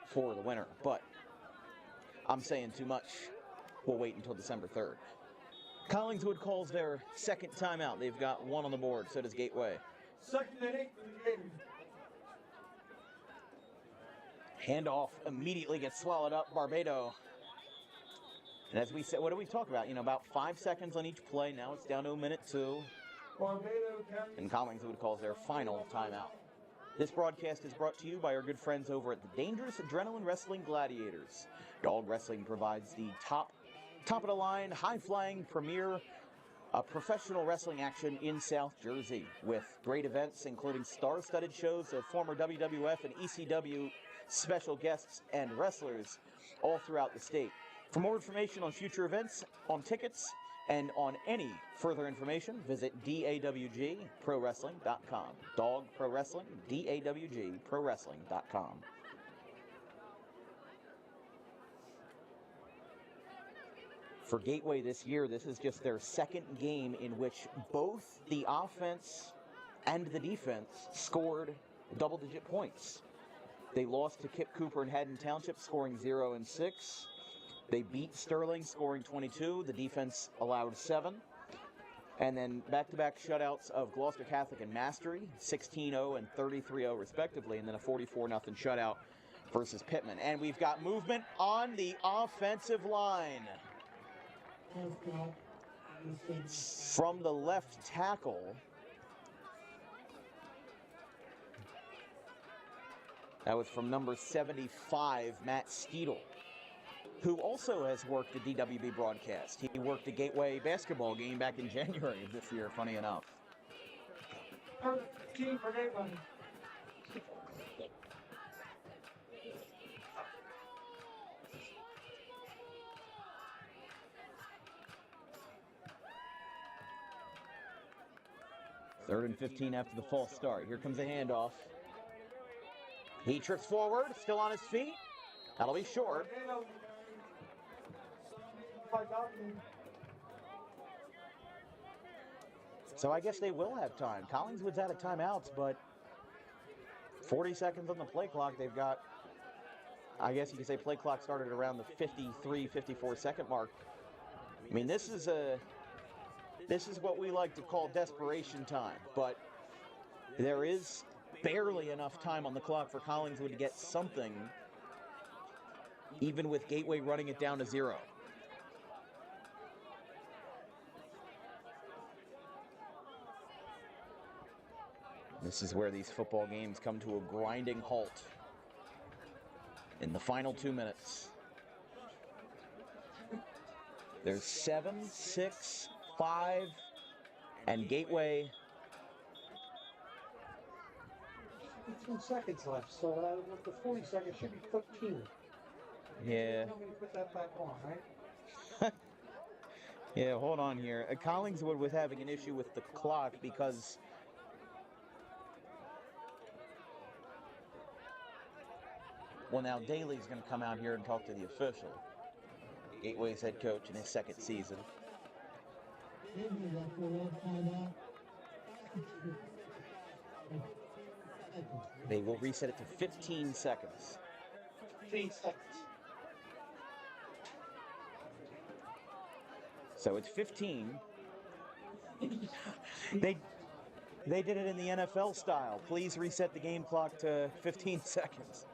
for the winter, but I'm saying too much. We'll wait until December 3rd. Collingswood calls their second timeout. They've got one on the board. So does Gateway. Second and 8 for the Gators. Handoff immediately gets swallowed up. Barbado. And as we said, what do we talk about? About 5 seconds on each play. Now it's down to a minute 2. And Collingswood calls their final timeout. This broadcast is brought to you by our good friends over at the Dangerous Adrenaline Wrestling Gladiators. Dog Wrestling provides the top of the line, high-flying, premier professional wrestling action in South Jersey with great events including star-studded shows of former WWF and ECW special guests and wrestlers all throughout the state. For more information on future events, on tickets, and on any further information, visit dawgprowrestling.com. Dog Pro Wrestling, dawgprowrestling.com. For Gateway this year, this is just their second game in which both the offense and the defense scored double-digit points. They lost to Kip Cooper and Haddon Township, scoring 0 and 6. They beat Sterling, scoring 22. The defense allowed 7. And then back-to-back shutouts of Gloucester Catholic and Mastery, 16-0 and 33-0 respectively, and then a 44-0 shutout versus Pittman. And we've got movement on the offensive line. From the left tackle, that was from number 75, Matt Steedle, who also has worked the DWB broadcast. He worked the Gateway basketball game back in January of this year, funny enough. Team for Gateway. Third and 15 after the false start. Here comes a handoff. He trips forward, still on his feet. That'll be short. So I guess they will have time. Collingswood's out of timeouts, but 40 seconds on the play clock. They've got, I guess you could say play clock started around the 53, 54 second mark. I mean, this is what we like to call desperation time, but there is barely enough time on the clock for Collingswood to get something, even with Gateway running it down to 0. This is where these football games come to a grinding halt in the final 2 minutes. There's 7, 6, 5, and Gateway. 15 seconds left, so with the 40 seconds should be 15. Yeah. Tell me to put that back on, right? Yeah, hold on here. Collingswood was having an issue with the clock because well, now Daly's going to come out here and talk to the official. Gateway's head coach in his second season. They will reset it to 15 seconds. 15 seconds. So it's 15. They did it in the NFL style. Please reset the game clock to 15 seconds.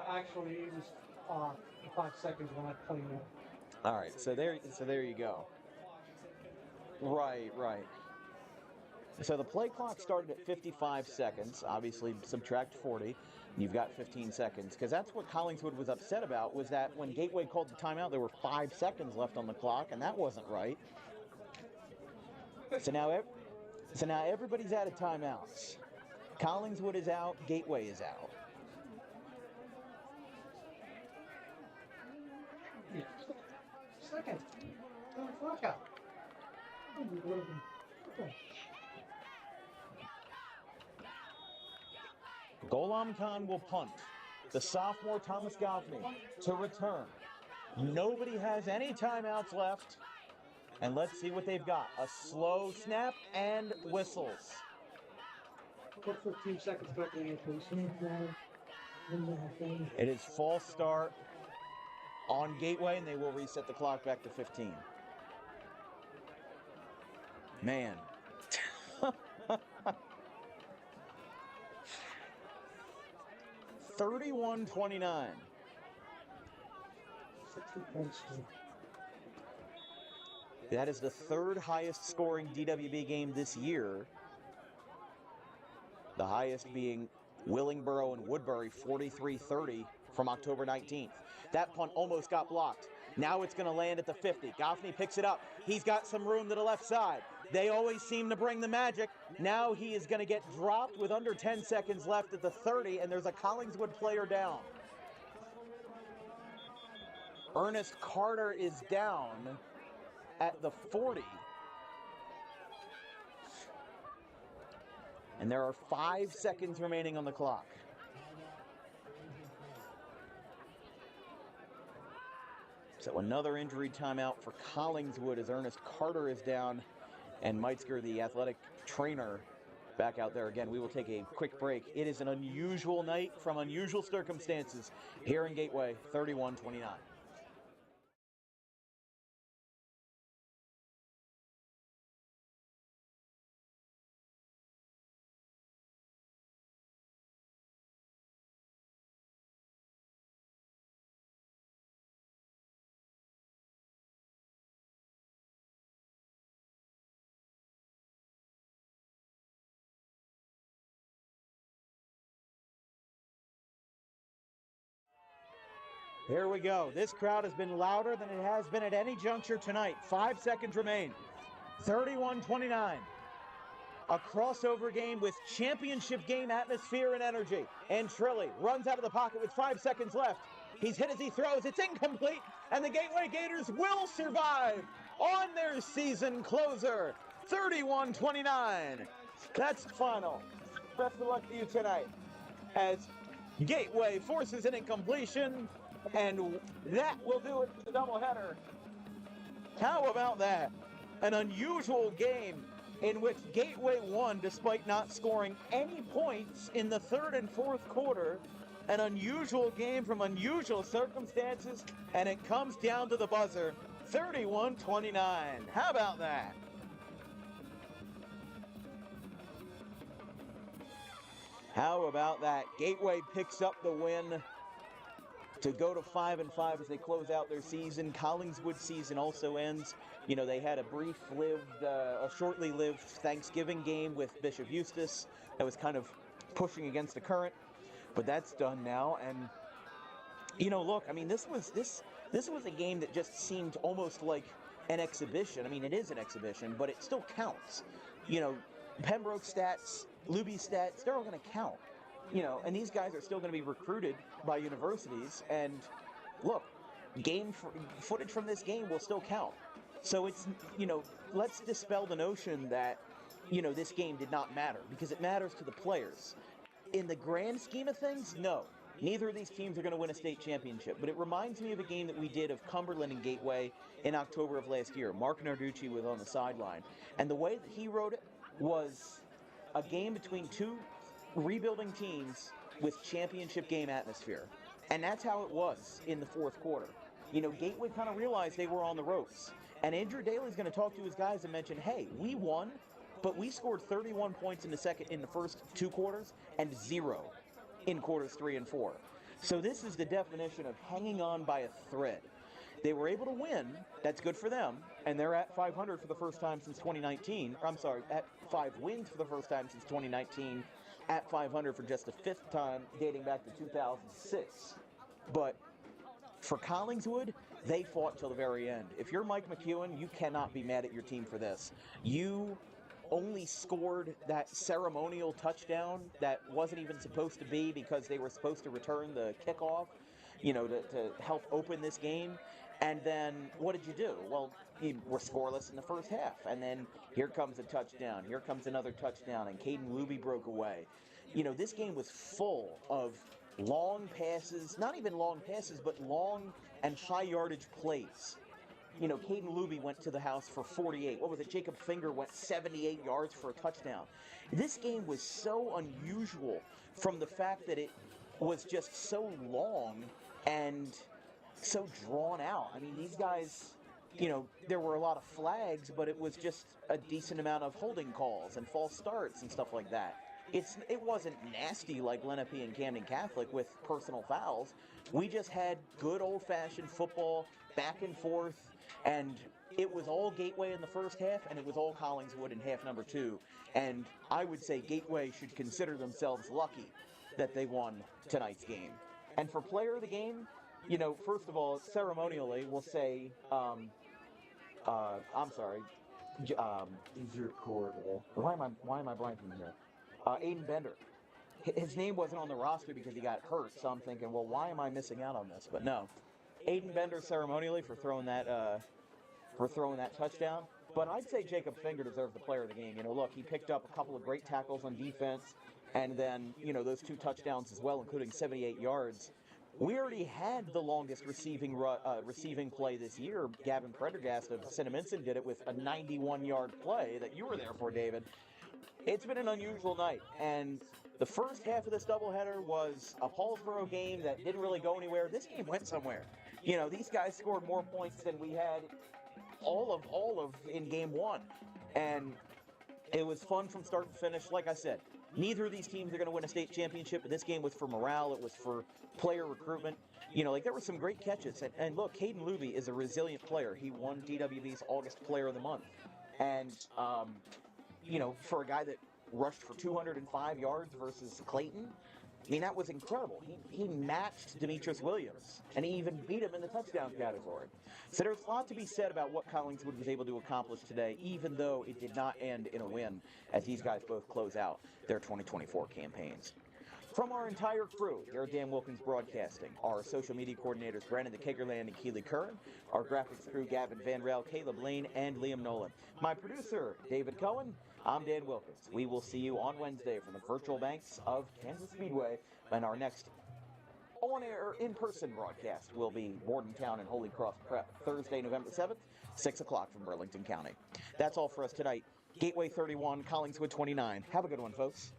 Actually, it was 5 seconds when I played it. All right, so there you go. Right. So the play clock started at 55 seconds. Obviously, subtract 40. You've got 15 seconds. Because that's what Collingswood was upset about, was that when Gateway called the timeout, there were 5 seconds left on the clock, and that wasn't right. So now everybody's out of timeouts. Collingswood is out. Gateway is out. Second. Clock out. Gholam Khan will punt. The sophomore Thomas Goffney to return. Nobody has any timeouts left. And let's see what they've got. A slow snap and whistles. Put 15 seconds back in, please. It is false start on Gateway, and they will reset the clock back to 15. Man. 31-29. That is the third highest scoring DWB game this year. The highest being Willingboro and Woodbury, 43-30 from October 19th. That punt almost got blocked. Now it's going to land at the 50. Goffney picks it up. He's got some room to the left side. They always seem to bring the magic. Now he is going to get dropped with under 10 seconds left at the 30, and there's a Collingswood player down. Ernest Carter is down at the 40. And there are 5 seconds remaining on the clock. So another injury timeout for Collingswood as Ernest Carter is down and Meitzger, the athletic trainer, back out there again. We will take a quick break. It is an unusual night from unusual circumstances here in Gateway, 31-29. Here we go. This crowd has been louder than it has been at any juncture tonight. 5 seconds remain. 31-29. A crossover game with championship game atmosphere and energy. And Trilly runs out of the pocket with 5 seconds left. He's hit as he throws. It's incomplete. And the Gateway Gators will survive on their season closer. 31-29. That's final. Best of luck to you tonight as Gateway forces an incompletion. And that will do it for the doubleheader. How about that? An unusual game in which Gateway won despite not scoring any points in the third and fourth quarter. An unusual game from unusual circumstances, and it comes down to the buzzer. 31-29. How about that? How about that? Gateway picks up the win to go to 5-5 as they close out their season. Collingswood's season also ends. You know, they had a shortly lived Thanksgiving game with Bishop Eustace that was kind of pushing against the current, but that's done now. And you know, look, I mean, this was a game that just seemed almost like an exhibition. I mean, it is an exhibition, but it still counts. You know, Pembroke stats, Luby stats, they're all going to count. You know, and these guys are still going to be recruited by universities. And look, footage from this game will still count. So it's, you know, let's dispel the notion that, you know, this game did not matter, because it matters to the players. In the grand scheme of things, no. Neither of these teams are going to win a state championship, but it reminds me of a game that we did of Cumberland and Gateway in October of last year. Mark Narducci was on the sideline, and the way that he wrote it was a game between two rebuilding teams with championship game atmosphere. And that's how it was in the fourth quarter. You know, Gateway kind of realized they were on the ropes. And Andrew Daly's going to talk to his guys and mention, hey, we won, but we scored 31 points in the first 2 quarters and 0 in quarters 3 and 4. So this is the definition of hanging on by a thread. They were able to win. That's good for them. And they're at 500 for the first time since 2019. I'm sorry, at 5 wins for the first time since 2019. At 500 for just the 5th time dating back to 2006. But for Collingswood, they fought till the very end. If you're Mike McEwen, you cannot be mad at your team for this. You only scored that ceremonial touchdown that wasn't even supposed to be because they were supposed to return the kickoff, to help open this game. And then what did you do? Well, you were scoreless in the first half. And then here comes a touchdown. Here comes another touchdown. And Caden Luby broke away. This game was full of long passes, not even long passes, but long and high yardage plays. Caden Luby went to the house for 48. What was it? Jacob Finger went 78 yards for a touchdown. This game was so unusual from the fact that it was just so long and so drawn out. I mean, these guys, there were a lot of flags, but it was just a decent amount of holding calls and false starts and stuff like that. It wasn't nasty like Lenape and Camden Catholic with personal fouls. We just had good old-fashioned football, back and forth, and it was all Gateway in the first half, and it was all Collingswood in half number 2. And I would say Gateway should consider themselves lucky that they won tonight's game. And for player of the game, first of all, ceremonially, we'll say, I'm sorry, Easier core. why am I blanking here? Aiden Bender. His name wasn't on the roster because he got hurt, so I'm thinking, well, why am I missing out on this? But no, Aiden Bender ceremonially for throwing that touchdown. But I'd say Jacob Finger deserved the player of the game. Look, he picked up a couple of great tackles on defense, and then those 2 touchdowns as well, including 78 yards. We already had the longest receiving play this year. Gavin Prendergast of Cinnaminson did it with a 91-yard play that you were there for, David. It's been an unusual night, and the first half of this doubleheader was a Paulsboro game that didn't really go anywhere. This game went somewhere. These guys scored more points than we had all of in game 1, and it was fun from start to finish. Like I said, neither of these teams are going to win a state championship, but this game was for morale. It was for player recruitment. There were some great catches, and look, Caden Luby is a resilient player. He won DWB's August Player of the Month, and for a guy that rushed for 205 yards versus Clayton, I mean, that was incredible. He matched Demetrius Williams, and he even beat him in the touchdown category. So there's a lot to be said about what Collingswood was able to accomplish today, even though it did not end in a win, as these guys both close out their 2024 campaigns. From our entire crew here at Dan Wilkins Broadcasting, our social media coordinators, Brandon the Kagerland and Keely Curran, our graphics crew, Gavin Van Rail, Caleb Lane, and Liam Nolan. My producer, David Cohen, I'm Dan Wilkins. We will see you on Wednesday from the virtual banks of Kansas Speedway, and our next on-air, in-person broadcast will be Bordentown and Holy Cross Prep, Thursday, November 7th, 6 o'clock from Burlington County. That's all for us tonight. Gateway 31, Collingswood 29. Have a good one, folks.